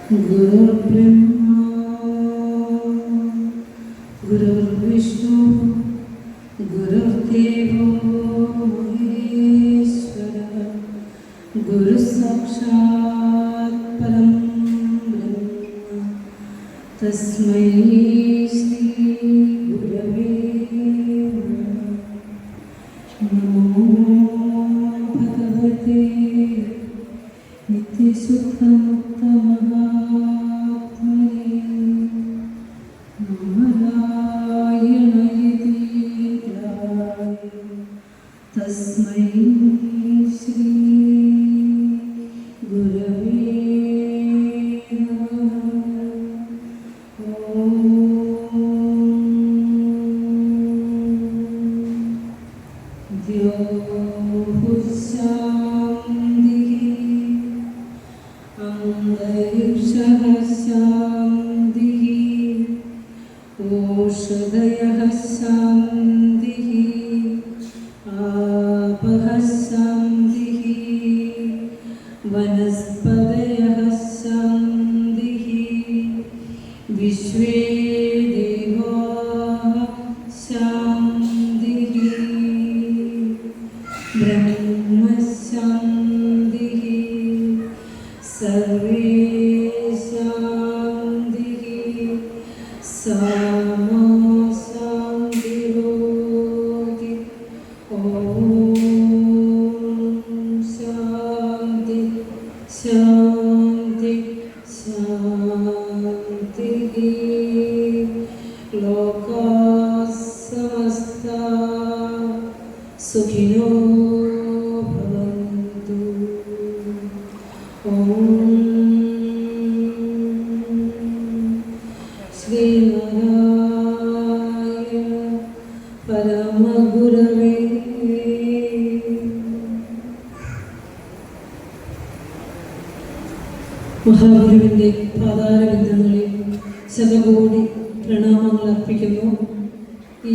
गुरुर्ब्रह्मा गुरुर्विष्णु गुरुर्देवो महेश्वरः गुरुसाक्षात् परं ब्रह्म तस्मै श्री गुरवे नमो भगवते नित्यशुद्धमुक्तमहात्मने नारायणयतीन्द्राय तस्मै श्री गुरवे ओषधयः शान्तिः आपः शान्तिः वनस्पतयः शान्तिः विश्वे देवाः शान्तिः ब्रह्म शान्तिः सर्वे शान्तिः सामा शान्तिरोति ॐ शान्ति शान्ति शान्तिः लोकाः समस्ताः सुखिनो भवन्तु ॐ ശ്രീനാരായണ പരമഗുരവേ മഹാഗുരുവിൻ്റെ പാതാരബിന്ദങ്ങളിൽ ശതകോടി പ്രണാമങ്ങൾ അർപ്പിക്കുന്നു. ഈ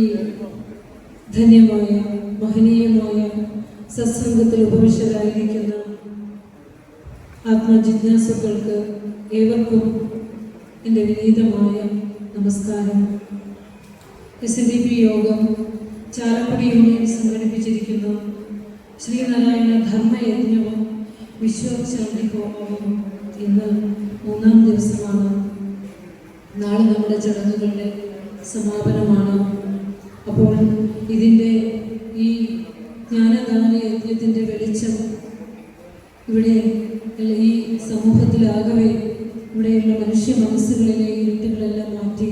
ധന്യമായ മഹനീയമായ സത്സംഗത്തിൽ ഉപവിഷ്ടരായിരിക്കുന്ന ആത്മജിജ്ഞാസുക്കൾക്ക് ഏവർക്കും എൻ്റെ വിനീതമായ നമസ്കാരം. SNDP യോഗം ചാലക്കുടി യൂണിയൻ സംഘടിപ്പിച്ചിരിക്കുന്ന ശ്രീനാരായണ ധർമ്മയജ്ഞവും വിശ്വശാന്തി ഹോമവും ഇന്ന് 3-ാം ദിവസമാണ്. നാളെ നമ്മുടെ ചടങ്ങുകളുടെ സമാപനമാണ്. അപ്പോൾ ഇതിൻ്റെ ഈ ജ്ഞാനദാന യജ്ഞത്തിൻ്റെ വെളിച്ചം ഇവിടെ ഈ സമൂഹത്തിലാകവേ ഇവിടെയുള്ള മനുഷ്യ മനസ്സുകളിലെ ഇരുട്ടുകളെല്ലാം മാറ്റി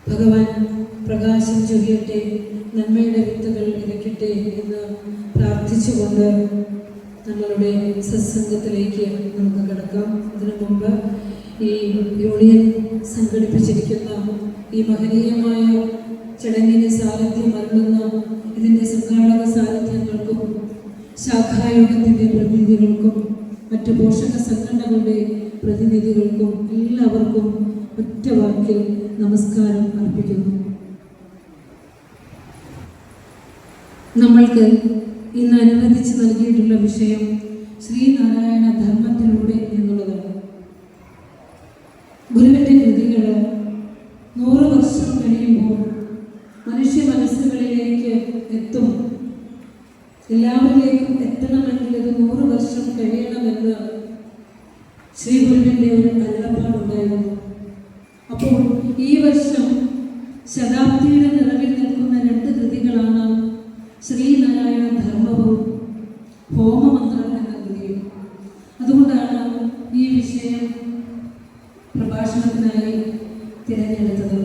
ഭഗവാൻ പ്രകാശം ചൊരിയട്ടെ, നന്മയുടെ വിത്തുകൾ വിതയ്ക്കട്ടെ എന്ന് പ്രാർത്ഥിച്ചുകൊണ്ട് നമ്മളുടെ സത്സംഗത്തിലേക്ക് നമുക്ക് കിടക്കാം. അതിനു മുമ്പ് ഈ യൂണിയൻ സംഘടിപ്പിച്ചിരിക്കുന്ന ഈ മഹനീയമായ ചടങ്ങിന് സാന്നിധ്യം അരുളുന്ന ഇതിൻ്റെ സംഘാടക സാന്നിധ്യങ്ങൾക്കും ശാഖായോഗത്തിൻ്റെ പ്രതിനിധികൾക്കും മറ്റു പോഷക സംഘടനകളുടെ പ്രതിനിധികൾക്കും എല്ലാവർക്കും ഒറ്റ വാക്കിൽ നമസ്കാരം അർപ്പിക്കുന്നു. നമ്മൾക്ക് ഇന്ന് അനുവദിച്ച് നൽകിയിട്ടുള്ള വിഷയം ശ്രീനാരായണ ധർമ്മത്തിലൂടെ എന്നുള്ളതാണ്. ഗുരുവിൻ്റെ കൃതികൾ 100 വർഷം കഴിയുമ്പോൾ മനുഷ്യ മനസ്സുകളിലേക്ക് എത്തും. എല്ലാവരിലേക്കും എത്തണമെങ്കിൽ അത് 100 വർഷം കഴിയണമെന്ന് ശ്രീ ഗുരുവിൻ്റെ ഒരു അരുളപ്പാടുണ്ടായിരുന്നു. അപ്പോൾ ഈ വർഷം ശതാബ്ദിയുടെ നിറവിൽ നിൽക്കുന്ന 2 കൃതികളാണ് ശ്രീനാരായണ ധർമ്മവും ഹോമമന്ത്രം എന്ന കൃതിയും. അതുകൊണ്ടാണ് ഈ വിഷയം പ്രഭാഷണത്തിനായി തിരഞ്ഞെടുത്തത്.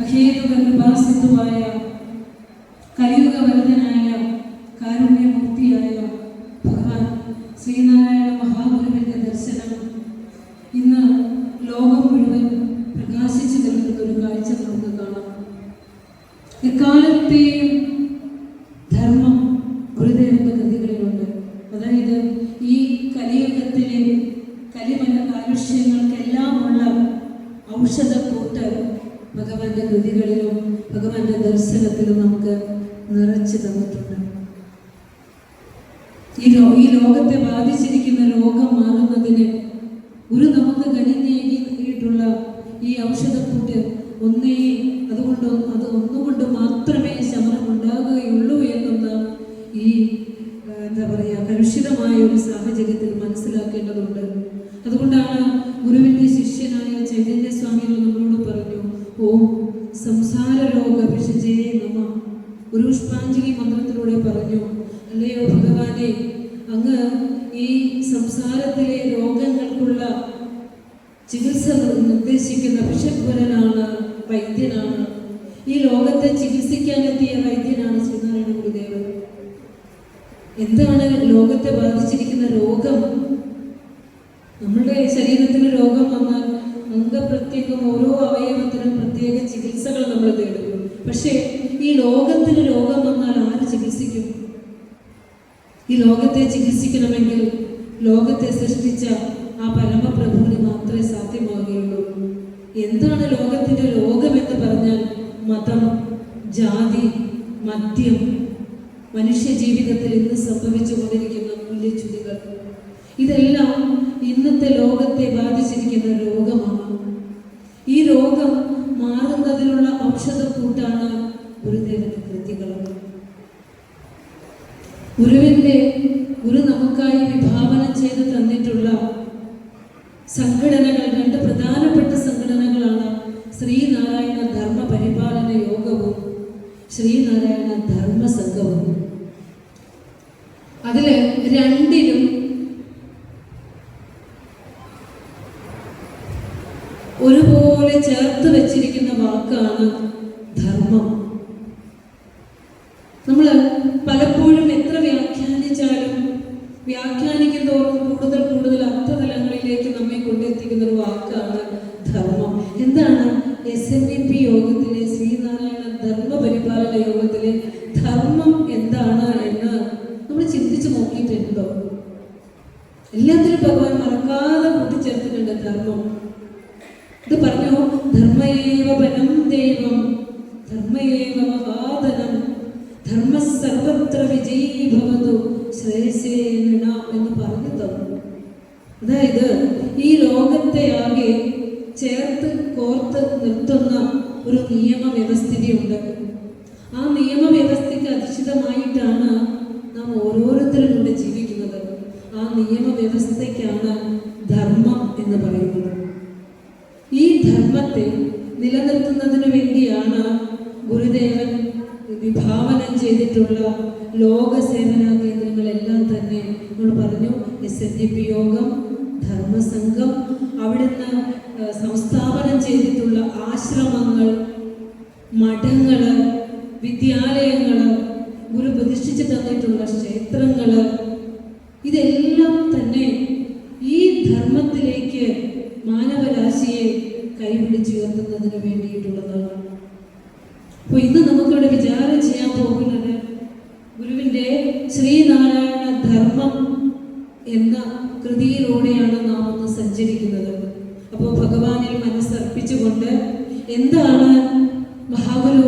അഹേതുക കൃപാസിന്ധുവായ കലിയുഗവരദനായ കാരുണ്യമൂർത്തിയായ ഭഗവാൻ ശ്രീനാരായണ മഹാഗുരുവിൻ്റെ ദർശനം ഇന്ന് ലോകം മുഴുവൻ പ്രകാശിച്ചു നിൽക്കുന്ന ഒരു കാഴ്ച നമുക്ക് കാണാം. എക്കാലത്തെയും ധർമ്മം ഗുരുദേവന്റെ കൃതികളിലുണ്ട്. അതായത് ഈ കലിയുഗത്തിലെ കലിമല കാലുഷ്യങ്ങൾക്കെല്ലാമുള്ള ഔഷധക്കൂട്ട് ഭഗവാന്റെ കൃതികളിലും ഭഗവാന്റെ ദർശനത്തിലും നമുക്ക് നിറച്ചു തന്നിട്ടുണ്ട്. ഈ ലോകത്തെ ബാധിച്ചിരിക്കുന്ന രോഗം മാറുന്നതിന് ഗുരു ഔഷധക്കൂട്ട് ഒന്നേ അത് ഒന്നുകൊണ്ട് മാത്രമേ ശമനം ഉണ്ടാകുകയുള്ളൂ എന്നൊന്നാണ് ഈ എന്താ പറയുക കലുഷിതമായ ഒരു സാഹചര്യത്തിൽ മനസ്സിലാക്കേണ്ടതുണ്ട്. അതുകൊണ്ടാണ് ഗുരുവിൻ്റെ ശിഷ്യനായ ചൈതന്യ സ്വാമികൾ നമ്മളോട് പറഞ്ഞു, ഓം സംസാര രോഗ വിഷജേ നമ. ഒരു പുഷ്പാഞ്ജലി മന്ത്രത്തിലൂടെ പറഞ്ഞു, അല്ലയോ ഭഗവാനെ, അങ്ങ് ഈ സംസാരത്തിലെ രോഗങ്ങൾക്കുള്ള ചികിത്സ നിർദ്ദേശിക്കുന്ന വിഷഗ്വരനാണ്, വൈദ്യനാണ്. ഈ ലോകത്തെ ചികിത്സിക്കാനെത്തിയ വൈദ്യനാണ് ശ്രീനാരായണ ഗുരുദേവൻ. എന്താണ് ലോകത്തെ ബാധിച്ചിരിക്കുന്ന രോഗം? നമ്മുടെ ശരീരത്തിന് രോഗം വന്നാൽ അംഗപ്രത്യേകം ഓരോ അവയവത്തിനും പ്രത്യേക ചികിത്സകൾ നമ്മൾ തേടും. പക്ഷേ ഈ ലോകത്തിന് രോഗം വന്നാൽ ആര് ചികിത്സിക്കും? ഈ ലോകത്തെ ചികിത്സിക്കണമെങ്കിൽ ലോകത്തെ സൃഷ്ടിച്ച ആ പരമപ്രഭുവിന് മാത്രമേ സാധ്യമാകുകയുള്ളൂ. എന്താണ് ലോകത്തിൻ്റെ രോഗമെന്ന് പറഞ്ഞാൽ മതം, ജാതി, മദ്യം, മനുഷ്യ ജീവിതത്തിൽ ഇന്ന് സംഭവിച്ചു കൊണ്ടിരിക്കുന്ന മൂല്യച്യുതികൾ, ഇതെല്ലാം ഇന്നത്തെ ലോകത്തെ ബാധിച്ചിരിക്കുന്ന രോഗമാണ്. ഈ രോഗം മാറുന്നതിനുള്ള ഔഷധക്കൂട്ടാണ് ഗുരുദേവന്റെ കൃതികൾ. ഗുരു നമുക്കായി വിഭാവനം ചെയ്ത് തന്നിട്ടുള്ള സംഘടനകൾ, രണ്ട് പ്രധാനപ്പെട്ട സംഘടനകളാണ് ശ്രീനാരായണ ധർമ്മ പരിപാലന യോഗവും ശ്രീനാരായണ ധർമ്മ സംഘവും. അതിൽ രണ്ടിലും ഒരുപോലെ ചേർത്ത് വെച്ചിരിക്കുന്ന വാക്കാണ് ധർമ്മം. നമ്മൾ പലപ്പോഴും എത്ര വ്യാഖ്യാനിക്കുന്നതോറും കൂടുതൽ അർത്ഥതലങ്ങളിലേക്ക് നമ്മെ കൊണ്ടെത്തിക്കുന്ന ഒരു വാക്കാണ് ധർമ്മം. എന്താണ് SNDP യോഗത്തിലെ ശ്രീനാരായണ ധർമ്മ പരിപാലന യോഗത്തിലെ ധർമ്മം എന്താണ് എന്ന് നമ്മൾ ചിന്തിച്ചു നോക്കിയിട്ടുണ്ടോ? എല്ലാത്തിനും ഭഗവാൻ മറക്കാതെ കൂട്ടിച്ചേർത്തിട്ടുണ്ട് ധർമ്മം. ഇത് പറഞ്ഞു, ധർമ്മയേവ പരം ദൈവം ധർമ്മയേവ മഹാധനം ധർമ്മ സർവത്ര വിജയീ ഭവതു ശ്രേയസേന എന്ന് പറഞ്ഞു തന്നു. അതായത് ഈ ലോകത്തെ ആകെ ചേർത്ത് കോർത്ത് നിർത്തുന്ന ഒരു നിയമവ്യവസ്ഥിതിയുണ്ട്. ആ നിയമവ്യവസ്ഥയ്ക്ക് അധിഷ്ഠിതമായിട്ടാണ് നാം ഓരോരുത്തരും ഇവിടെ ജീവിക്കുന്നത്. ആ നിയമവ്യവസ്ഥയ്ക്കാണ് ധർമ്മം എന്ന് പറയുന്നത്. ഈ ധർമ്മത്തെ നിലനിർത്തുന്നതിന് വേണ്ടിയാണ് ഗുരുദേവൻ വിഭാവനം ചെയ്തിട്ടുള്ള ലോക സേവനാ കേന്ദ്രങ്ങളെല്ലാം തന്നെ നമ്മൾ പറഞ്ഞു. SNDP യോഗം, ധർമ്മസംഘം, അവിടുന്ന് സംസ്ഥാപനം ചെയ്തിട്ടുള്ള ആശ്രമങ്ങൾ, മഠങ്ങൾ, വിദ്യാലയങ്ങൾ, ഗുരു പ്രതിഷ്ഠിച്ച് തന്നിട്ടുള്ള ക്ഷേത്രങ്ങൾ, ഇതെല്ലാം തന്നെ ഈ ധർമ്മത്തിലേക്ക് മാനവരാശിയെ കൈപിടിച്ചുയർത്തുന്നതിന് വേണ്ടിയിട്ടുള്ളതാണ്. അപ്പോൾ ഇന്ന് നമുക്കിവിടെ വിചാരം ചെയ്യാൻ പോകുന്നത് ഗുരുവിൻ്റെ ശ്രീനാരായണ ധർമ്മം എന്ന കൃതിയിലൂടെയാണ് നാം ഒന്ന് സഞ്ചരിക്കുന്നത്. അപ്പോൾ ഭഗവാനിൽ മനസ്സർപ്പിച്ചുകൊണ്ട് എന്താണ് മഹാഗുരു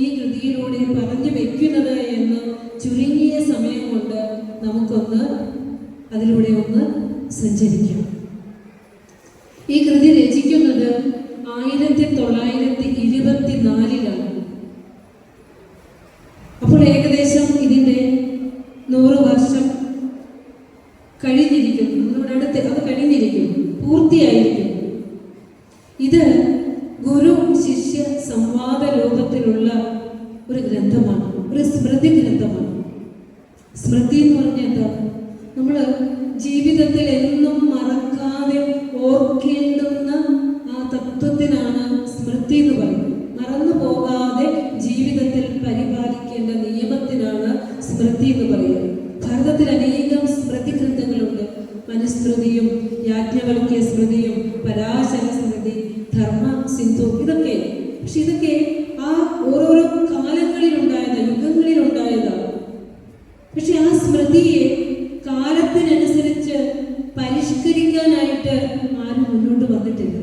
ഈ കൃതിയിലൂടെ പറഞ്ഞു വെക്കുന്നത് എന്ന് ചുരുങ്ങിയ സമയം കൊണ്ട് നമുക്കൊന്ന് അതിലൂടെ ഒന്ന് സഞ്ചരിക്കാം. ഈ കൃതി രചിക്കുന്നത് 1924 അപ്പോൾ ഏകദേശം ഇതിൻ്റെ 100 വർഷം കഴിഞ്ഞിരിക്കുന്നു. നമ്മുടെ അടുത്ത് അത് കഴിഞ്ഞിരിക്കുന്നു, പൂർത്തിയായിരിക്കുന്നു. ഇത് ഗുരു ശിഷ്യ സംവാദ രൂപത്തിലുള്ള ഒരു ഗ്രന്ഥമാണ്, ഒരു സ്മൃതി ഗ്രന്ഥമാണ്. സ്മൃതി എന്ന് പറഞ്ഞാൽ എന്താ? നമ്മൾ ജീവിതത്തിൽ എന്നും മറക്കാതെ ഓർക്കേണ്ടുന്ന ആ തത്വത്തിനാണ് സ്മൃതി എന്ന് പറയുന്നത്. മറന്നു പോകാതെ ജീവിതത്തിൽ പരിപാലിക്കേണ്ട നിയമത്തിനാണ് സ്മൃതി എന്ന് പറയുന്നത്. ഭാരതത്തിൽ അനേകം സ്മൃതി ഗ്രന്ഥങ്ങളുണ്ട്. മനുസ്മൃതിയും യാജ്ഞവൽക്യ സ്മൃതിയും പരാശര സ്മൃതി, ധർമ്മ സിന്ധു, ഇതൊക്കെ. പക്ഷെ ഇതൊക്കെ ആ ഓരോരോ കാലങ്ങളിലുണ്ടായതാണ്, യുഗങ്ങളിലുണ്ടായതാണ്. പക്ഷെ ആ സ്മൃതിയെ കാലത്തിനനുസരിച്ച് പരിഷ്കരിക്കാനായിട്ട് ആരും മുന്നോട്ട് വന്നിട്ടില്ല.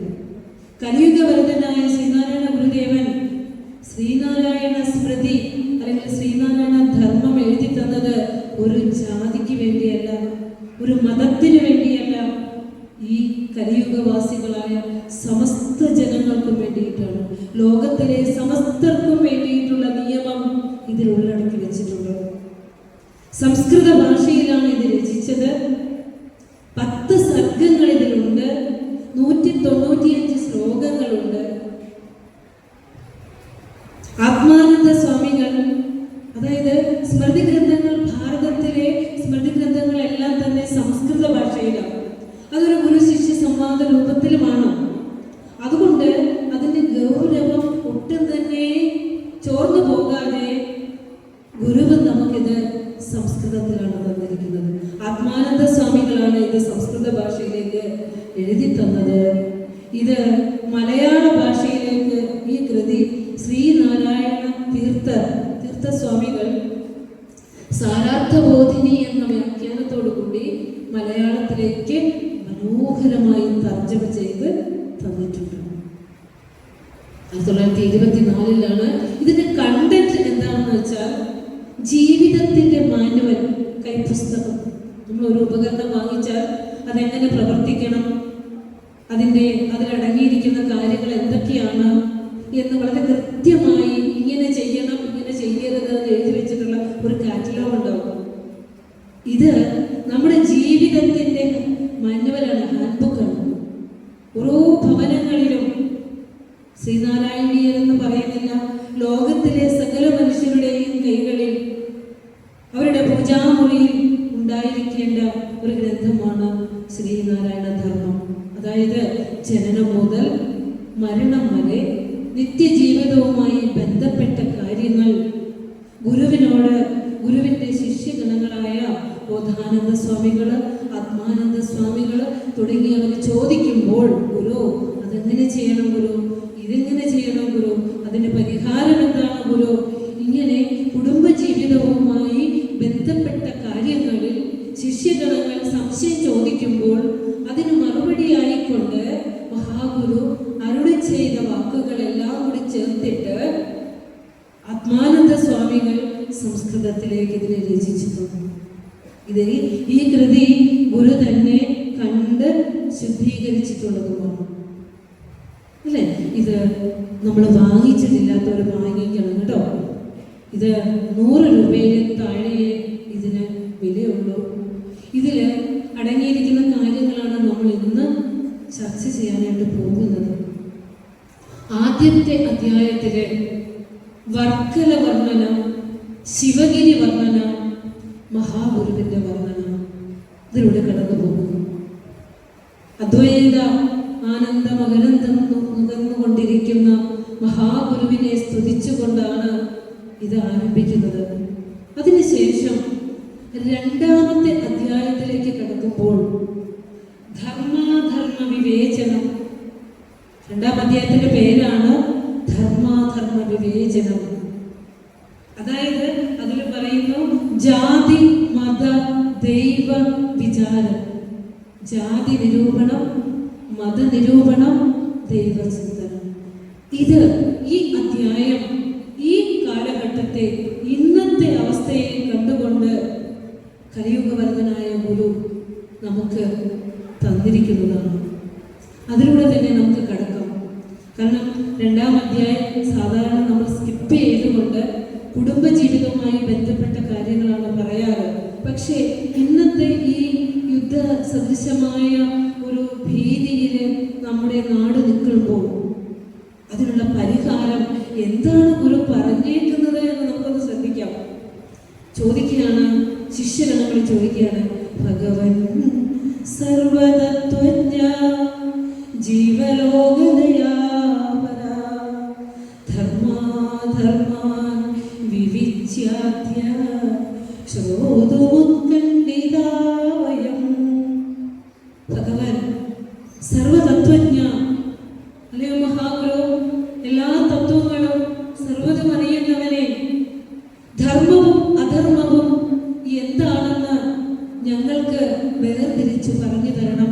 കലിയുഗവരദനായ ശ്രീനാരായണ ഗുരുദേവൻ ശ്രീനാരായണ സ്മൃതി അല്ലെങ്കിൽ ശ്രീനാരായണ ധർമ്മം എഴുതി തന്നത് ഒരു ജാതിക്ക് വേണ്ടിയല്ല, ഒരു മതത്തിന് വേണ്ടിയല്ല. ഈ കലിയുഗവാസികളായ സമസ്ത ജനങ്ങൾ എല്ലാവർക്കും വേണ്ടിയിട്ടാണ്. ലോകത്തിലെ സമസ്തർക്കും വേണ്ടിയിട്ടുള്ള നിയമം ഇതിൽ ഉള്ളടക്കി വെച്ചിട്ടുണ്ട്. സംസ്കൃത ഭാഷയിലാണ് ഇത് രചിച്ചത്. 10 സർഗങ്ങൾ ഇതിലുണ്ട്. 195 ശ്ലോകങ്ങളുണ്ട്. ആത്മാനന്ദ സ്വാമികൾ, അതായത് സ്മൃതി ഗ്രന്ഥങ്ങൾ, ഭാരതത്തിലെ സ്മൃതി ഗ്രന്ഥങ്ങളെല്ലാം തന്നെ സംസ്കൃത ഭാഷയിലാണ്. അതൊരു ഗുരു ശിഷ്യ സംവാദ രൂപത്തിലുമാണ്. അതുകൊണ്ട് അതിൻ്റെ ഗൗരവം ഒട്ടും തന്നെ ചോർന്നു പോകാതെ ഗുരുവ് നമുക്കിത് സംസ്കൃതത്തിലാണ് തന്നിരിക്കുന്നത്. ആത്മാനന്ദ സ്വാമികളാണ് ഇത് സംസ്കൃത ഭാഷയിലേക്ക് എഴുതി തന്നത്. ഇത് മലയാള ഭാഷയിലേക്ക് ഈ കൃതി ശ്രീനാരായണ തീർത്ഥസ്വാമികൾ സാരാർത്ഥബോധിനി എന്ന വ്യാഖ്യാനത്തോടു കൂടി മലയാളത്തിലേക്ക് മനോഹരമായി തർജ്ജമ ചെയ്ത് തന്നിട്ടുണ്ട്. 1924 ഇതിന്റെ കണ്ടന്റ് എന്താണെന്ന് വെച്ചാൽ ജീവിതത്തിന്റെ മാനുവൽ, കൈപ്പുസ്തകം. നമ്മളൊരു ഉപകരണം വാങ്ങിച്ചാൽ അതെങ്ങനെ പ്രവർത്തിക്കണം, അതിലടങ്ങിയിരിക്കുന്ന കാര്യങ്ങൾ എന്തൊക്കെയാണ് എന്ന് വളരെ കൃത്യമായി ഇങ്ങനെ ചെയ്യണം, ഇങ്ങനെ ചെയ്യരുത് എന്ന് എഴുതി വെച്ചിട്ടുള്ള ഒരു കാറ്റലോഗ് ഉണ്ടാവും. ഇത് നമ്മുടെ ജീവിതത്തിന്റെ മാനുവലാണ്, ഹാൻഡ് ബുക്കാണ്. ഓരോ ഭവനങ്ങളിലും ശ്രീനാരായണീയർ എന്ന് പറയുന്നില്ല, ലോകത്തിലെ സകല മനുഷ്യരുടെയും കൈകളിൽ അവരുടെ പൂജാമുറിയിൽ ഉണ്ടായിരിക്കേണ്ട ഒരു ഗ്രന്ഥമാണ് ശ്രീനാരായണ ധർമ്മം. അതായത് ജനനം മുതൽ മരണം വരെ നിത്യജീവിതവുമായി ബന്ധപ്പെട്ട കാര്യങ്ങൾ ഗുരുവിൻ്റെ ശിഷ്യഗണങ്ങളായ ബോധാനന്ദ സ്വാമികൾ, ആത്മാനന്ദ സ്വാമികൾ തുടങ്ങിയവർ ചോദിക്കുമ്പോൾ, ഗുരു അതെങ്ങനെ ചെയ്യണം ഗുരു, ഇതെങ്ങനെ ചെയ്യണം ഗുരു, അതിന് പരിഹാരം എന്താണ് ഗുരു, ഇങ്ങനെ കുടുംബജീവിതവുമായി ബന്ധപ്പെട്ട കാര്യങ്ങളിൽ ശിഷ്യഗണങ്ങൾ സംശയം ചോദിക്കുമ്പോൾ അതിന് മറുപടിയായിക്കൊണ്ട് മഹാഗുരു അരുളി ചെയ്ത വാക്കുകളെല്ലാം കൂടി ചേർത്തിട്ട് ആത്മാനന്ദ സ്വാമികൾ സംസ്കൃതത്തിലേക്ക് ഇതിനെ രചിച്ചിട്ടുണ്ട്. ഈ കൃതി ഗുരു തന്നെ കണ്ട് ശുദ്ധീകരിച്ചിട്ടുള്ളതുമാണ്. അല്ലേ? ഇത് നമ്മൾ വാങ്ങിച്ചിട്ടില്ലാത്തവർ വാങ്ങിക്കണം കേട്ടോ. ഇത് 100 രൂപയിൽ താഴെയേ ഇതിന് വിലയുള്ളൂ. ഇതിൽ അടങ്ങിയിരിക്കുന്ന കാര്യങ്ങളാണ് നമ്മൾ ഇന്ന് ചർച്ച ചെയ്യാനായിട്ട് പോകുന്നത്. ആദ്യത്തെ അധ്യായത്തിലെ വർക്കല വർണ്ണന, ശിവഗിരി വർണ്ണന, മഹാഗുരുവിൻ്റെ വർണ്ണന ഇതിലൂടെ കടന്നു പോകുന്നു. അദ്വൈത ആനന്ദ മകരന്തം നുകർന്നുകൊണ്ടിരിക്കുന്ന മഹാഗുരുവിനെ സ്തുതിച്ചുകൊണ്ടാണ് ഇത് ആരംഭിക്കുന്നത്. അതിനുശേഷം 2ാമത്തെ അധ്യായത്തിലേക്ക് കടക്കുമ്പോൾ ധർമാധർമ്മ വിവേചനം. 2ാം അധ്യായത്തിന്റെ പേരാണ് ധർമാധർമ്മ വിവേചനം. അതായത് അതിൽ പറയുന്നു ജാതി മത ദൈവ വിചാരം, ജാതി നിരൂപണം, മതനിരൂപണം, ദൈവചിന്തനം. ഇത് ഈ അധ്യായം ഈ കാലഘട്ടത്തെ ഇന്നത്തെ അവസ്ഥയെ കണ്ടുകൊണ്ട് കലിയുഗവർദ്ധനായ ഗുരു നമുക്ക് തന്നിരിക്കുന്നതാണ്. അതിലൂടെ തന്നെ നമുക്ക് കടക്കാം. കാരണം 2ാം അധ്യായം സാധാരണ നമ്മൾ സ്കിപ്പ് ചെയ്തുകൊണ്ട് കുടുംബജീവിതവുമായി ബന്ധപ്പെട്ട കാര്യങ്ങളാണ് പറയാറ്. പക്ഷേ ഇന്നത്തെ ഈ യുദ്ധ സദൃശമായ ഒരു ഭീതിയിൽ നമ്മുടെ നാട് നിൽക്കുമ്പോൾ അതിനുള്ള പരിഹാരം എന്താണ് ഗുരു പറഞ്ഞേക്കുന്നത് എന്ന് നമുക്കൊന്ന് ശ്രദ്ധിക്കാം. ചോദിക്കുകയാണ്, ശിഷ്യഗണങ്ങൾ ചോദിക്കുകയാണ്, ഭഗവൻ സർവതത്വജ്ഞ ജീവലോകദയാപര ധർമാധർമാൻ വിവിച്യാദ്യ ശ്രോതുമുത്കണ്ഠിതാവയം. ഭഗവൻ സർവതത്വജ്ഞ, അല്ലയോ മഹാഗുരു, എല്ലാ തത്വങ്ങളും സർവ്വതും അറിയുന്നവനെ, ധർമ്മവും അധർമ്മവും എന്താണെന്ന് ഞങ്ങൾക്ക് വേർതിരിച്ച് പറഞ്ഞു തരണം.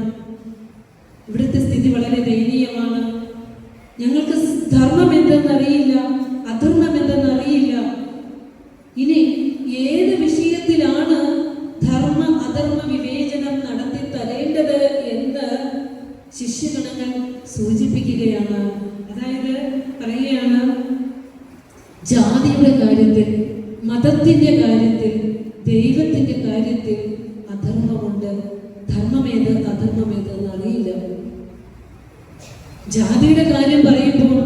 ഇവിടുത്തെ സ്ഥിതി വളരെ ദയനീയമാണ്. ഞങ്ങൾക്ക് ധർമ്മം എന്തെന്നറിയില്ല, അധർമ്മം എന്തെന്നറിയില്ല. ഇനി ഏത് വിഷയത്തിലാണ് ധർമ്മ അധർമ്മ വിവേചനം നടത്തി തരേണ്ടത് എന്ന് ശിഷ്യഗണങ്ങൾ സൂചിപ്പിക്കുകയാണ്. അതായത് ജാതിയുടെ കാര്യത്തിൽ, മതത്തിൻ്റെ കാര്യത്തിൽ, ദൈവത്തിൻ്റെ കാര്യത്തിൽ അധർമ്മമുണ്ട്. ധർമ്മമേത് അധർമ്മമേത് എന്നറിയില്ല. ജാതിയുടെ കാര്യം പറയുമ്പോൾ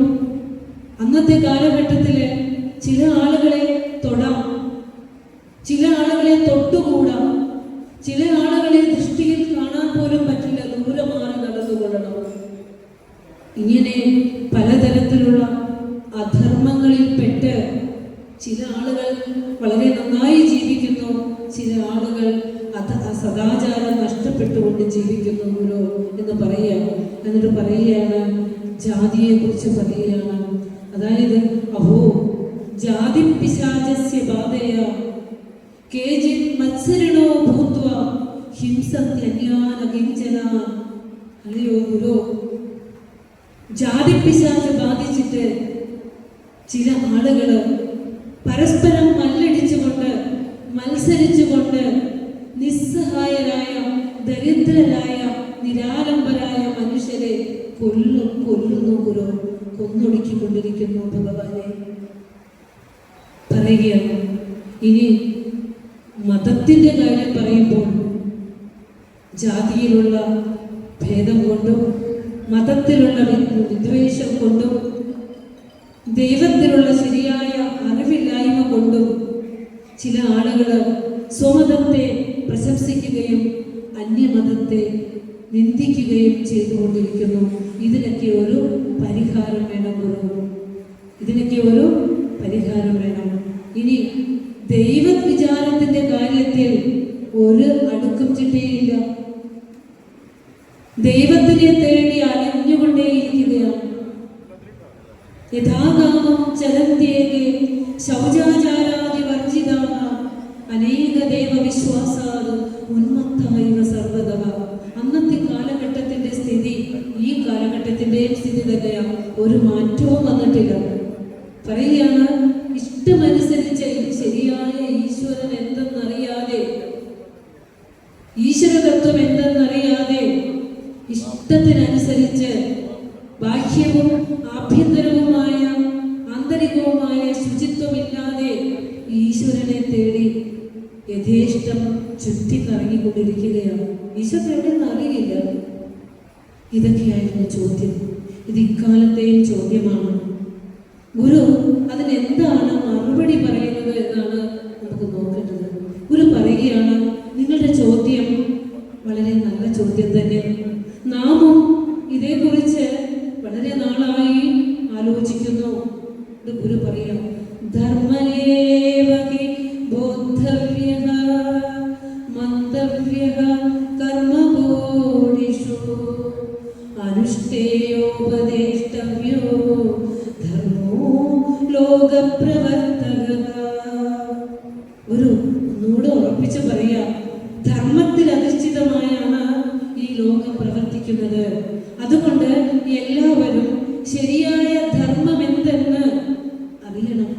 അന്നത്തെ കാലഘട്ടത്തില് ചില ആളുകളെ തൊടാം, ചില ആളുകളെ തൊട്ടുകൂടാം, ചില ആളുകളെ ദൃഷ്ടിയിൽ കാണാൻ പോലും പറ്റില്ല, ദൂരെ മാറി നടന്നുകൊള്ളണം. ഇങ്ങനെ പലതരത്തിലുള്ള അധർമ്മങ്ങളിൽപ്പെട്ട് ചില ആളുകൾ വളരെ നന്നായി ജീവിക്കുന്നു, ചില ആളുകൾ സദാചാരം നഷ്ടപ്പെട്ടുകൊണ്ട് ജീവിക്കുന്നു എന്ന് പറയുകയാണ്. എന്നിട്ട് പറയുകയാണ്, ജാതിയെ കുറിച്ച് പറയുകയാണ്. അതായത് അഹോ ജാതി പിശാചസ്യ ബാധയ കേചിത് മത്സരിണോ ഭൂത്വ ഹിംസത്യന്യാന കിഞ്ചന. അല്ലയോ ഗുരു, ജാതി പിശാച് ബാധിച്ചിട്ട് ചില ആളുകൾ പരസ്പരം മല്ലടിച്ചുകൊണ്ട് മത്സരിച്ചുകൊണ്ട് നിസ്സഹായരായ ദരിദ്രരായ നിരാലംബരായ മനുഷ്യരെ കൊല്ലുന്നു ഗുരു, കൊന്നൊടുക്കിക്കൊണ്ടിരിക്കുന്നു ഭഗവാനെ പറയുകയാണ്. ഇനി മതത്തിൻ്റെ കാര്യം പറയുമ്പോൾ ജാതിയിലുള്ള ഭേദം കൊണ്ടും മതത്തിലുള്ള വിദ്വേഷം കൊണ്ടും ദൈവത്തിലുള്ള ശരിയായ അറിവില്ലായ്മ കൊണ്ടും ചില ആളുകൾ സ്വമതത്തെ പ്രശംസിക്കുകയും അന്യമതത്തെ നിന്ദിക്കുകയും ചെയ്തുകൊണ്ടിരിക്കുന്നു. ഇതിനൊക്കെ ഒരു പരിഹാരം വേണം ഗുരു, ഇതിനൊക്കെ ഒരു പരിഹാരം വേണം. ഇനി ദൈവവിചാരത്തിന്റെ കാര്യത്തിൽ ഒരു അടുക്കും ചിട്ടയില്ല. ദൈവത്തിനെ തേടി അലഞ്ഞുകൊണ്ടേയിരിക്കുകയാണ്. യഥാകാമം ചലന്ത്യേകേ ശൗചാചാരാദി വർജിതാഃ അനേക ദൈവവിശ്വാസാത് ഉന്മത്തമൈവ സർവ്വതഃ. അന്നത്തെ കാലഘട്ടത്തിന്റെ സ്ഥിതി ഈ കാലഘട്ടത്തിന്റെയും സ്ഥിതി തന്നെയാണ്, ഒരു മാറ്റവും വന്നിട്ടില്ല. പറയുകയാണ്, ഇഷ്ടമനുസരിച്ച് ശരിയായ ഈശ്വരൻ എന്തെന്നറിയാതെ, ഈശ്വരതത്വം എന്തെന്നറിയാതെ, ഇഷ്ടത്തിനനുസരിച്ച് ബാഹ്യവും ആഭ്യന്തരവുമായ ആന്തരികവുമായ ശുചിത്വമില്ലാതെ ഈശ്വരനെ തേടി യഥേഷ്ടം ചുറ്റിക്കറങ്ങിക്കൊണ്ടിരിക്കുകയാണ്. ഈശ്വരൻ എവിടെയെന്ന് അറിയില്ല. ഇതൊക്കെയായിരുന്നു ചോദ്യം. ഇത് ഇക്കാലത്തെയും ചോദ്യമാണ്. ഗുരു അതിനെന്താണ് മറുപടി പറയുന്നത് എന്നാണ് നമുക്ക് നോക്കേണ്ടത്. ഗുരു പറയുകയാണ്, നിങ്ങളുടെ ചോദ്യം വളരെ നല്ല ചോദ്യം തന്നെ. നാമും ഇതേക്കുറിച്ച് വളരെ നാളായി ആലോചിക്കുന്നു. ഗുരു പറയാം, ധർമ്മയേവഹി ബോദ്ധവ്യഃ മന്തവ്യഃ കർമ്മബോധിഷു അനുഷ്ഠേയോപദേഷ്ടവ്യോ ധർമ്മോ ലോകപ്രവർത്തകഃ. ഒരു ഒന്നുകൂടെ ഉറപ്പിച്ച് പറയാ, ധർമ്മത്തിൽ അധിഷ്ഠിതമായാണ് ഈ ലോകം പ്രവർത്തിക്കുന്നത്. അതുകൊണ്ട് എല്ലാവരും ശരിയായ ധർമ്മം എന്തെന്ന് അറിയണം.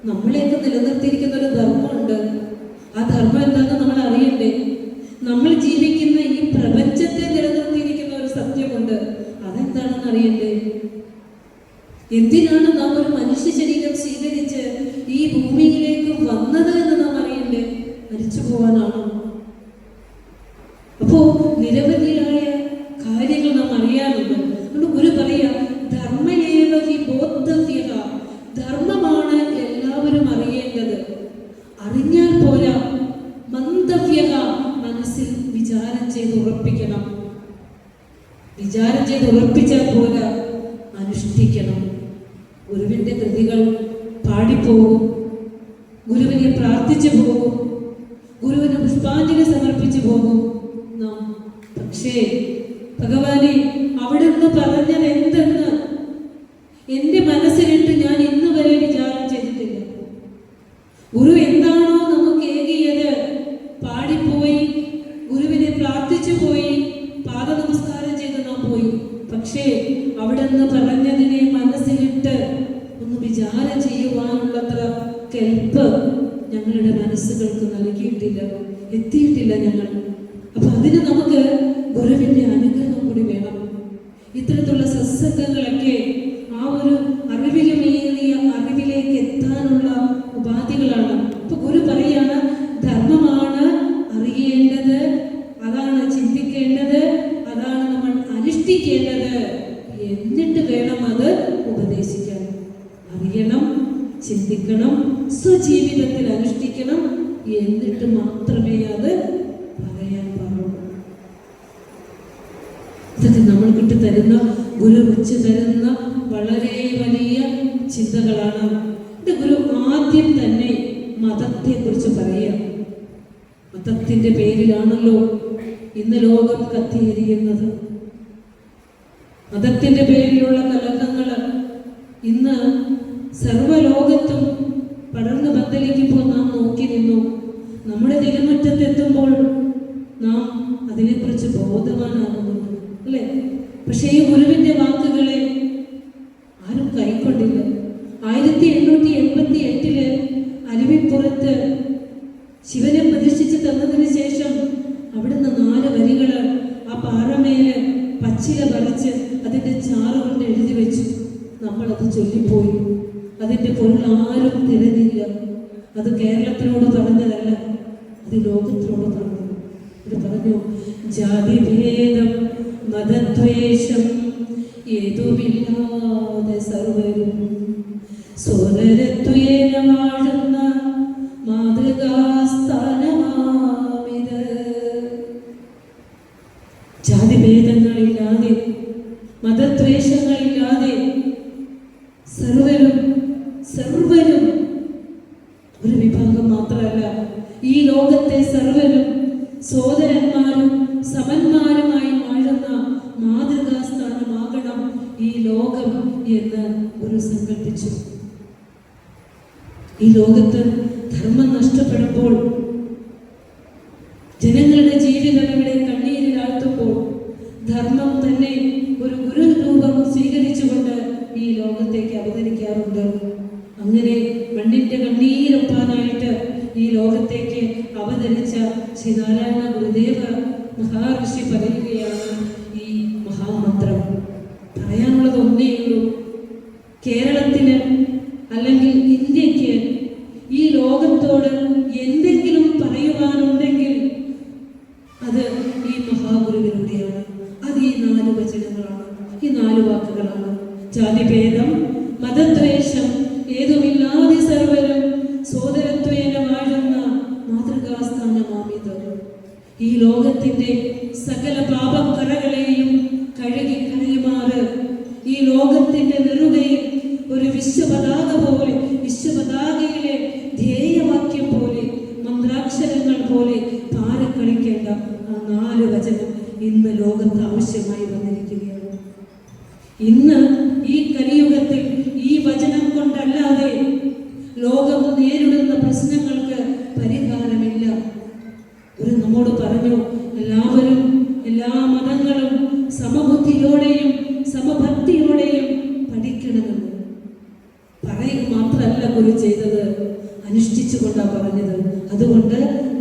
നമ്മളെയൊക്കെ നിലനിർത്തിയിരിക്കുന്ന ഒരു ധർമ്മമുണ്ട്. ആ ധർമ്മം എന്താണെന്ന് നമ്മൾ അറിയണ്ടേ? നമ്മൾ ജീവിക്കുന്ന ഈ പ്രപഞ്ചത്തെ നിലനിർത്തിയിരിക്കുന്ന ഒരു സത്യമുണ്ട്. അതെന്താണെന്ന് അറിയണ്ടേ? എന്തിനാണ് നാം ഒരു മനുഷ്യ ശരീരം സ്വീകരിച്ച് ഈ ഭൂമിയിലേക്ക് വന്നത് എന്ന് നാം അറിയണ്ടേ? മരിച്ചു പോവാനാണോ? അപ്പോ നിരവധിയായ കാര്യങ്ങൾ നാം അറിയാറുണ്ട്. ഗുരു പറയാ, ധർമ്മയേവഹി ബോദ്ധവ്യഃ. ധർമ്മമാണ് എല്ലാവരും അറിയേണ്ടത്. അറിഞ്ഞാൽ പോരാ, മന്തവ്യഃ, മനസ്സിൽ വിചാരം ചെയ്ത് ഉറപ്പിക്കണം. വിചാരം ചെയ്ത് ഉറപ്പിച്ചാൽ പോരാ, അനുഷ്ഠിക്കണം. ഗുരുവിന്റെ കൃതികൾ പാടിപ്പോകും, ഗുരുവിനെ പ്രാർത്ഥിച്ചു പോകും, ഗുരുവിന് പുഷ്പാഞ്ജലി സമർപ്പിച്ചു പോകും നാം. പക്ഷേ ഭഗവാനെ, അവിടുന്ന് പറഞ്ഞത് എന്തെന്ന് എന്റെ മനസ്സിലിട്ട് ഞാൻ ഇന്ന് വരെ വിചാരം ചെയ്തിട്ടില്ല. ഗുരു എന്താണോ നമുക്ക് ഏകിയത് പാടിപ്പോയി, ഗുരുവിനെ പ്രാർത്ഥിച്ചു പോയി, പാദ നമസ്കാരം ചെയ്ത് നാം പോയി. പക്ഷേ അവിടുന്ന് പറഞ്ഞതിനെ മനസ്സിലിട്ട് ഒന്ന് വിചാരം ചെയ്യുവാനുള്ളത്ര കെൽപ്പ് ഞങ്ങളുടെ മനസ്സുകൾക്ക് നൽകിയിട്ടില്ല, എത്തിയിട്ടില്ല ഞങ്ങൾ. അപ്പൊ അതിന് നമുക്ക് ഗുരുവിന്റെ അനുഗ്രഹം കൂടി വേണം. ഇത്തരത്തിലുള്ള സത്സംഗങ്ങളൊക്കെ ആ ഒരു അറിവിലുമേറിയ അറിവിലേക്ക് എത്താൻ സ്വജീവിതത്തിൽ അനുഷ്ഠിക്കണം. എന്നിട്ട് മാത്രമേ അത് പറയാൻ പാടുള്ളൂ. ഇതൊക്കെ നമ്മൾക്കിട്ട് തരുന്ന, ഗുരു വെച്ച് തരുന്ന വളരെ വലിയ ചിന്തകളാണ്. എൻ്റെ ഗുരു ആദ്യം തന്നെ മതത്തെ കുറിച്ച് പറയുക. മതത്തിന്റെ പേരിലാണല്ലോ ഇന്ന് ലോകം കത്തിയെരിയുന്നത്. മതത്തിന്റെ പേരിലുള്ള കലഹങ്ങൾ ഇന്ന് സർവ്വലോകത്തും പടർന്നു പന്തലിക്കുമ്പോൾ നാം നോക്കി നിന്നു. നമ്മുടെ തിരുമുറ്റത്തെത്തുമ്പോൾ നാം അതിനെക്കുറിച്ച് ബോധവാനാകുന്നുണ്ട്, അല്ലേ? പക്ഷേ ഈ ഗുരുവിന്റെ വാക്കുകളെ ആരും കൈക്കൊണ്ടില്ല. 1888 അരുവിപ്പുറത്ത് ശിവനെ പ്രതിഷ്ഠിച്ച് തന്നതിന് ശേഷം അവിടുന്ന് 4 വരികൾ ആ പാറമേല് പച്ചില പറിച്ച് അതിന്റെ ചാറ് കൊണ്ട് എഴുതി വെച്ചു. നമ്മളത് ചൊല്ലിപ്പോയി. അതിന്റെ പൊരുൾ ആരും തിരഞ്ഞില്ല. അത് കേരളത്തിനോട് പറഞ്ഞതല്ല, അത് ലോകത്തിനോട് പറഞ്ഞു. ഇത് പറഞ്ഞു, ജാതിഭേദം മതദ്വേഷം ഏതുമില്ലാതെ സർവരും സോദരത്വേന വാഴുന്ന മാതൃകാസ്ഥാനമാമിത്. ജാതിഭേദങ്ങളില്ലാതെ മതദ്വേഷങ്ങളില്ലാതെ സർവരും ഒരു വിഭാഗം മാത്രമല്ല, ഈ ലോകത്തെ സർവരും സോദരന്മാരും സമന്മാരുമായി വാഴുന്ന മാതൃകാസ്ഥാനമാകണം ഈ ലോകം എന്ന് ഒരു സങ്കല്പിച്ചു. ഈ ലോകത്ത് ധർമ്മം നഷ്ടപ്പെടുമ്പോൾ, ജനങ്ങളുടെ ജീവിതം ഇവിടെ കണ്ണീരിലാഴ്ത്തുമ്പോൾ ധർമ്മം തന്നെ ഒരു ഗുരുരൂപം സ്വീകരിച്ചുകൊണ്ട് ഈ ലോകത്തേക്ക് അവതരിക്കാറുണ്ട്. അങ്ങനെ മണ്ണിന്റെ കണ്ണീരൊപ്പാനായിട്ട് ഈ ലോകത്തേക്ക് അവതരിച്ച ശ്രീനാരായണ ഗുരുദേവ മഹാഋഷി പറയുകയാണ് ഈ മഹാമന്ത്രം. പറയാനുള്ളത് ഒന്നേ ഉള്ളൂ. കേരളത്തിന് അല്ലെങ്കിൽ ഇന്ത്യക്ക് ഈ ലോകത്തോട് എന്തെങ്കിലും പറയുവാനുണ്ടെങ്കിൽ അത് ഈ മഹാഗുരുവിലൂടെയാണ്. അത് ഈ 4 വചനങ്ങളാണ്, ഈ 4 വാക്കുകളാണ്. ജാതിഭേദം മതദ്വേഷം ഏതുമില്ലാതെ സർവരും സോദരത്വേന വാഴുന്ന മാതൃകാസ്ഥാനമാമിത്. ഈ ലോകത്തിന്റെ സകല പാപക്കറകളെയും കഴുകി കളയുമാറ് ഈ ലോകത്തിന്റെ നെറുകയിൽ ഒരു വിശ്വപതാക പോലെ, വിശ്വപതാകയിലെ ധ്യേയവാക്യം പോലെ, മന്ത്രാക്ഷരങ്ങൾ പോലെ പാരക്കളിക്കേണ്ട ആ 4 വചനം ഇന്ന് ലോകത്ത് ആവശ്യമായി വന്നിരിക്കുകയാണ്. ഇന്ന് ഈ കലിയുഗത്തിൽ ഈ വചനം കൊണ്ടല്ലാതെ ലോകം നേരിടുന്ന പ്രശ്നങ്ങൾക്ക് പരിഹാരമില്ല. ഒരു നമ്മോട് പറഞ്ഞു, എല്ലാവരും എല്ലാ മതങ്ങളും സമബുദ്ധിയോടെയും സമഭക്തിയോടെയും പഠിക്കണമെന്ന്. പറയുക മാത്രമല്ല ഗുരു ചെയ്തത്, അനുഷ്ഠിച്ചുകൊണ്ടാണ് പറഞ്ഞത്. അതുകൊണ്ട്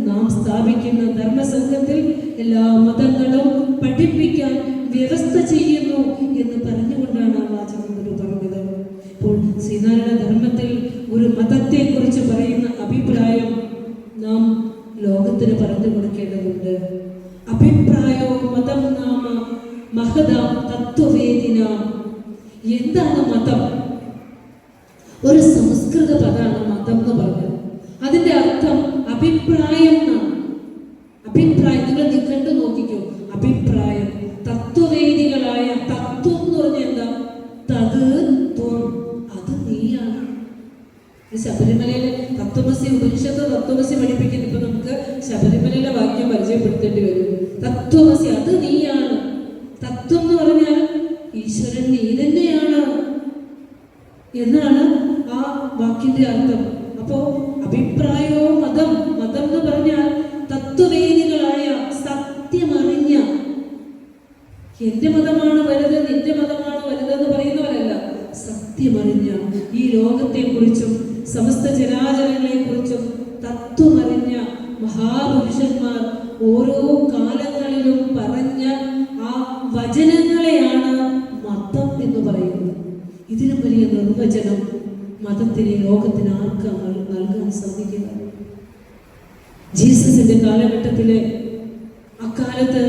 നാം സ്ഥാപിക്കുന്ന ധർമ്മസംഘത്തിൽ എല്ലാ മതങ്ങളും പഠിപ്പിക്കാൻ വ്യവസ്ഥ ചെയ്യുന്നു എന്ന് പറഞ്ഞുകൊണ്ടാണ് ആ വാചകം ഗുരു പറഞ്ഞത്. ഇപ്പോൾ ശ്രീനാരായണ ധർമ്മത്തിൽ ഒരു മതത്തെ കുറിച്ച് പറയുന്ന അഭിപ്രായം നാം ലോകത്തിന് പറഞ്ഞു കൊടുക്കേണ്ടതുണ്ട്. അഭിപ്രായോ മതം നാമ മഹദാം തത്വവേദിന. എന്താണ് മതം? ഒരു സംസ്കൃത പദമാണ് മതം എന്ന് പറഞ്ഞത്. അതിന്റെ അർത്ഥം അഭിപ്രായം എന്നാണ്. അഭിപ്രായം നിങ്ങൾ കണ്ടു നോക്കിക്കോ. അഭിപ്രായം, തത്വവേദികളായ തത്വം എന്ന് പറഞ്ഞാൽ എന്താ? തത് ത്വം, അത് നീയാണ്. ശബരിമലയിലെ തത്വമസി ഉപനിഷത്ത് തത്വമസി പഠിപ്പിക്കുന്ന ഇപ്പൊ നമുക്ക് ശബരിമലയിലെ വാക്യം പരിചയപ്പെടുത്തേണ്ടി വരും. തത്വമസി, അത് നീയാണ്. തത്വം എന്ന് പറഞ്ഞാൽ ഈശ്വരൻ നീ തന്നെയാണ് എന്നാണ് ആ വാക്കിന്റെ അർത്ഥം. അപ്പോ അഭിപ്രായോ മതം, മതം എന്ന് പറഞ്ഞാൽ തത്വവേദികളായ സത്യമറിഞ്ഞ, എന്റെ മതമാണ് വലുത് നിന്റെ മതമാണ് വലുതെന്ന് പറയുന്നവരല്ല, സത്യമറിഞ്ഞ, ഈ ലോകത്തെ കുറിച്ചും സമസ്ത ജനാചരങ്ങളെ കുറിച്ചും തത്വമറിഞ്ഞ മഹാപുരുഷന്മാർ ഓരോ കാലങ്ങളിലും പറഞ്ഞ ആ വചനങ്ങളെയാണ് മതം എന്ന് പറയുന്നത്. ഇതിനും വലിയ നിർവചനം മതത്തിന് ലോകത്തിന് ആർക്കാണ് നൽകാൻ സാധിക്കുക? ജീസസിന്റെ കാലഘട്ടത്തില് അക്കാലത്ത്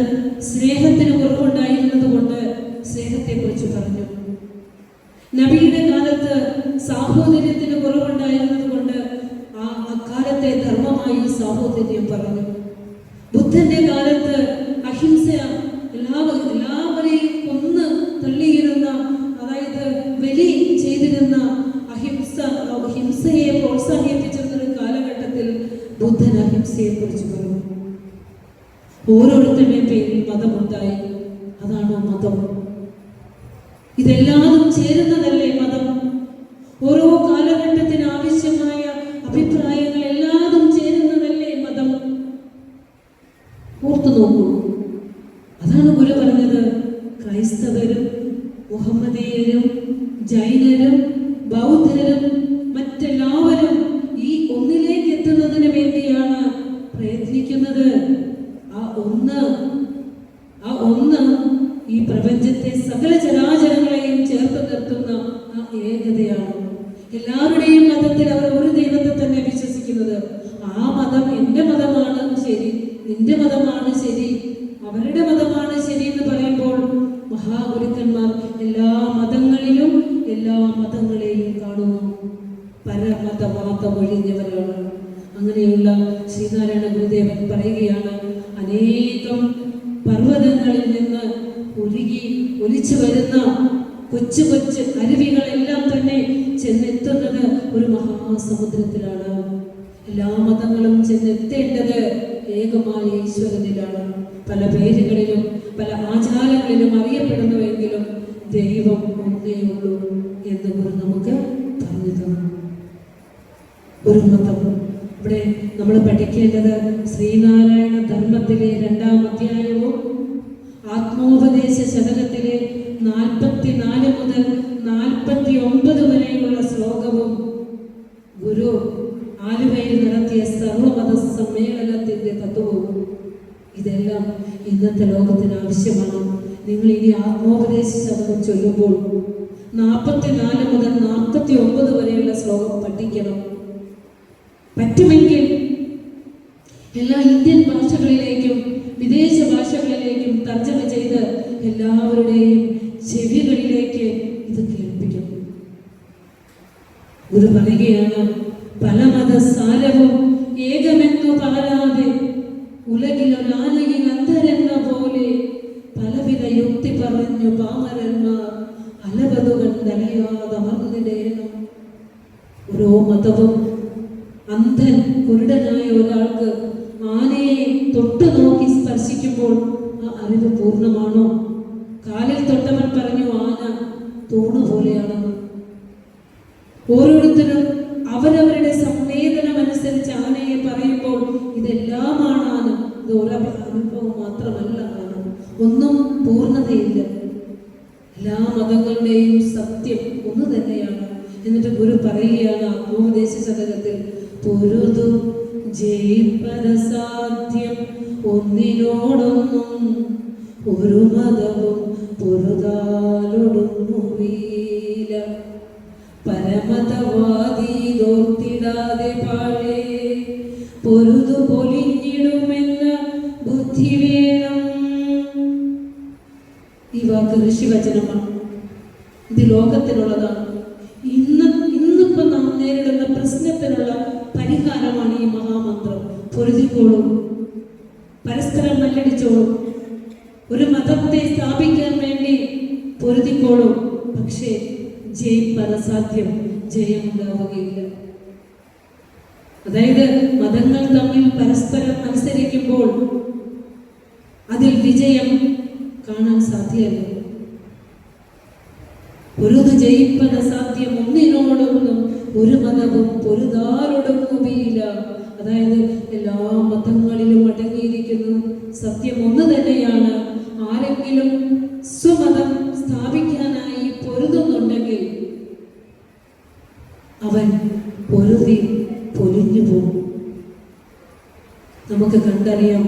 സ്നേഹത്തിന് കുറവുണ്ടായിരുന്നത് കൊണ്ട് സ്നേഹത്തെ കുറിച്ച് പറഞ്ഞു. നബിയുടെ കാലത്ത് സാഹോദര്യത്തിന് കുറവുണ്ടായിരുന്നത് കൊണ്ട് ആ ശക്തമായി സാഹോദര്യം പറഞ്ഞു. ബുദ്ധന്റെ കാലത്ത് അഹിംസ എല്ലാവരെയും കൊന്ന് തള്ളിയിരുന്ന, അതായത് ബലി ചെയ്തിരുന്ന ഹിംസയെ പ്രോത്സാഹിപ്പിച്ചിരുന്ന ഒരു കാലഘട്ടത്തിൽ ബുദ്ധൻ അഹിംസയെ കുറിച്ച് പറഞ്ഞു. ഓരോരുത്തരുടെ പേരിൽ മതമുണ്ടായി. അതാണോ മതം? ഇതെല്ലാതും ചേരുന്നതല്ലേ മതം? ഓരോ കാലഘട്ടത്തിന് ആവശ്യമായ അഭിപ്രായങ്ങൾ എല്ലാതും ചേരുന്നതല്ലേ മതം? ഓർത്തു നോക്കൂ. അതാണ് ഗുരു പറഞ്ഞത്, ക്രൈസ്തവരും മുഹമ്മദീയരും ജൈനരും ബൗദ്ധരും മറ്റെല്ലാവരും ഈ ഒന്നിലേക്ക് എത്തുന്നതിന് വേണ്ടിയാണ് പ്രയത്നിക്കുന്നത്. ആ ഒന്ന് ഈ പ്രപഞ്ചത്തെ സകല ചരാചരങ്ങളെയും ചേർത്ത് നിർത്തുന്ന ആ ഏകതയാണ്. എല്ലാവരുടെയും മതത്തിൽ അവർ ഒരു ദൈവത്തെ തന്നെ വിശ്വസിക്കുന്നത്. ആ മതം എൻ്റെ മതമാണ് ശരി, നിന്റെ മതമാണ് ശരി, അവരുടെ മതമാണ് ശരി എന്ന് പറയുമ്പോൾ മഹാഗുരുക്കന്മാർ എല്ലാ മതങ്ങളിലും എല്ലാ മതങ്ങളെയും കാണുന്നു. പരമതവാദം ഒഴിഞ്ഞവരാണ്. അങ്ങനെയുള്ള ശ്രീനാരായണ ഗുരുദേവൻ പറയുകയാണ്, അനേകം പർവ്വതങ്ങളിൽ നിന്ന് ഒലിച്ചു വരുന്ന കൊച്ചു കൊച്ചു അരുവികളെല്ലാം തന്നെ ചെന്നെത്തുന്നത് ഒരു മഹാസമുദ്രത്തിലാണ്. എല്ലാ മതങ്ങളും ചെന്നെത്തേണ്ടത് ഏകമായ ഈശ്വരനിലാണ്. പല പേരുകളിലും പല ആചാരങ്ങളിലും അറിയപ്പെടുന്നുവെങ്കിലും ദൈവം ഒന്നേ ഉള്ളൂ എന്ന് ഗുരു നമുക്ക് പറഞ്ഞു തന്നു. ഒരു മതം ഇവിടെ നമ്മൾ പഠിക്കേണ്ടത് ശ്രീനാരായണ ധർമ്മത്തിലെ 2-ാം അധ്യായവും ആത്മോപദേശ ശതകത്തിലെ 44 മുതൽ 49 വരെയുള്ള ശ്ലോകവും ഗുരു ആലുവയിൽ നടത്തിയ സർവമത സമ്മേളനത്തിന്റെ തത്വവും. ഇതെല്ലാം ഇന്നത്തെ ലോകത്തിന് ആവശ്യമാണ്. നിങ്ങൾ ഇനി ആത്മോപദേശ ശതകം ചൊല്ലുമ്പോൾ 44 മുതൽ 49 വരെയുള്ള ശ്ലോകം പഠിക്കണം. പറ്റുമെങ്കിൽ എല്ലാ ഇന്ത്യൻ ഭാഷകളിലേക്കും വിദേശ ഭാഷകളിലേക്കും തർജ്ജമ ചെയ്ത് എല്ലാവരുടെയും ചെവികളിലേക്ക് ഇത് കേൾപ്പിക്കണം. ഗുരു പറയുകയാണ്, പല മതസാരവും ഏകമെന്നു പാരാതെ ഉലകിലൊരാനയിൽ അന്ധരെന്ന പോലെ പലവിധ യുക്തി പറഞ്ഞു പാമരന്മാർ അലവതുകൾ തലയാതമർന്നിടേണം. ഓരോ മതവും അന്ധൻ കുരുടനായ ഒരാൾക്ക് ആനയെ തൊട്ടു നോക്കി സ്പർശിക്കുമ്പോൾ ആ അറിവ് പൂർണ്ണമാണോ? കാലിൽ തൊട്ടവൻ പറഞ്ഞു ആന തൂണ് പോലെയാണെന്ന്. ഓരോരുത്തരും അവരവരുടെ സംവേദനമനുസരിച്ച് ആനയെ പറയുമ്പോൾ ഇതെല്ലാമാണ് ആന, ഇത് ഒരനുഭവം മാത്രമല്ല ആന, ഒന്നും പൂർണ്ണതയില്ല. എല്ലാ മതങ്ങളുടെയും സത്യം ഒന്ന് തന്നെയാണ്. എന്നിട്ട് ഗുരു പറയുകയാണ് ആത്മോപദേശ ശതകത്തിൽ, പൊരുതു ജയിപ്പരസാധ്യം ഒന്നിനോടൊന്നും ഒരു മതവും പൊരുതാലൊടുങ്ങുകയില്ല. പരമതവാദി തോർത്തിടാതെ പാഴേ പൊരുതു പൊലിഞ്ഞിടുമെന്ന ബുദ്ധി വേണം. ഈ വാക്ക് ഋഷിവചനമാണ്. ഇത് ലോകത്തിലുള്ളതാണ്. ഇന്നിപ്പോ നാം നേരിടുന്ന പ്രശ്നത്തിനുള്ള പരിഹാരമാണ് ഈ മഹാമന്ത്രം. പൊരുതിക്കോളും, പരസ്പരം മല്ലടിച്ചോളും, ഒരു മതത്തെ സ്ഥാപിക്കാൻ വേണ്ടി പൊരുതിക്കോളും. പക്ഷേ ജയിപ്പരസാധ്യം, ജയമുണ്ടാവുകയില്ല. അതായത് മതങ്ങൾ തമ്മിൽ പരസ്പരം മത്സരിക്കുമ്പോൾ അതിൽ വിജയം കാണാൻ സാധ്യമല്ല. പൊരുതു ജയിപ്പരസാധ്യം ഒന്നിനോടൊന്നും ഒരു മതവും പൊരുതാലൊടുങ്ങുകയില്ല. അതായത് എല്ലാ മതങ്ങളിലും അടങ്ങിയിരിക്കുന്നു സത്യം ഒന്ന് തന്നെയാണ്. ആരെങ്കിലും സ്വമതം സ്ഥാപിക്കാനായി പൊരുതുന്നുണ്ടെങ്കിൽ അവൻ പൊരുതി പൊലിഞ്ഞു പോകും. നമുക്ക് കണ്ടറിയാം,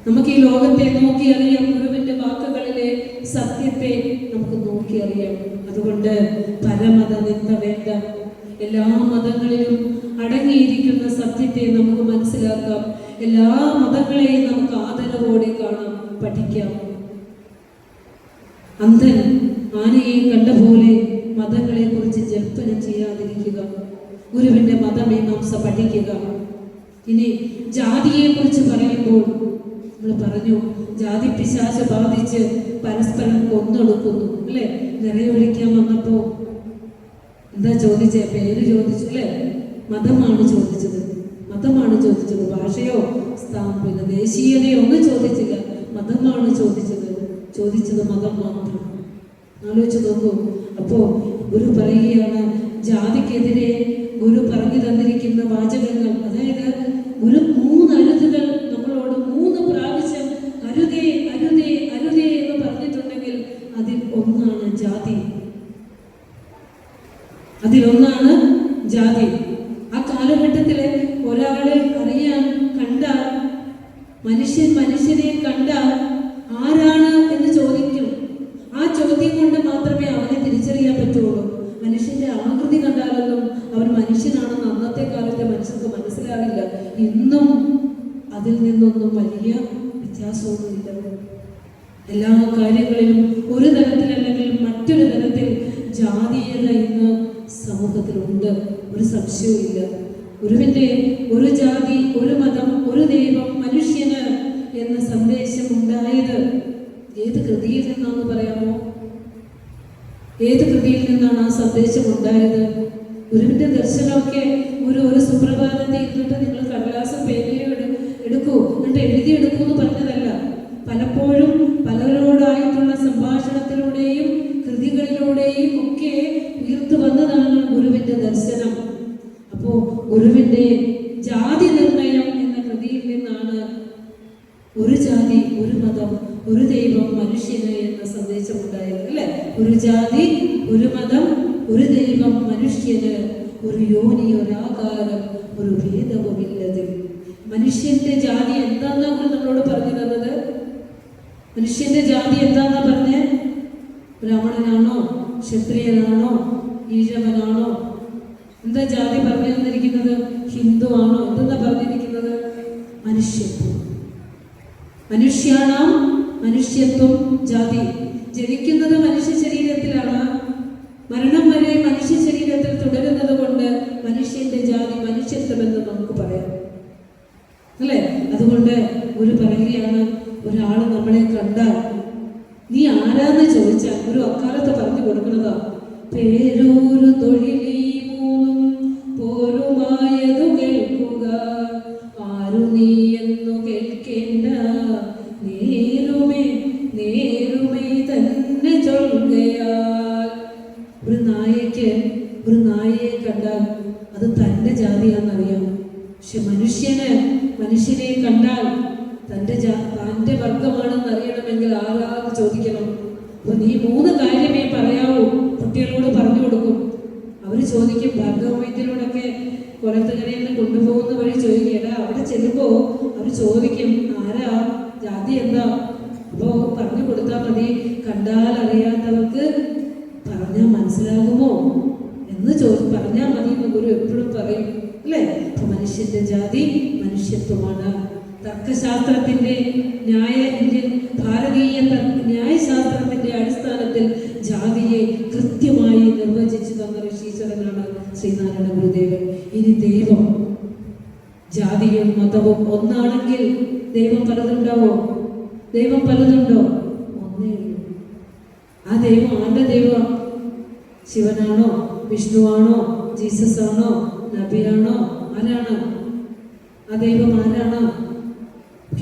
നമുക്ക് ഈ ലോകത്തെ നോക്കിയറിയാം. ഗുരുവിന്റെ വാക്കുകളിലെ സത്യത്തെ നമുക്ക് നോക്കിയറിയാം. അതുകൊണ്ട് പരമത നിന്ദ വേണ്ട. എല്ലാ മതങ്ങളിലും അടങ്ങിയിരിക്കുന്ന സത്യത്തെ നമുക്ക് മനസ്സിലാക്കാം. എല്ലാ മതങ്ങളെയും നമുക്ക് ആദരവോടെ കാണാം, പഠിക്കാം. അന്ധൻ ആനയെ കണ്ട പോലെ മതങ്ങളെ കുറിച്ച് ജൽപ്പനം ചെയ്യാതിരിക്കുക. ഗുരുവിന്റെ മതമീമാംസ പഠിക്കുക. ഇനി ജാതിയെ കുറിച്ച് പറയുമ്പോൾ നമ്മൾ പറഞ്ഞു, ജാതി പിശാച് ബാധിച്ച് പരസ്പരം കൊന്നൊടുക്കുന്നു അല്ലെ. നിറയൊഴിക്കാൻ വന്നപ്പോ എന്താ ചോദിച്ചേ? പേര് ചോദിച്ചു അല്ലെ. മതമാണ് ചോദിച്ചത്, മതമാണ് ചോദിച്ചത്. ഭാഷയോ പിന്നെ ദേശീയതയോ ഒന്നും ചോദിച്ചില്ല, മതമാണ് ചോദിച്ചത് മതം മാത്രം. ആലോചിച്ച് നോക്കൂ. അപ്പോ ഗുരു പറയുകയാണ്, ജാതിക്കെതിരെ ഗുരു പറഞ്ഞു തന്നിരിക്കുന്ന വാചകങ്ങൾ, അതായത് ഒരു 3 അരുതുകൾ നമ്മളോട് 3 പ്രാവശ്യം അരുതേ അരുതേ അരുതേ എന്ന് പറഞ്ഞിട്ടുണ്ടെങ്കിൽ അതിലൊന്നാണ് ജാതി. ആ കാലഘട്ടത്തില് ഒരാളെ അറിയാൻ കണ്ടാൽ, മനുഷ്യനെ കണ്ടാൽ ആരാണ് എന്ന് ചോദിക്കും. ആ ചോദ്യം കൊണ്ട് മാത്രമേ അവനെ തിരിച്ചറിയാൻ പറ്റുള്ളൂ. മനുഷ്യന്റെ ആകൃതി കണ്ടാലൊന്നും അവൻ മനുഷ്യനാണെന്ന് അന്നത്തെ കാലത്തെ മനുഷ്യർക്ക് മനസ്സിലാവില്ല. ഇന്നും അതിൽ നിന്നൊന്നും വലിയ വ്യത്യാസമൊന്നുമില്ല. എല്ലാ കാര്യങ്ങളിലും ഒരു തരത്തിലല്ലെങ്കിൽ മറ്റൊരു തരത്തിൽ ജാതീയത ഇന്ന് സമൂഹത്തിലുണ്ട്, ഒരു സംശയവും ഇല്ല. ഗുരുവിന്റെ ഒരു ജാതി, ഒരു മതം, ഒരു ദൈവം, മനുഷ്യന് എന്ന സന്ദേശം ഉണ്ടായത് ഏത് കൃതിയിൽ നിന്നാണെന്ന് പറയാമോ? ഏത് കൃതിയിൽ നിന്നാണ് ആ സന്ദേശം ഉണ്ടായത്? ഗുരുവിന്റെ ദർശനമൊക്കെ ഒരു സുപ്രഭാതത്തിൽ ഇരുന്നിട്ട് നിങ്ങൾ കടലാസും പേനയും എടുക്കൂ, എന്നിട്ട് എഴുതിയെടുക്കൂ എന്ന് പറഞ്ഞതല്ല. പലപ്പോഴും പലരോടായിട്ടുള്ള സംഭാഷണത്തിലൂടെയും കൃതികളിലൂടെയും ഒക്കെ ഉയർത്തു വന്നതാണ് ഗുരുവിന്റെ ദർശനം. അപ്പോ ഗുരുവിന്റെ ജാതി നിർണയം എന്ന കൃതിയിൽ നിന്നാണ് ഒരു ജാതി, ഒരു മതം, ഒരു ദൈവം, മനുഷ്യന് എന്ന സന്ദേശം ഉണ്ടായത് അല്ലെ. ഒരു ജാതി, ഒരു മതം, ഒരു ദൈവം, മനുഷ്യന് ഒരു യോനി, ഒരാകാരം, ഒരു ഭേദവുമില്ലതിൽ. മനുഷ്യന്റെ ജാതി എന്താന്നാ ഗുരു നമ്മളോട് പറഞ്ഞു തന്നത്? മനുഷ്യന്റെ ജാതി എന്താന്നാ പറഞ്ഞേ? ബ്രാഹ്മണനാണോ, ക്ഷത്രിയനാണോ, ഈഴവനാണോ? എന്താ ജാതി പറഞ്ഞു തന്നിരിക്കുന്നത്? ഹിന്ദു ആണോ? എന്തെന്നാ പറഞ്ഞിരിക്കുന്നത്? മനുഷ്യാണാം മനുഷ്യത്വം ജാതി. ജനിക്കുന്നത് മനുഷ്യ ശരീരത്തിലാണ്, മരണം വരെ മനുഷ്യ ശരീരത്തിൽ തുടരുന്നത് കൊണ്ട് മനുഷ്യന്റെ ജാതി മനുഷ്യത്വമെന്ന് നമുക്ക് പറയാം അല്ലേ. അതുകൊണ്ട് ഒരു പറയുകയാണ്, ഒരാൾ നമ്മളെ കണ്ടാൽ നീ ആരാന്ന് ചോദിച്ചാൽ ഒരു അക്കാലത്ത് പറഞ്ഞു കൊടുക്കുന്നതാ, പേരൂരു തൊഴിലീ മൂന്നും പോരുമായതു കേൾക്കുക, ആരു നീ എന്നു കേൾക്കേണ്ട, നേരുമേ തന്നെ ചൊല്ലുകയാൽ. ഒരു നായയെ കണ്ടാൽ അത് തന്റെ ജാതിയാണെന്നറിയാം. പക്ഷെ മനുഷ്യനെ കണ്ടാൽ തന്റെ വർഗമാണെന്ന് അറിയണമെങ്കിൽ ആരാന്ന് ചോദിക്കണം. അപ്പൊ നീ 3 കാര്യമേ പറയാവൂ. കുട്ടികളോട് പറഞ്ഞു കൊടുക്കും. അവര് ചോദിക്കും, ഭാർഗവവൈദ്യരോടൊക്കെ കൊലത്തുകരയിൽ കൊണ്ടുപോകുന്ന വഴി ചോദിക്കുക, അവിടെ ചെല്ലുമ്പോ അവർ ചോദിക്കും, ആരാ, ജാതി എന്താ? അപ്പോ പറഞ്ഞു കൊടുത്താൽ മതി. കണ്ടാൽ അറിയാത്തവർക്ക് പറഞ്ഞാൽ മനസ്സിലാകുമോ എന്ന് പറഞ്ഞാൽ മതി എന്ന് ഗുരു എപ്പോഴും പറയും അല്ലേ. അപ്പൊ മനുഷ്യന്റെ ജാതി മനുഷ്യത്വമാണ്. തർക്കശാസ്ത്രത്തിന്റെ ഭാരതീയ ന്യായശാസ്ത്രത്തിന്റെ അടിസ്ഥാനത്തിൽ ജാതിയെ കൃത്യമായി നിർവചിച്ചു തന്ന ഋഷീശ്വരനാണ് ശ്രീനാരായണ ഗുരുദേവൻ. ഇനി ദൈവം, ജാതിയും മതവും ഒന്നാണെങ്കിൽ ദൈവം പലതുണ്ടാവോ? ദൈവം പലതുണ്ടോ? ഒന്നേ ഉള്ളൂ. ആ ദൈവം ആരുടെ ദൈവം? ശിവനാണോ, വിഷ്ണുവാണോ, ജീസസ് ആണോ, നബിയാണോ? ആരാണ് ആ ദൈവം? ആരാണ്?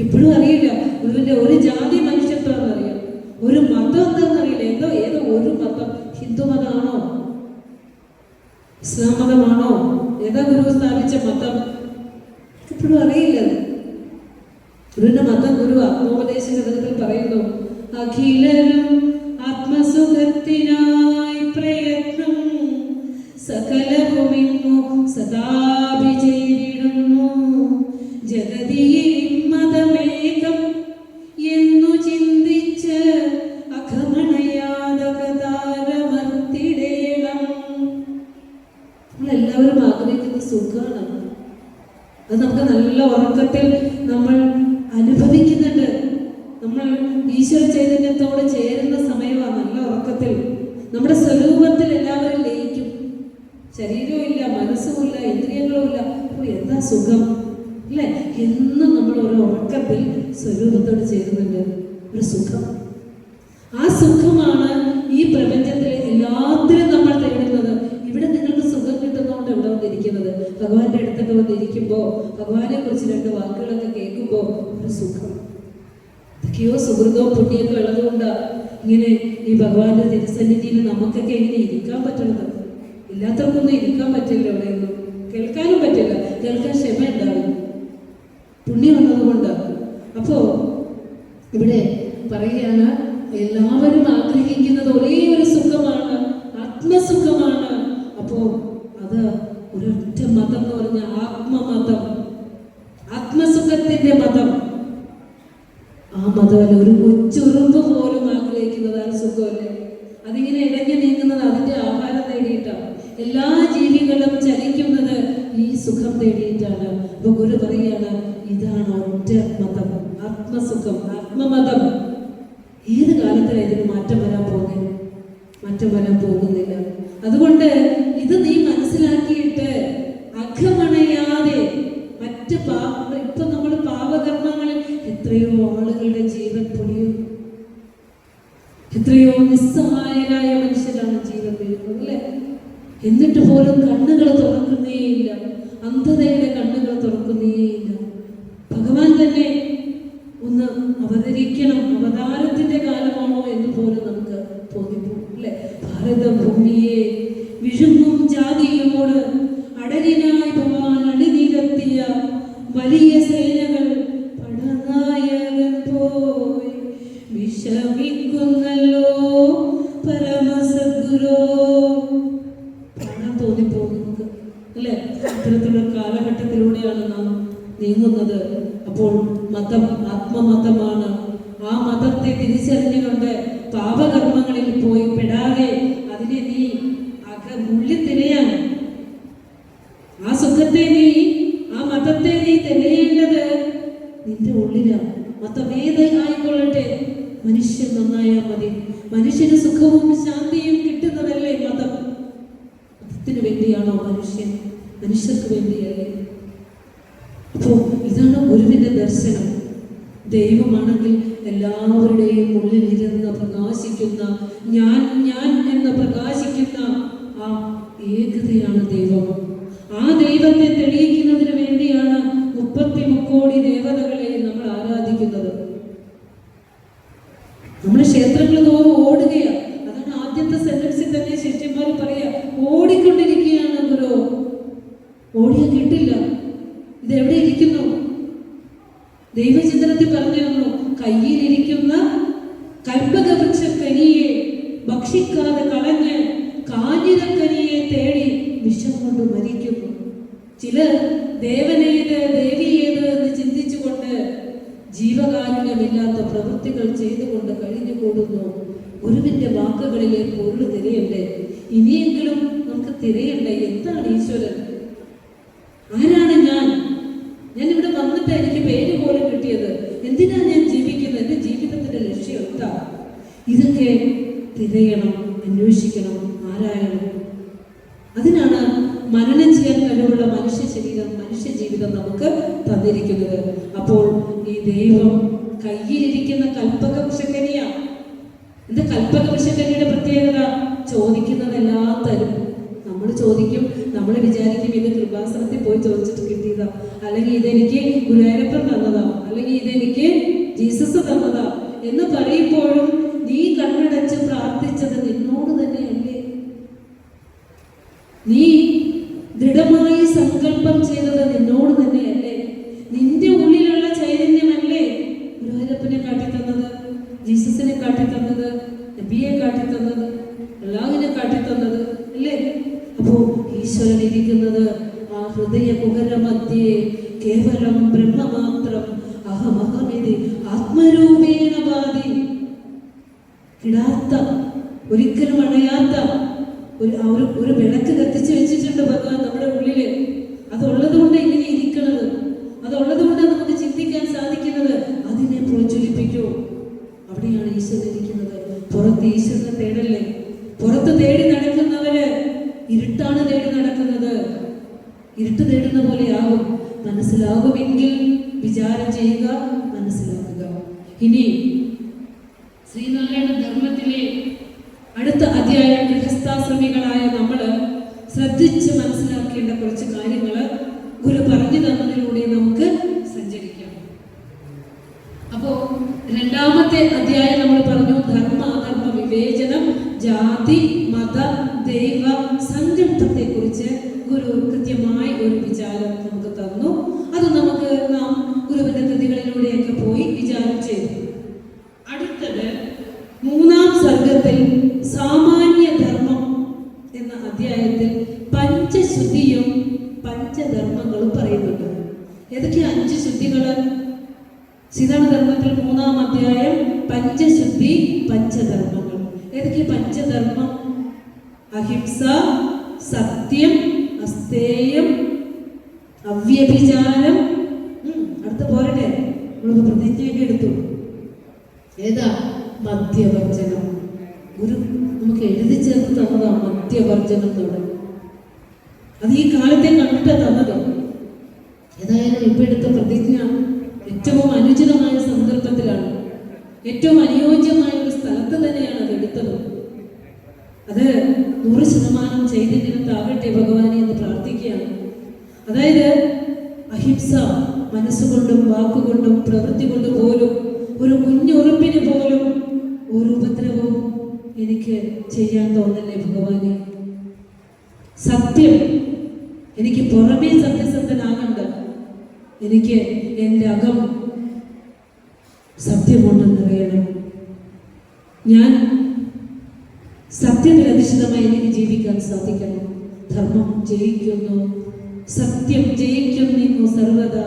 ഇപ്പോഴും അറിയില്ല. ഗുരുവിന്റെ ഒരു ജാതി മനുഷ്യത്വം എന്നറിയാം, ഒരു മതം എന്താണെന്നറിയില്ല. ഏതോ ഒരു മതം, ഹിന്ദു മതമാണോ, ഇസ്ലാം മതമാണോ, ഏതാ ഗുരു സ്ഥാപിച്ച മതം? ഇപ്പോഴും അറിയില്ല. ഗുരുവിന്റെ മതം ഗുരു ആത്മോപദേശ ശതകത്തിൽ പറയുന്നു, അഖിലരും ആത്മസുഖത്തിനായി പ്രയത്നം സകലവുമിന്നു സദാഭിചേരിടുന്നു, ജഗതിയിൽ മതമേകം എന്നു ചിന്തിച്ച് അഖമണയാതകതാരമർത്തിടേണം. നമ്മളെല്ലാവരും ആഗ്രഹിക്കുന്ന സുഖമാണ്. അത് നമുക്ക് നല്ല ഉറക്കത്തിൽ നമ്മൾ അനുഭവിക്കുന്നുണ്ട്. നമ്മൾ ഈശ്വര ചൈതന്യത്തോട് ചേരുന്ന സമയമാണ് നല്ല ഉറക്കത്തിൽ. നമ്മുടെ സ്വരൂപത്തിൽ എല്ലാവരും ലയിക്കും. ശരീരവും ഇല്ല, മനസ്സും ഇല്ല, ഇന്ദ്രിയങ്ങളും ഇല്ല. എന്താ സുഖം! അല്ലേ? എന്നും നമ്മൾ ഒരു ഉറക്കത്തിൽ സ്വരൂപത്തോട് ചേരുന്നുണ്ട്, ഒരു സുഖം. ആ സുഖമാണ് ഈ പ്രപഞ്ചത്തിലെ എല്ലാത്തിലും നമ്മൾ തേടുന്നത്. ഇവിടെ നിങ്ങൾക്ക് സുഖം കിട്ടുന്നതുകൊണ്ട് ഇവിടെ വന്നിരിക്കുന്നത്, ഭഗവാന്റെ അടുത്തൊക്കെ വന്നിരിക്കുമ്പോൾ ഭഗവാനെ കുറിച്ച് 2 വാക്കുകളൊക്കെ കേൾക്കുമ്പോൾ ഒരു സുഖം. ഇതൊക്കെയോ സുഹൃതവും പുണ്യമൊക്കെ ഉള്ളതുകൊണ്ടാണ് ഇങ്ങനെ ഈ ഭഗവാന്റെ തിരുസന്നിധിയിൽ നമുക്കൊക്കെ ഇങ്ങനെ ഇരിക്കാൻ പറ്റുന്നത്. ഇല്ലാത്തവർക്കൊന്നും ഇരിക്കാൻ പറ്റില്ല, എവിടെയൊന്നും കേൾക്കാനും പറ്റില്ല, കേൾക്കാൻ ക്ഷമ ഉണ്ടാവും, പുണ്യം വന്നതുകൊണ്ടാണ്. അപ്പോ ഇവിടെ പറയുകയാണ്, എല്ലാവരും ആഗ്രഹിക്കുന്നത് ഒരേ ഒരു സുഖമാണ്, ആത്മസുഖമാണ്. അപ്പോ അത് ഒരൊറ്റ മതം എന്ന് പറഞ്ഞ ആത്മമതം, ആത്മസുഖത്തിന്റെ മതം. ആ മതമല്ല, ഒരു കൊച്ചുറുമ്പ് പോലും ആഗ്രഹിക്കുന്നത് ആ സുഖമല്ലേ? അതിങ്ങനെ ഇടഞ്ഞു നീങ്ങുന്നത് അതിന്റെ ആഹാരം നേടിയിട്ടാണ്. എല്ലാ ജീവികളും ചലിക്കുന്നത് ഈ സുഖം തേടിയിട്ടാണ്. അപ്പൊ ഗുരു പറയാണ്, ഇതാണ് ഒറ്റ മതം, ആത്മസുഖം, ആത്മമതം. ഏത് കാലത്തിലാണ് ഇതിന് മാറ്റം വരാൻ പോകുന്നത്? മാറ്റം വരാൻ പോകുന്നില്ല. അതുകൊണ്ട് ഇത് നീ മനസ്സിലാക്കിയിട്ട് അഘമണയാതെ മറ്റ് ഇപ്പൊ നമ്മൾ പാപകർമ്മങ്ങളിൽ എത്രയോ ആളുകളുടെ ജീവൻ പൊളിയും, എത്രയോ നിസ്സഹായരായ മനുഷ്യരാണ് ജീവൻ വീഴുന്നത്, അല്ലേ? എന്നിട്ട് പോലും കണ്ണുകൾ തുറക്കുന്നേയില്ല, അന്ധതയുടെ കണ്ണുകൾ തുറക്കുന്നേയില്ല. ഭഗവാൻ തന്നെ ഒന്ന് അവതരിക്കണം, അവതാരത്തിന്റെ കാലമാണോ എന്ന് പോലും നമുക്ക് തോന്നിപ്പോകും, അല്ലെ? ഭാരതഭൂമിയെ വിഴുങ്ങും ജാതിയോട് അടരിനായി ഭഗവാൻ അണിനിരത്തിയ വലിയ സേനകൾ പടനായകൻ പോയി വിഷമിക്കുന്നല്ലോ പരമസദ്ഗുരോ. കാണാൻ തോന്നിപ്പോകും നമുക്ക്, അല്ലെ? ഇത്തരത്തിലുള്ള കാലഘട്ടത്തിലൂടെയാണ് നാം നീങ്ങുന്നത്. അപ്പോൾ മതം ആത്മമതമാണ്. ആ മതത്തെ തിരിച്ചറിഞ്ഞുകൊണ്ട് പാപകർമ്മങ്ങളിൽ പോയി പെടാതെ അതിനെ നീ ഉള്ളിൽ തിരയാൻ, ആ സുഖത്തെ നീ, ആ മതത്തെ നീ തിരയേണ്ടത് നിന്റെ ഉള്ളിലാണ്. മതമേത് ആയിക്കൊള്ളട്ടെ, മനുഷ്യൻ നന്നായാൽ മതി. മനുഷ്യന് സുഖവും ശാന്തിയും കിട്ടുന്നതല്ലേ മതം? മതത്തിന് വേണ്ടിയാണോ മനുഷ്യൻ? മനുഷ്യർക്ക് വേണ്ടിയല്ലേ? അപ്പോ ഇതാണ് ഗുരുവിന്റെ ദർശനം. ദൈവമാണെങ്കിൽ എല്ലാവരുടെയും ഉള്ളിൽ ഇരുന്ന് പ്രകാശിക്കുന്ന, ഞാൻ ഞാൻ എന്ന് പ്രകാശിക്കുന്ന ആ ഏകതയാണ് ദൈവം. ആ ദൈവത്തെ തെളിയിക്കുന്നതിന് വേണ്ടിയാണ് 33 കോടി ദേവതകളെ നമ്മൾ ആരാധിക്കുന്നത്. നമ്മൾ ക്ഷേത്രങ്ങൾ തോറും ഓടുകയാണ്. അതാണ് ആദ്യത്തെ സെന്റൻസിൽ തന്നെ ശിഷ്യന്മാർ പറയാ, ഓടിക്കൊണ്ടിരിക്കുകയാണ് ഗുരു. ഓടിയാ കിട്ടില്ല, ഇതെവിടെ ഇരിക്കുന്നു? ദൈവചിത്രത്തിൽ പറഞ്ഞു തന്നു, കയ്യിലിരിക്കുന്ന കൽപ്പകവൃക്ഷ കനിയെ ഭക്ഷിക്കാതെ കളഞ്ഞ് കാഞ്ഞിരക്കനിയെ തേടി വിഷം കൊണ്ട് മരിക്കുന്നു. ചിലർ ദേവനേത് ദേവിയേത് എന്ന് ചിന്തിച്ചുകൊണ്ട് ജീവകാരുണ്യമില്ലാത്ത പ്രവൃത്തികൾ ചെയ്തുകൊണ്ട് കഴിഞ്ഞു കൂടുന്നു. ഗുരുവിന്റെ വാക്കുകളിലെ പൊരുൾ തിരയണ്ടേ? ഇനിയെങ്കിലും നമുക്ക് തിരയണ്ടേ? എന്താണ് ഈശ്വരൻ? ആരാണ് ഞാൻ? ഞാൻ ഇവിടെ വന്നിട്ട് എനിക്ക് പേര് പോലും കിട്ടിയത്? എന്തിനാ ഞാൻ ജീവിക്കുന്നത്? എന്റെ ജീവിതത്തിന്റെ ലക്ഷ്യം എന്താ? ഇതൊക്കെ തിരയണം, അന്വേഷിക്കണം, ആരായണം. അതിനാണ് മനനം ചെയ്യാൻ കഴിവുള്ള മനുഷ്യ ശരീരം, മനുഷ്യ ജീവിതം നമുക്ക് തന്നിരിക്കുന്നത്. അപ്പോൾ ഈ ദൈവം കയ്യിലിരിക്കുന്ന കൽപ്പകവൃക്ഷക്കനിയാണ്. എന്താ കൽപ്പകവൃക്ഷക്കനിയുടെ പ്രത്യേകത? ചോദിക്കുന്നതെല്ലാം തരും. നമ്മൾ ചോദിക്കും, നമ്മൾ വിചാരിക്കും ഇത് കൃപാസനത്തിൽ പോയി ചോദിച്ചിട്ട് കിട്ടിയതാ, അല്ലെങ്കിൽ ഇതെനിക്ക് ഗുരുവായൂരപ്പൻ തന്നതാ, അല്ലെങ്കിൽ ഇതെനിക്ക് ജീസസ് തന്നതാ എന്ന് പറയുമ്പോഴും നീ കണ്ണടച്ച് പ്രാർത്ഥിച്ചത് നിന്നോട് തന്നെയല്ലേ? നീ ദൃഢമായി സങ്കല്പം ചെയ്തത് നിന്നോട് തന്നെയല്ലേ? നിന്റെ ഉള്ളിലുള്ള ചൈതന്യമല്ലേ ഗുരുവായൂരപ്പനെ കാട്ടിത്തന്നത്, ജീസസിനെ കാട്ടിത്തന്നത്, നബിയെ കാട്ടിത്തന്നത്, അല്ലാഹുവിനെ കാട്ടിത്തന്നത്, അല്ലേ? അപ്പോ ഈശ്വരൻ ഇരിക്കുന്നത് ആ ഹൃദയ കുഹര മധ്യേ കേവലം ബ്രഹ്മമാത്രം അഹമഹമിതി ആത്മരൂപേണ ഭാതി. കിടാത്ത, ഒരിക്കലും അണയാത്ത ഒരു വിളക്ക് കത്തിച്ച് വെച്ചിട്ടുണ്ട് ഭഗവാൻ നമ്മുടെ ഉള്ളില്. അതുള്ളത് കൊണ്ട് ഇങ്ങനെ ഇരിക്കുന്നത്, അതുള്ളത് കൊണ്ട് നമുക്ക് ചിന്തിക്കാൻ സാധിക്കുന്നത്. അതിനെ പ്രോജ്വലിപ്പിക്കൂ. അവിടെയാണ് ഈശ്വരൻ ഇരിക്കുന്നത്. പുറത്ത് ഈശ്വരനെ തേടല്ലേ? പുറത്ത് തേടി നടക്കുന്നവര് ഇരുട്ടാണ് തേടി നടക്കുന്നത്. ഇരുട്ട് തേടുന്ന പോലെ ആകും. മനസ്സിലാകുമെങ്കിൽ വിചാരം ചെയ്യുക, മനസ്സിലാക്കുക. ഇനി ശ്രീനാരായണ ധർമ്മത്തിലെ അടുത്ത അധ്യായം ഗൃഹസ്ഥാശ്രമികളായ നമ്മൾ ശ്രദ്ധിച്ച് മനസ്സിലാക്കേണ്ട കുറച്ച് കാര്യങ്ങൾ ഗുരു പറഞ്ഞു തന്നതിലൂടെ നമുക്ക് സഞ്ചരിക്കാം. അപ്പോൾ രണ്ടാമത്തെ അധ്യായം നമ്മൾ പറഞ്ഞു ധർമ്മ അധർമ്മ വിവേചനം, ജാതി മത ദൈവ സങ്കല്പത്തെ കുറിച്ച് ഗുരു കൃത്യമായി ഒരു വിചാരം നമുക്ക് തന്നു. അത് നമുക്ക് നാം ഗുരുവിന്റെ കൃതികളിലൂടെയൊക്കെ പോയി വിചാരം ചെയ്തു. അടുത്തത് മൂന്നാം സർഗത്തിൽ സാമാന്യധർമ്മം എന്ന അധ്യായത്തിൽ പഞ്ചശുദ്ധിയും പഞ്ചധർമ്മങ്ങളും പറയുന്നുണ്ട്. ഏതൊക്കെ 5 ശുദ്ധികള്? സിദ്ധാന്തധർമ്മത്തിൽ 3-ാം അധ്യായം പഞ്ചശുദ്ധി പഞ്ചധർമ്മങ്ങൾ. ഏതൊക്കെ പഞ്ചധർമ്മം? അഹിംസ, സത്യം, അസ്തേയം, അവ്യഭിചാരം. അടുത്ത പോരട്ടെ, നമ്മളൊക്കെ പ്രതിജ്ഞയൊക്കെ എടുത്തു. ഏതാ? മദ്യവർജനം. ഗുരു നമുക്ക് എഴുതി ചേർത്ത് തന്നതാ മദ്യവർജനം എന്നോട്. അത് ഈ കാലത്തെ കണ്ടിട്ട് തന്നത്. ഏതായാലും ഇപ്പൊ എടുത്ത പ്രതിജ്ഞ ഏറ്റവും അനുചിതമായ സന്ദർഭത്തിലാണ്, ഏറ്റവും അനുയോജ്യമായ ഒരു സ്ഥലത്ത് തന്നെയാണ് അത് എടുത്തത്. അത് 100% ചൈതന്യത്താകട്ടെ ഭഗവാനെ എന്ന് പ്രാർത്ഥിക്കുകയാണ്. അതായത് അഹിംസ, മനസ്സുകൊണ്ടും വാക്കുകൊണ്ടും പ്രവൃത്തി കൊണ്ട് പോലും ഒരു കുഞ്ഞുറുപ്പിന് പോലും ഒരു ഉപദ്രവവും എനിക്ക് ചെയ്യാൻ തോന്നല്ലേ ഭഗവാനെ. സത്യം, എനിക്ക് പുറമേ സത്യസന്ധനാകണ്ട, എനിക്ക് എൻ്റെ അകം സത്യം കൊണ്ട് നിറയണം. ഞാൻ സത്യത്തിൽ അധിഷ്ഠിതമായി എനിക്ക് ജീവിക്കാൻ സാധിക്കണം. ധർമ്മം ജയിക്കുന്നു, സത്യം ജയിക്കുന്നിന്നു സർവദാ,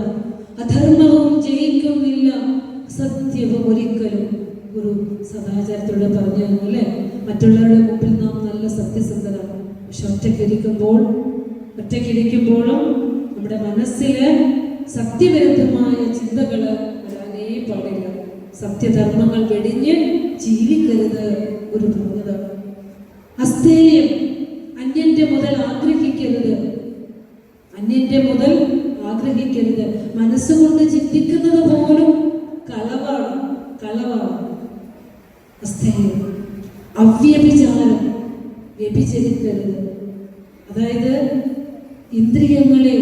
അധർമ്മവും ജയിക്കുന്നില്ല സത്യവും ഒരിക്കലും. ഒരു സദാചാരത്തിലൂടെ പറഞ്ഞു അല്ലേ, മറ്റുള്ളവരുടെ മുമ്പിൽ നാം നല്ല സത്യസന്ധരാണ്. പക്ഷെ ഒറ്റയ്ക്കിരിക്കുമ്പോഴും നമ്മുടെ മനസ്സില് സത്യവിരുദ്ധമായ ചിന്തകൾ വരാനേ പാടില്ല. സത്യധർമ്മങ്ങൾ വെടിഞ്ഞ് ജീവിക്കരുത് ഒരു പറഞ്ഞതാണ്. അസ്തേയം, അന്യന്റെ മുതൽ ആഗ്രഹിക്കരുത്. അന്യന്റെ മുതൽ ആഗ്രഹിക്കരുത്. മനസ്സുകൊണ്ട് ചിന്തിക്കുന്നത് പോലും കളവാണ്. അസ്തേയം. അവ്യഭിചാരം, വ്യഭിചരിക്കരുത്. അതായത് ഇന്ദ്രിയങ്ങളെ,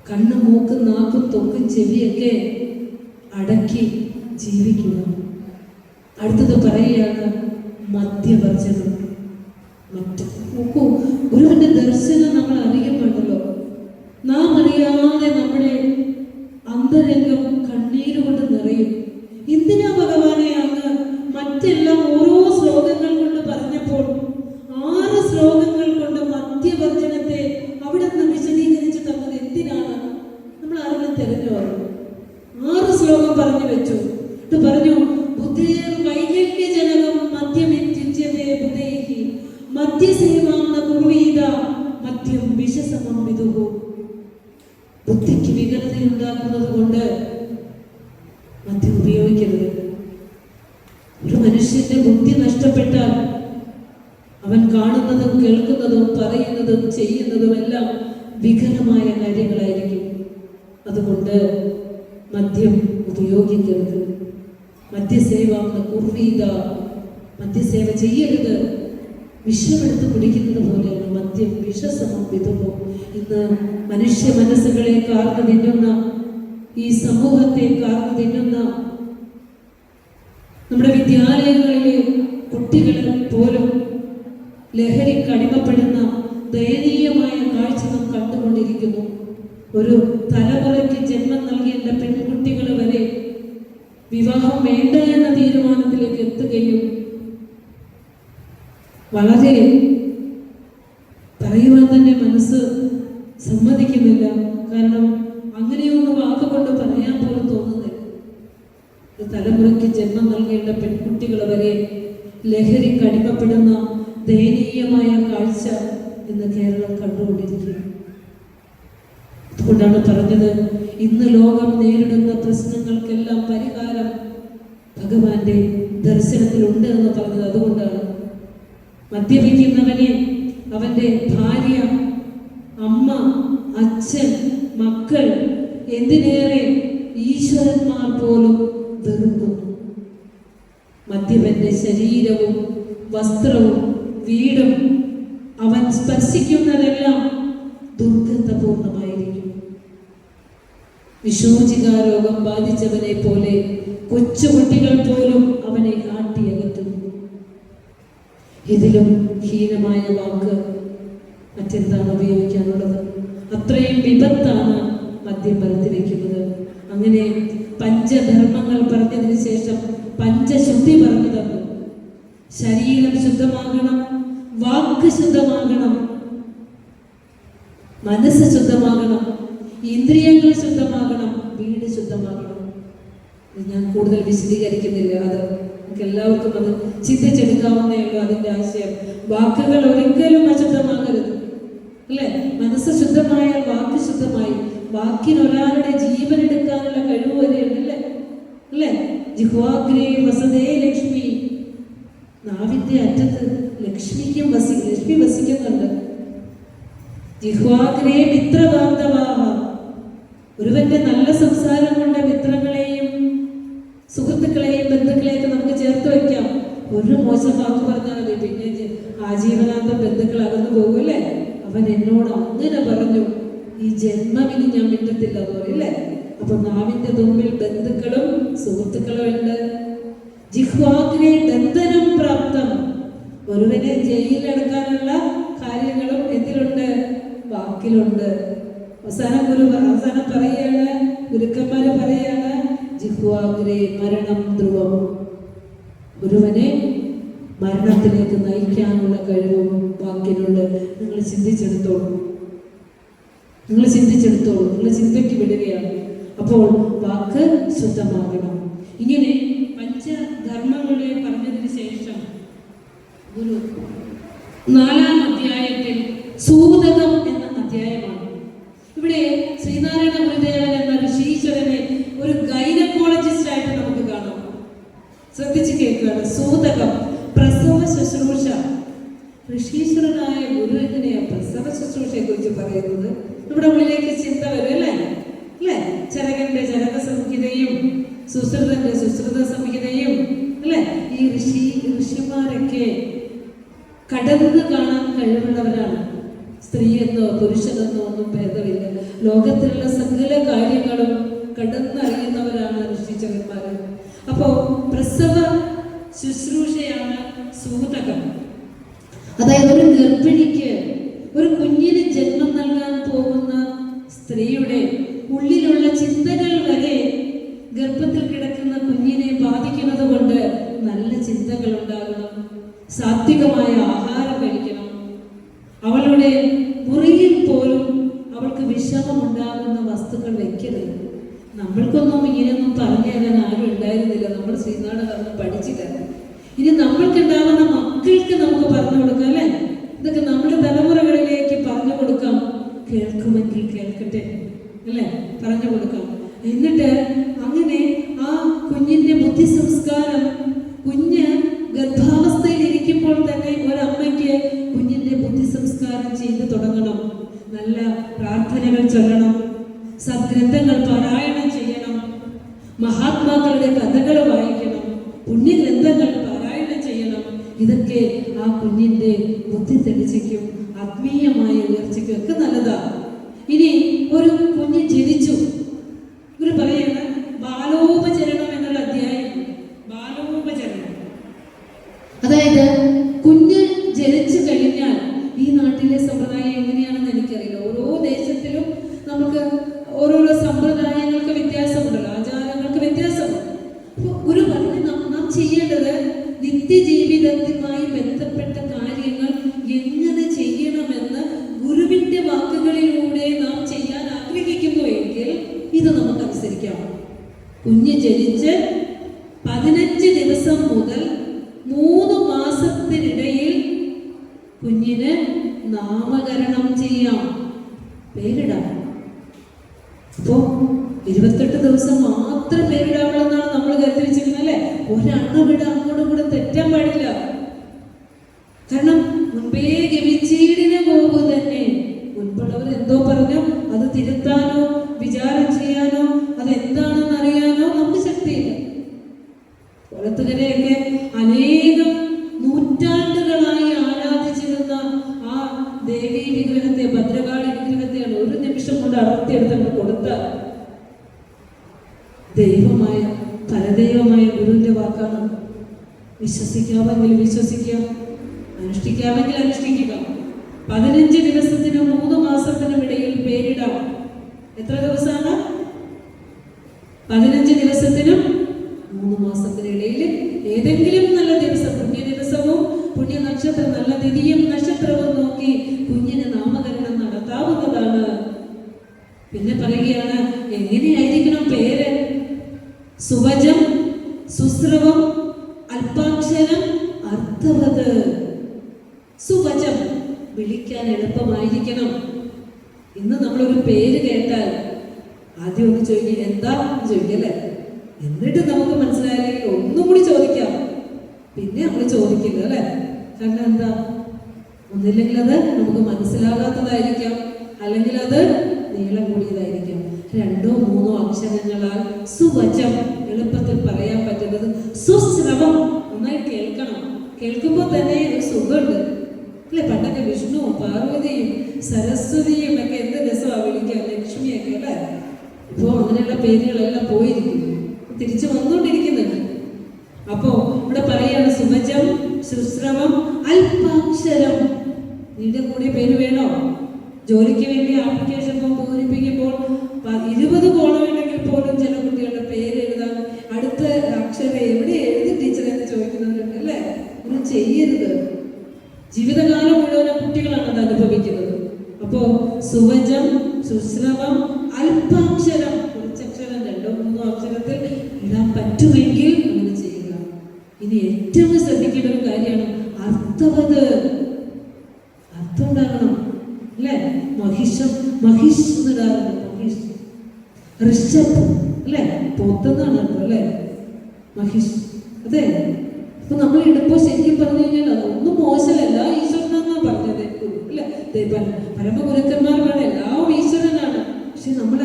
കണ്ണും മൂക്കും നാക്കും തൊക്കും ചെവിയൊക്കെ അടക്കി ജീവിക്കുക. അടുത്തത് പറയുകയാണ് മദ്യവർജനം. ഗുരുവിന്റെ ദർശനം നമ്മൾ അറിയുന്നുണ്ടല്ലോ. നാം അറിയാതെ നമ്മുടെ അന്തരംഗം കണ്ണീരുകൊണ്ട് നിറയും. എന്തിനാ ഭഗവാനെ അങ്ങ് മറ്റെല്ലാം ഓരോ ശ്ലോകങ്ങൾ കൊണ്ട് പറഞ്ഞപ്പോൾ 6 ശ്ലോകങ്ങൾ കൊണ്ട് മദ്യവർജനത്തെ അവിടെ നിന്ന് വിശദീകരിച്ച് തന്നത് എന്തിനാണ്? നമ്മൾ ആരെങ്കിലും തിരഞ്ഞു? 6 ശ്ലോകം പറഞ്ഞു വെച്ചു. ഇത് പറഞ്ഞു ബുദ്ധേർ വൈകല്യജനകം മദ്യമെത്തിച്ചതേ ബുദ്ധേഹി മദ്യസേവാം ന കുർവീത മദ്യം വിഷസമം വിദുഹു. ബുദ്ധിക്ക് വികലതയുണ്ടാക്കുന്നത് കൊണ്ട് മദ്യം ഉപയോഗിക്കരുത്. ഒരു മനുഷ്യന്റെ ബുദ്ധി നഷ്ടപ്പെട്ടാൽ അവൻ കാണുന്നതും കേൾക്കുന്നതും പറയുന്നതും ചെയ്യുന്നതും എല്ലാം വികലമായ കാര്യങ്ങളായിരിക്കും. അതുകൊണ്ട് മദ്യം ഉപയോഗിക്കരുത്. മദ്യസേവാം ന കുർവീത, മദ്യസേവ ചെയ്യരുത്. വിഷമെടുത്ത് കുടിക്കുന്നത് പോലെയാണ് മദ്യം വിഷസമം വിധുമോ. ഇന്ന് മനുഷ്യ മനസ്സുകളെ കാർന്നു തിന്നുന്ന, ഈ സമൂഹത്തെ കാർന്നു തിന്നുന്ന, നമ്മുടെ വിദ്യാലയങ്ങളിലെ കുട്ടികൾ പോലും ലഹരിക്ക് അടിമപ്പെടുന്ന ദയനീയമായ കാഴ്ച നാം കണ്ടുകൊണ്ടിരിക്കുന്നു. ഒരു തലമുറയ്ക്ക് ജന്മം നൽകേണ്ട പെൺകുട്ടികൾ വരെ വിവാഹം വേണ്ട എന്ന തീരുമാനത്തിലേക്ക് എത്തുകയും വളരെ പറയുവാൻ തന്നെ മനസ്സ് സമ്മതിക്കുന്നില്ല. കാരണം അങ്ങനെയൊന്നും വാക്കുകൊണ്ട് പറയാൻ പോലും തോന്നുന്നില്ല. തലമുറയ്ക്ക് ജന്മം നൽകേണ്ട പെൺകുട്ടികൾ വരെ ലഹരിക്ക് അടിമപ്പെടുന്ന ദയനീയമായ കാഴ്ച ഇന്ന് കേരളം കണ്ടുകൊണ്ടിരിക്കുന്നു. അതുകൊണ്ടാണ് പറഞ്ഞത്, ഇന്ന് ലോകം നേരിടുന്ന പ്രശ്നങ്ങൾക്കെല്ലാം പരിഹാരം ഭഗവാന്റെ ദർശനത്തിലുണ്ട് എന്ന് പറഞ്ഞത് അതുകൊണ്ടാണ്. മദ്യപിക്കുന്നവനെ അവന്റെ ഭാര്യ, അമ്മ, അച്ഛൻ, മക്കൾ എന്തിനേറെ ഈശ്വരന്മാർ പോലും വെറുക്കുന്നു. മദ്യപന്റെ ശരീരവും വസ്ത്രവും വീടും അവൻ സ്പർശിക്കുന്നതെല്ലാം ദുർഗന്ധപൂർണമായിരിക്കും. വിശൂചികാരോഗം ബാധിച്ചവനെ പോലെ കൊച്ചുകുട്ടികൾ പോലും അവനെ ആട്ടിയകറ്റുന്നു. ഇതിലും ഹീനമായ വാക്ക് മറ്റെന്താണ് ഉപയോഗിക്കാനുള്ളത്? അത്രയും വിപത്താണ് മദ്യം വരുത്തി വെക്കുന്നത്. അങ്ങനെ പഞ്ചധർമ്മങ്ങൾ പറഞ്ഞതിന് ശേഷം പഞ്ചശുദ്ധി പറഞ്ഞു തന്നു. ശരീരം ശുദ്ധമാകണം, വാക്ക് ശുദ്ധമാകണം, മനസ്സ് ശുദ്ധമാകണം, ഇന്ദ്രിയങ്ങൾ ശുദ്ധമാകണം, വീട് ശുദ്ധമാകണം. ഞാൻ കൂടുതൽ വിശദീകരിക്കുന്നില്ല. അത് നമുക്ക് എല്ലാവർക്കും അത് ചിന്തിച്ചെടുക്കാവുന്നേ ഉള്ളൂ. അതിന്റെ ആശയം വാക്കുകൾ ഒരിക്കലും അശുദ്ധമാകരുത്, അല്ലേ? മനസ്സ് ശുദ്ധമായാൽ വാക്ക് ശുദ്ധമായി. വാക്കിന് ഒരാളുടെ ജീവൻ എടുക്കാനുള്ള കഴിവ് വരെയുണ്ട്, അല്ലേ? ജിഹ്വാഗ്രേ വസതേ ലക്ഷ്മി. നാവിന്റെ അറ്റത്ത് ലക്ഷ്മി വസിക്കുന്നുണ്ട്. ജിഹ്വാഗ്രേ മിത്രബാന്ധവാഹ. ഒരുവന്റെ നല്ല സംസാരം കൊണ്ട് മിത്രങ്ങളെയും സുഹൃത്തുക്കളെയും ബന്ധുക്കളെയൊക്കെ നമുക്ക് ചേർത്ത് വയ്ക്കാം. ഒരു മോശം വാക്ക് പറഞ്ഞാൽ മതി, പിന്നെ ആജീവനാന്തം ബന്ധുക്കൾ അകന്നു പോകുമല്ലേ? അവൻ എന്നോട് അങ്ങനെ പറഞ്ഞു, ഈ ജന്മവിന് ഞാൻ വിട്ടത്തില്ല എന്ന് പറയില്ലേ? അപ്പൊ നാവിന്റെ തുമ്പിൽ ബന്ധുക്കളും സുഹൃത്തുക്കളും ഉണ്ട്. ജിഹ്വാഗ്രേ ബന്ധനം പ്രാപ്തം. ഒരുവനെ ജയിലിലടക്കാനുള്ള കാര്യങ്ങളും എന്തിലുണ്ട്? വാക്കിലുണ്ട്. അവസാനം പറയാണ്, ഗുരുക്കന്മാര് പറയാണ്, ജിഹ്വാഗ്രേ മരണം ധ്രുവം. ഒരുവനെ മരണത്തിലേക്ക് നയിക്കാനുള്ള കഴിവും വാക്കിനുണ്ട്. നിങ്ങൾ ചിന്തിച്ചെടുത്തോളൂ, നിങ്ങൾ ചിന്തയ്ക്ക് വിടുകയാണ്. അപ്പോൾ വാക്ക് ശുദ്ധമാകണം. ഇങ്ങനെ പഞ്ചധർമ്മങ്ങളെ പറഞ്ഞതിന് ശേഷം ഗുരു 4-ാം അധ്യായത്തിൽ സൂതകം എന്ന അധ്യായമാണ്. ഇവിടെ ശ്രീനാരായണ ഗുരുദേവൻ എന്ന ഋഷീശ്വരനെ ഒരു ഗൈനക്കോളജിസ്റ്റ് ആയിട്ട് നമുക്ക് കാണാം. ശ്രദ്ധിച്ച് കേൾക്കുകയാണ്. സൂതകം, പ്രസവ ശുശ്രൂഷ. ഋഷീശ്വരനായ ഗുരു എങ്ങനെയാ പ്രസവ ശുശ്രൂഷയെ കുറിച്ച് പറയുന്നത്? നമ്മുടെ ഉള്ളിലേക്ക് ചിന്ത വരും, അല്ലേ? ചരകന്റെ ചരക സംഹിതയും സുശ്രുതന്റെ സുശ്രുത സംഹിതയും, അല്ലെ? ഈ ഋഷിമാരൊക്കെ കടന്ന് കാണാൻ കഴിവുള്ളവരാണ്. സ്ത്രീയെന്നോ പുരുഷനെന്നോ ഒന്നും ഭേദമില്ല. ലോകത്തിലുള്ള സകല കാര്യങ്ങളും കടന്നറിയുന്നവരാണ് ഋഷീശ്വരന്മാര്. അപ്പോ പ്രസവ ശുശ്രൂഷയാണ് സൂതകം. അതായത് ഒരു ഗർഭിണിക്ക്, ഒരു കുഞ്ഞിന് ജന്മം നൽകാൻ പോകുന്ന സ്ത്രീയുടെ ഉള്ളിലുള്ള ചിന്തകൾ വരെ ഗർഭത്തിൽ കിടക്കുന്ന കുഞ്ഞിനെ ബാധിക്കുന്നത് കൊണ്ട് നല്ല ചിന്തകൾ ഉണ്ടാകണം, സാത്വികമായ ആഹാരം കഴിക്കണം. അവളുടെ മുറിയിൽ പോലും അവൾക്ക് വിഷമമുണ്ടാകുന്ന വസ്തുക്കൾ വെക്കരുത്. നമ്മൾക്കൊന്നും ഇങ്ങനെയൊന്നും പറഞ്ഞു തരാൻ ആരും ഉണ്ടായിരുന്നില്ല. നമ്മൾ ശ്രീനാഥ് പഠിച്ചില്ല. ഇനി നമ്മൾക്കുണ്ടാകുന്ന മക്കൾക്ക് നമുക്ക് പറഞ്ഞു കൊടുക്കാം, അല്ലെ? ഇതൊക്കെ നമ്മുടെ തലമുറകളിലേക്ക് പറഞ്ഞു കൊടുക്കാം. കേൾക്കുമെങ്കിൽ കേൾക്കട്ടെ, അല്ലെ? പറഞ്ഞു കൊടുക്കാം. എന്നിട്ട് അങ്ങനെ ആ കുഞ്ഞിന്റെ ബുദ്ധി സംസ്കാരം, കുഞ്ഞ് ഗർഭാവസ്ഥയിൽ ഇരിക്കുമ്പോൾ തന്നെ ഒരമ്മയ്ക്ക് കുഞ്ഞിന്റെ ബുദ്ധി സംസ്കാരം ചെയ്തു തുടങ്ങണം. നല്ല പ്രാർത്ഥനകൾ ചൊല്ലണം, സദ്ഗ്രന്ഥങ്ങൾ പാരായണം ചെയ്യണം, മഹാത്മാക്കളുടെ കഥകൾ വായിക്കണം, പുണ്യഗ്രന്ഥങ്ങൾ പാരായണം ചെയ്യണം. ഇതൊക്കെ ആ കുഞ്ഞിന്റെ ബുദ്ധി തെളിച്ചയ്ക്കും ആത്മീയമായ ഉയർച്ചയ്ക്കും ഒക്കെ നല്ലതാ. ഇനി ഒരു കുഞ്ഞ് ജനിച്ചു, ഇവർ പറയാണ് ബാലോപചരണം എന്നുള്ള അധ്യായം. ബാലോപചരണം അതായത് കുഞ്ഞ് ജനിച്ചു കഴിഞ്ഞാൽ, ഈ നാട്ടിലെ സമ്പ്രദായം എങ്ങനെയാണെന്ന് എനിക്കറിയില്ല. ഓരോ ദേശത്തിലും നമുക്ക് ഓരോരോ സമ്പ്രദായങ്ങൾക്ക് വ്യത്യാസമുണ്ടല്ലോ, ആചാരങ്ങൾക്ക് വ്യത്യാസമുണ്ട്. അപ്പോൾ ഗുരു പറഞ്ഞ് നാം ചെയ്യേണ്ടത് നിത്യജീവിതവുമായി ബന്ധപ്പെട്ട കാര്യങ്ങൾ എങ്ങനെ ചെയ്യണമെന്ന് ഗുരുവിന്റെ വാക്കുകളിലൂടെ നാം ചെയ്യാൻ ആഗ്രഹിക്കുന്നു എങ്കിൽ ഇത് നമുക്ക് അനുസരിക്കാം. കുഞ്ഞ് ജനിച്ച് 15 ദിവസം മുതൽ 3 മാസത്തിനിടയിൽ കുഞ്ഞിന് നാമകരണം ചെയ്യാം, പേരിടാം. അപ്പോ 28 ദിവസം മാത്രം പേരിടാവുള്ളതാണ് നമ്മൾ കരുതി വെച്ചിരുന്നത്, അല്ലെ? ഒരെണ്ണം വിട അങ്ങോട്ടും കൂടെ തെറ്റാൻ പാടില്ല. കാരണം മുൻപേ ഗവിച്ചീടിന് പോകും തന്നെ. മുൻപുള്ളവർ എന്തോ പറഞ്ഞു, അത് തിരുത്താനോ ഭദ്രരെയൊക്കെ അനേകം നൂറ്റാണ്ടുകളായി ആരാധിച്ചിരുന്ന ആ ദേവീ വിഗ്രഹത്തെ, ഭദ്രകാളി വിഗ്രഹത്തെയാണ് ഒരു നിമിഷം കൊണ്ട് അടർത്തിയെടുത്തങ്ങ് കൊടുത്താൽ ദൈവമായ പരദൈവമായ ഗുരുവിന്റെ വാക്കാണ്. വിശ്വസിക്കാമെങ്കിൽ വിശ്വസിക്കാം, അനുഷ്ഠിക്കാമെങ്കിൽ അനുഷ്ഠിക്കുക. 15 ദിവസത്തിനും 3 മാസത്തിനും ഇടയിൽ പേരിടാം. എത്ര ദിവസമാണ്? 15 ദിവസത്തിനും 3 മാസത്തിനിടയിൽ ഏതെങ്കിലും നല്ല ദിവസം, പുണ്യ ദിവസവും പുണ്യ നക്ഷത്രം, നല്ല തിഥിയും നക്ഷത്രവും നോക്കി കുഞ്ഞിന് നാമകരണം നടത്താവുന്നതാണ്. പിന്നെ പറയുകയാണ് എങ്ങനെയായിരിക്കണം പേര്? സുവജം, സുസ്രവം, അല്പാക്ഷരം, അർത്ഥവത്. സുവചം, വിളിക്കാൻ എളുപ്പമായിരിക്കണം. ഇന്ന് നമ്മളൊരു പേര് കേട്ടാൽ ആദ്യം ഒന്ന് ചോദിക്കുക, എന്താ ചോദിക്കല്ലേ? എന്നിട്ട് നമുക്ക് മനസ്സിലായില്ലെങ്കിൽ ഒന്നും കൂടി ചോദിക്കാം. പിന്നെ നമ്മൾ ചോദിക്കില്ല അല്ലെ? കാരണം എന്താ? ഒന്നില്ലെങ്കിൽ അത് നമുക്ക് മനസ്സിലാകാത്തതായിരിക്കാം, അല്ലെങ്കിൽ അത് നീളം കൂടിയതായിരിക്കാം. 2 or 3 അക്ഷരങ്ങളാൽ സുവചം, എളുപ്പത്തിൽ പറയാൻ പറ്റുന്നത്. സുശ്രവം, നന്നായി കേൾക്കണം. കേൾക്കുമ്പോൾ തന്നെ ഒരു സുഖമുണ്ട് അല്ലെ? പണ്ടൊക്കെ വിഷ്ണുവും പാർവതിയും സരസ്വതിയും ഒക്കെ എന്ത് രസമാണ് വിളിക്കാൻ, ലക്ഷ്മിയൊക്കെ അല്ലെ? ഇപ്പോൾ അങ്ങനെയുള്ള പേരുകളെല്ലാം പോയിരിക്കുന്നു, തിരിച്ചു വന്നുകൊണ്ടിരിക്കുന്നുണ്ട്. അപ്പോ ഇവിടെ പറയാണ് സുവചം, സുശ്രവം, അല്പാക്ഷരം. നിന്റെ കൂടെ പേര് വേണോ? ജോലിക്ക് വേണ്ടി ആപ്ലിക്കേഷൻ ഫോം പൂരിപ്പിക്കുമ്പോൾ 20 കോളമുണ്ടെങ്കിൽ പോലും ചില കുട്ടികളുടെ പേര് എഴുതാൻ അടുത്ത അക്ഷരം എവിടെ എഴുതി ടീച്ചറെ എന്ന് ചോദിക്കുന്നവരുണ്ട് അല്ലേ? ഒന്നും ചെയ്യരുത്. ജീവിതകാലം മുഴുവൻ കുട്ടികളാണ് അത് അനുഭവിക്കുന്നത്. അപ്പോ സുവചം, സുശ്രവം, അല്പാക്ഷരം, കുറച്ചക്ഷരം 2 or 3 അക്ഷരത്തിൽ ഇടാൻ പറ്റുമെങ്കിൽ അങ്ങനെ ചെയ്യുക. ഇനി ഏറ്റവും ശ്രദ്ധിക്കേണ്ട ഒരു കാര്യമാണ് അർത്ഥവത്. അർത്ഥം ഉണ്ടാകണം അല്ലേ? മഹിഷം, മഹിഷ് എന്നിടാറുണ്ട്. മഹിഷ്, ഋഷഭ് അല്ലേ? പോത്തെന്നാണ് അർത്ഥം അല്ലേ? മഹിഷ്, അതെ. അപ്പൊ നമ്മൾ ഇടുമ്പോൾ ശരിക്കും പറഞ്ഞു കഴിഞ്ഞാൽ അതൊന്നും മോശമല്ല, ഈശ്വരനാന്നാ പറഞ്ഞത് അല്ലെ? പരമഗുരുക്കന്മാരാണ്, എല്ലാം ഈശ്വരനാണ്. പക്ഷെ നമ്മൾ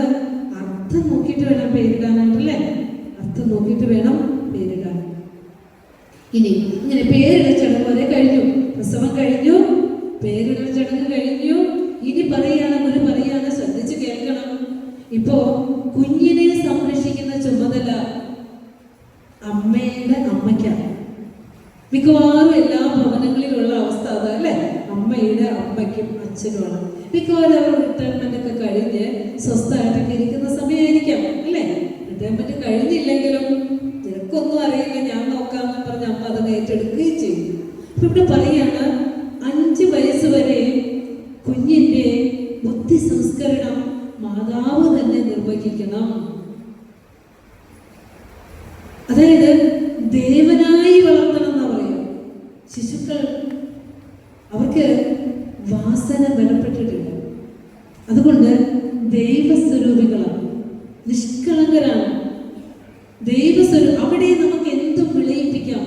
അർത്ഥം നോക്കിയിട്ട് വേണം പേരിടാനായിട്ടല്ലേ? അർത്ഥം നോക്കിയിട്ട് വേണം പേരിടാൻ. ഇനി ഇങ്ങനെ പേരിട ചടങ്ങ് വരെ കഴിഞ്ഞു, പ്രസവം കഴിഞ്ഞു, പേരിടൽ ചടങ്ങ് കഴിഞ്ഞു. ഇനി പറയാണ്, ഗുരു പറയാണ്, ശ്രദ്ധിച്ച് കേൾക്കണം. ഇപ്പോ കുഞ്ഞിനെ സംരക്ഷിക്കുന്ന ചുമതല അമ്മയുടെ അമ്മയ്ക്കാണ്. മിക്കവാറും എല്ലാ ഭവനങ്ങളിലുള്ള അവസ്ഥ അതല്ലേ? അമ്മയുടെ അമ്മയ്ക്കും അച്ഛനുമാണ്. മിക്കവാറും അവർ റിട്ടയർമെന്റ് ഒക്കെ കഴിഞ്ഞ് സ്വസ്ഥമായിട്ടൊക്കെ ഇരിക്കുന്ന സമയമായിരിക്കാം അല്ലേ? റിട്ടയർമെന്റ് കഴിഞ്ഞില്ലെങ്കിലും നിനക്കൊന്നും അറിയില്ല, ഞാൻ നോക്കാമെന്ന് പറഞ്ഞ് അമ്മ അത് ഏറ്റെടുക്കുകയും ചെയ്യും. അപ്പൊ ഇവിടെ പറയാണ് 5 വയസ്സ് വരെ കുഞ്ഞിന്റെ ബുദ്ധി സംസ്കരണം മാതാവ് തന്നെ നിർവഹിക്കണം. അതായത് ദേവനായി വളർത്തണം എന്നാ പറയും. ശിശുക്കൾ അവർക്ക് വാസന ബലപ്പെട്ടിട്ടില്ല, അതുകൊണ്ട് ദൈവസ്വരൂപികളാണ്, നിഷ്കളങ്കരാണ്. ദൈവസ്വരൂപം അവിടെ നമുക്ക് എന്തും വിളയിപ്പിക്കാം.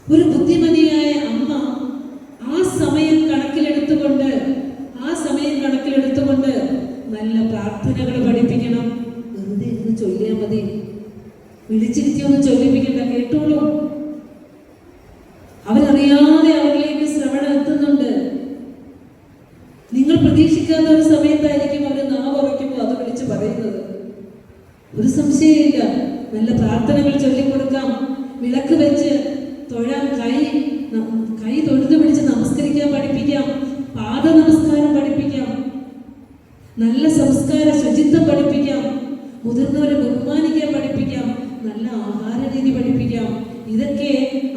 ഒരു ബുദ്ധിമതിയായ അമ്മ ആ സമയം കണക്കിലെടുത്തുകൊണ്ട് നല്ല പ്രാർത്ഥനകൾ പഠിപ്പിക്കണം. വെറുതെ ഇരുന്ന് ചൊല്ലിയാൽ മതി, വിളിച്ചിരുത്തിയൊന്നും ചൊല്ലിപ്പിക്കണ്ട, കേട്ടോളൂ. അവരറിയാതെ അവരിലേക്ക് ശ്രവണം എത്തുന്നുണ്ട്. നിങ്ങൾ പ്രതീക്ഷിക്കാത്ത ഒരു സമയത്തായിരിക്കും അവർ നാവുറയ്ക്കുമ്പോൾ അത് വിളിച്ച് പറയുന്നത്. ഒരു സംശയമില്ല. നല്ല പ്രാർത്ഥനകൾ ചൊല്ലിക്കൊടുക്കാം, വിളക്ക് വെച്ച് തൊഴാൻ, കൈ തൊഴുതു പിടിച്ച് നമസ്കരിക്കാൻ പഠിപ്പിക്കാം, പാദ നമസ്കാരം പഠിപ്പിക്കാം, നല്ല സംസ്കാര ശുചിത്വം പഠിപ്പിക്കാം, മുതിർന്നവരെ ബഹുമാനിക്കാൻ പഠിപ്പിക്കാം, നല്ല ആഹാര രീതി പഠിപ്പിക്കാം. ഇതൊക്കെ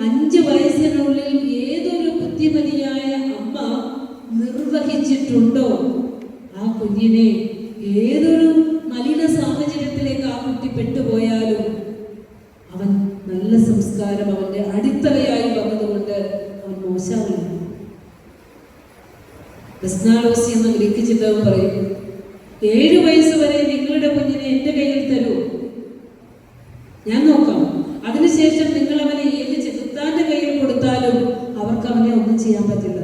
5 വയസ്സിനുള്ളിൽ ഏതൊരു ബുദ്ധിമതിയായ അമ്മ നിർവഹിച്ചിട്ടുണ്ടോ ആ കുഞ്ഞിനെ ഏതൊരു മലിന സാഹചര്യത്തിലേക്ക് ആ കുട്ടി പെട്ടുപോയാലും അവൻ നല്ല സംസ്കാരം അവന്റെ അടിത്തറയായി വന്നതുകൊണ്ട് അവൻ മോശമാവില്ല. ബസ്നാലോസി എന്ന ഗ്രീക്ക് ചിന്തവും പറയും, 7 വയസ്സ് വരെ നിങ്ങളുടെ കുഞ്ഞിനെ എൻ്റെ കയ്യിൽ തരൂ, ഞാൻ നോക്കാം. അതിനുശേഷം നിങ്ങൾ അവനെ ഏത് ചെറുത്താന്റെ കയ്യിൽ കൊടുത്താലും അവർക്ക് അവനെ ഒന്നും ചെയ്യാൻ പറ്റില്ല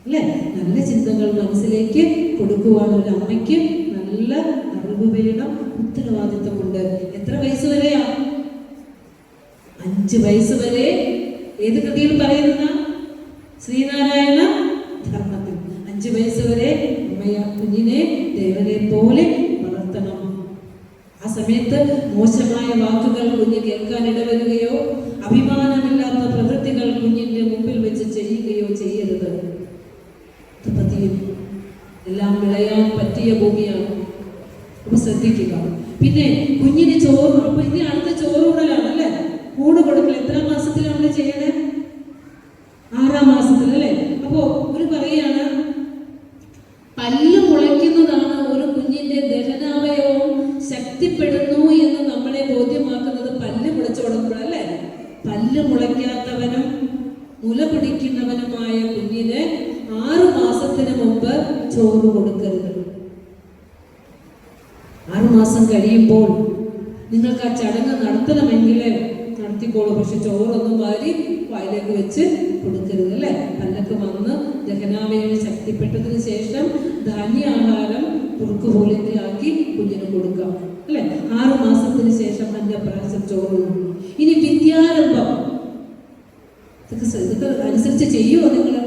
അല്ലേ? നല്ല ചിന്തകൾ മനസ്സിലേക്ക് കൊടുക്കുവാൻ ഒരു അമ്മയ്ക്ക് നല്ല അറിവ് വേണം, ഉത്തരവാദിത്വമുണ്ട്. എത്ര വയസ്സ് വരെയാ? 5 5 വയസ്സ് വരെ ഏത് കൃതിയിൽ പറയുന്ന ശ്രീനാരായണ ധർമ്മത്തിൽ 5 വയസ്സ് വരെ കുഞ്ഞിനെ ദേവനെ പോലെ വളർത്തണം. ആ സമയത്ത് മോശമായ വാക്കുകൾ കുഞ്ഞ് കേൾക്കാൻ ഇടവരുകയോ അഭിമാനമില്ലാത്ത പ്രവൃത്തികൾ കുഞ്ഞിന്റെ മുമ്പിൽ വെച്ച് ചെയ്യുകയോ ചെയ്യരുത്. എല്ലാം വിളയാൻ പറ്റിയ ഭൂമിയാണ്. അപ്പൊ ശ്രദ്ധിക്കുക. പിന്നെ കുഞ്ഞിന് ചോറ്, അപ്പൊ ഇനി അടുത്ത ചോറൂടലാണ് അല്ലേ? ഊണ് കൊടുക്കൽ എത്ര മാസത്തിലാണ് നമ്മൾ ചെയ്യണേ? 6-ാം മാസത്തിൽ അല്ലേ? അപ്പോ ഒരു പറയാണ് പല്ല് മുളയ്ക്കുന്നതാണ് ഒരു കുഞ്ഞിന്റെ ദഹനാവയവം ശക്തിപ്പെടുന്നു എന്ന് നമ്മളെ ബോധ്യമാക്കുന്നത് പല്ല് മുളച്ചു കൊടുക്കുമ്പോഴല്ലേ. പല്ല് മുളയ്ക്കാത്തവനും മുല കുടിക്കുന്നവനുമായ കുഞ്ഞിന് 6 മാസത്തിന് മുമ്പ് ചോറ് കൊടുക്കരുത്. 6 മാസം കഴിയുമ്പോൾ നിങ്ങൾക്ക് ആ ചടങ്ങ് നടത്തണമെങ്കിൽ നടത്തിക്കോളൂ. പക്ഷെ ചോറൊന്നും വാരി വായിലേക്ക് വെച്ച് കൊടുക്കരുത് അല്ലേ. പല്ലൊക്കെ വന്ന് ദഹനാവയവം ശക്തിപ്പെട്ടതിന് ശേഷം ധാന്യാഹാരം കുറുക്ക് പോലെയൊക്കെ ആക്കി കുഞ്ഞിന് കൊടുക്കാം അല്ലെ. 6 മാസത്തിന് ശേഷം 5 പ്രാവശ്യം ചോറ്. ഇനി വിദ്യാരംഭം ഇതൊക്കെ അനുസരിച്ച് ചെയ്യുമോ നിങ്ങൾ?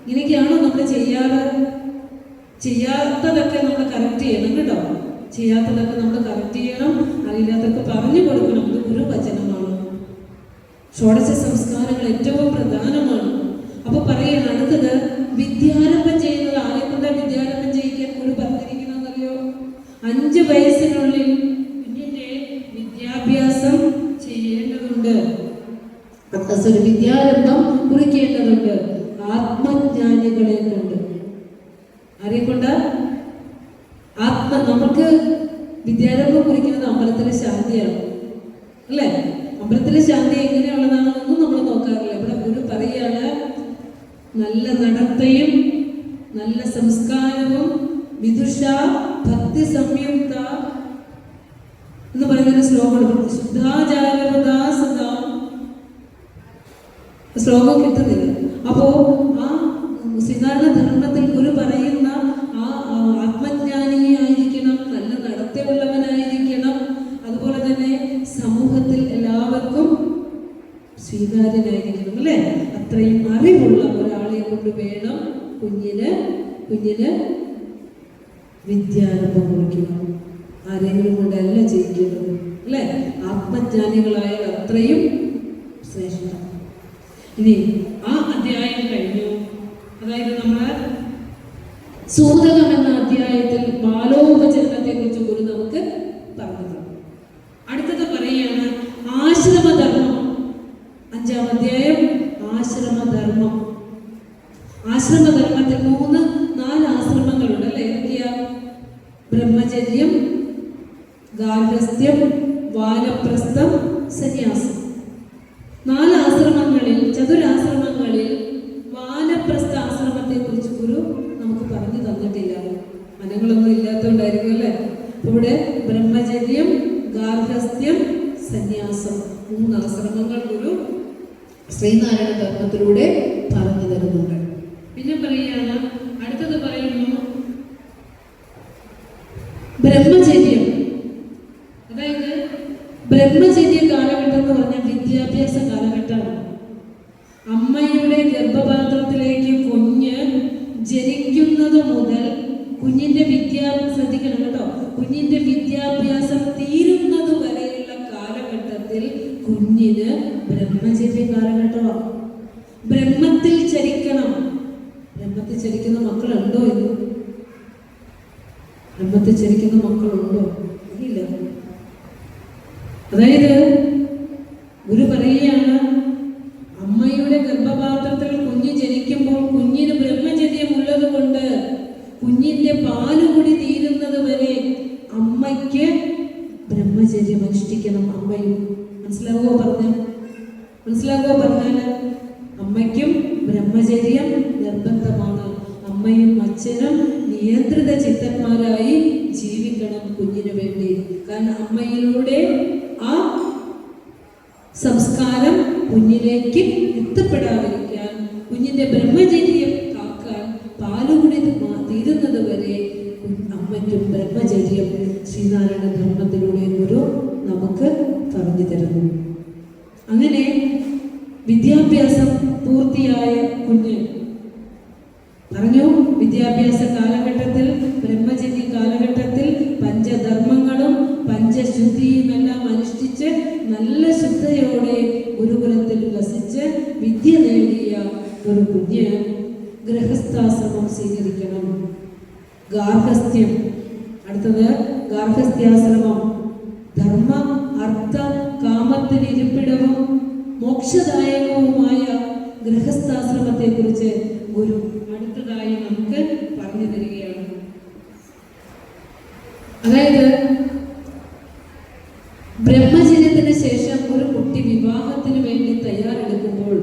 ഇങ്ങനെയൊക്കെയാണോ നമ്മൾ ചെയ്യാറ്? ചെയ്യാത്തതൊക്കെ നമ്മൾ കറക്റ്റ് ചെയ്യണം കേട്ടോ. ചെയ്യാത്തതൊക്കെ നമ്മൾ കറക്റ്റ് ചെയ്യണം. അറിയില്ലാത്തൊക്കെ പറഞ്ഞു കൊടുക്കണം. ഇത് ഗുരുവചനമാണ്. ഷോഡശ സംസ്കാരങ്ങൾ ഏറ്റവും പ്രധാനമാണ്. അപ്പൊ പറയണം അടുത്തത് വിദ്യാരംഭം ചെയ്യുന്നത്. ആരെ കൊണ്ടാ വിദ്യാരംഭം ചെയ്യിക്കാൻ ഗുരു പറഞ്ഞിരിക്കുന്നറിയോ? 5 വയസ്സിനുള്ളിൽ കുഞ്ഞിന്റെ വിദ്യാഭ്യാസം ചെയ്യേണ്ടതുണ്ട്. ഒരു വിദ്യാരംഭം കുറിക്കേണ്ടതുണ്ട്. ആത്മജ്ഞാനികളെ കൊണ്ട്. ആരെ കൊണ്ട്? നമുക്ക് വിദ്യാരംഭം കുറിക്കുന്നത് അമ്പലത്തിലെ ശാന്തിയാണ് അല്ലേ. അമ്പലത്തിലെ ശാന്തി എങ്ങനെയുള്ളതാണെന്നൊന്നും നമ്മൾ നോക്കാറില്ല. ഇവിടെ ഗുരു പറയാണ് നല്ല നടത്തയും നല്ല സംസ്കാരവും വിദുഷ ഭക്തി സംയുക്ത എന്ന് പറയുന്നൊരു ശ്ലോകമുണ്ട്. ശുദ്ധാചാരവദാസദാ ശ്ലോകം കിട്ടുന്നില്ല. അപ്പോ ആ ശ്രീനാരായണ ധർമ്മത്തിൽ ഗുരു പറയുന്ന ആ ആത്മജ്ഞാനിയായിരിക്കണം, നല്ല നടത്തമുള്ളവനായിരിക്കണം, അതുപോലെ തന്നെ സമൂഹത്തിൽ എല്ലാവർക്കും സ്വീകാര്യനായിരിക്കണം അല്ലേ. അത്രയും അറിവുള്ള ഒരാളെ കൊണ്ട് വേണം കുഞ്ഞിന് വിദ്യാരംഭം കുറിക്കണം. ആരെങ്കിലും കൊണ്ടല്ല ചെയ്യിക്കുന്നത് അല്ലേ. ആത്മജ്ഞാനികളായ അത്രയും ശ്രേഷ്ഠം. ഇനി ആ അധ്യായം കഴിഞ്ഞു. അതായത് നമ്മൾ സൂതകം എന്ന അധ്യായത്തിൽ ബാലോപചരണത്തെ കുറിച്ച് ഗുരു നമുക്ക് പറഞ്ഞത്. അടുത്തത് പറയാണ് ആശ്രമധർമ്മം. 5-ാം അധ്യായം ആശ്രമധർമ്മം. ആശ്രമധർമ്മത്തിൽ 3-4 ആശ്രമങ്ങളുണ്ട് അല്ലെ. ഏതൊക്കെയാ? ബ്രഹ്മചര്യം, ഗാർഹസ്ഥ്യം, വാനപ്രസ്ഥം, സന്യാസം. 4 ആശ്രമങ്ങളിൽ, ചതുരാശ്രമങ്ങളിൽ വാനപ്രസ്ഥ ആശ്രമത്തെ കുറിച്ച് ഗുരു നമുക്ക് പറഞ്ഞു തന്നിട്ടില്ല. മനങ്ങളൊന്നും ഇല്ലാത്തതുകൊണ്ടായിരിക്കും അല്ലേ. ഇവിടെ ബ്രഹ്മചര്യം, ഗാർഹസ്ഥ്യം, സന്യാസം 3 ആശ്രമങ്ങൾ ഗുരു ശ്രീനാരായണ ധർമ്മത്തിലൂടെ പറഞ്ഞു തരുന്നുണ്ട്. പിന്നെ പറയുകയാണ് അടുത്തത് പറയുന്നു ബ്രഹ്മചര്യം. അതായത് ബ്രഹ്മചര്യ കാലഘട്ടം എന്ന് പറഞ്ഞാൽ വിദ്യാഭ്യാസ കാലഘട്ടമാണ്. അമ്മയുടെ ഗർഭപാത്രത്തിലേക്ക് കുഞ്ഞ് ജനിക്കുന്നത് മുതൽ കുഞ്ഞിന്റെ ശ്രദ്ധിക്കണം കേട്ടോ, കുഞ്ഞിന്റെ വിദ്യാഭ്യാസം തീരുന്നത് വരെയുള്ള കാലഘട്ടത്തിൽ കുഞ്ഞിന് ബ്രഹ്മചര്യ കാലഘട്ടമാണ്. ബ്രഹ്മത്തിൽ ചരിക്കണം. ബ്രഹ്മത്തിൽ ചരിക്കുന്ന മക്കളുണ്ടോ എന്ന്? ബ്രഹ്മത്തിൽ ചരിക്കുന്ന മക്കളുണ്ടോ? ഇല്ല. അതായത് ഗുരു പറയുകയാണ് അമ്മയുടെ ഗർഭപാത്രത്തിൽ കുഞ്ഞ് ജനിക്കുമ്പോൾ കുഞ്ഞിന് ബ്രഹ്മചര്യം ഉള്ളത് കൊണ്ട് കുഞ്ഞിന്റെ പാലുകുടി തീരുന്നത് വരെ അമ്മയ്ക്ക് ബ്രഹ്മചര്യം അനുഷ്ഠിക്കണം. അമ്മയും മനസ്സിലാകുമോ പറഞ്ഞാല് അമ്മയ്ക്കും ബ്രഹ്മചര്യം നിർബന്ധമാണ്. അമ്മയും അച്ഛനും നിയന്ത്രിത ചിത്തന്മാരായി ജീവിക്കണം കുഞ്ഞിനു വേണ്ടി. കാരണം അമ്മയിലൂടെ ആ സംസ്കാരം കുഞ്ഞിലേക്ക് എത്തപ്പെടാതിരിക്കാൻ, കുഞ്ഞിന്റെ ബ്രഹ്മചര്യം കാക്കാൻ പാലുകുടി തീരുന്നത് വരെ അമ്മയ്ക്കും ബ്രഹ്മചര്യം ശ്രീനാരായണ ധർമ്മത്തിലൂടെ ഗുരു നമുക്ക് പറഞ്ഞു തരുന്നു. അങ്ങനെ വിദ്യാഭ്യാസം പൂർത്തിയായ കുഞ്ഞ് പറഞ്ഞു, വിദ്യാഭ്യാസ കാലഘട്ടത്തിൽ, ബ്രഹ്മചര്യ കാലഘട്ടത്തിൽ പഞ്ചധർമ്മങ്ങളും പഞ്ചശുദ്ധിയുമെല്ലാം അനുഷ്ഠിച്ച് നല്ല ശുദ്ധയോടെ ഗുരുകുലത്തിൽ വസിച്ച് വിദ്യ നേടിയ ഒരു കുഞ്ഞ് ഗൃഹസ്ഥാശ്രമം സ്വീകരിക്കണം. ഗാർഹസ്ഥ്യം, അടുത്തത് ഗാർഹസ്ഥ്യാശ്രമം. ധർമ്മ അർത്ഥ കാമത്തിന് ഇരിപ്പിടവും മോക്ഷദായകവുമായ ഗൃഹസ്ഥാശ്രമത്തെ കുറിച്ച് ഗുരു അടുത്തതായി നമുക്ക് പറഞ്ഞു തരികയാണ്. അതായത് ബ്രഹ്മചര്യത്തിന് ശേഷം ഒരു കുട്ടി വിവാഹത്തിന് വേണ്ടി തയ്യാറെടുക്കുമ്പോൾ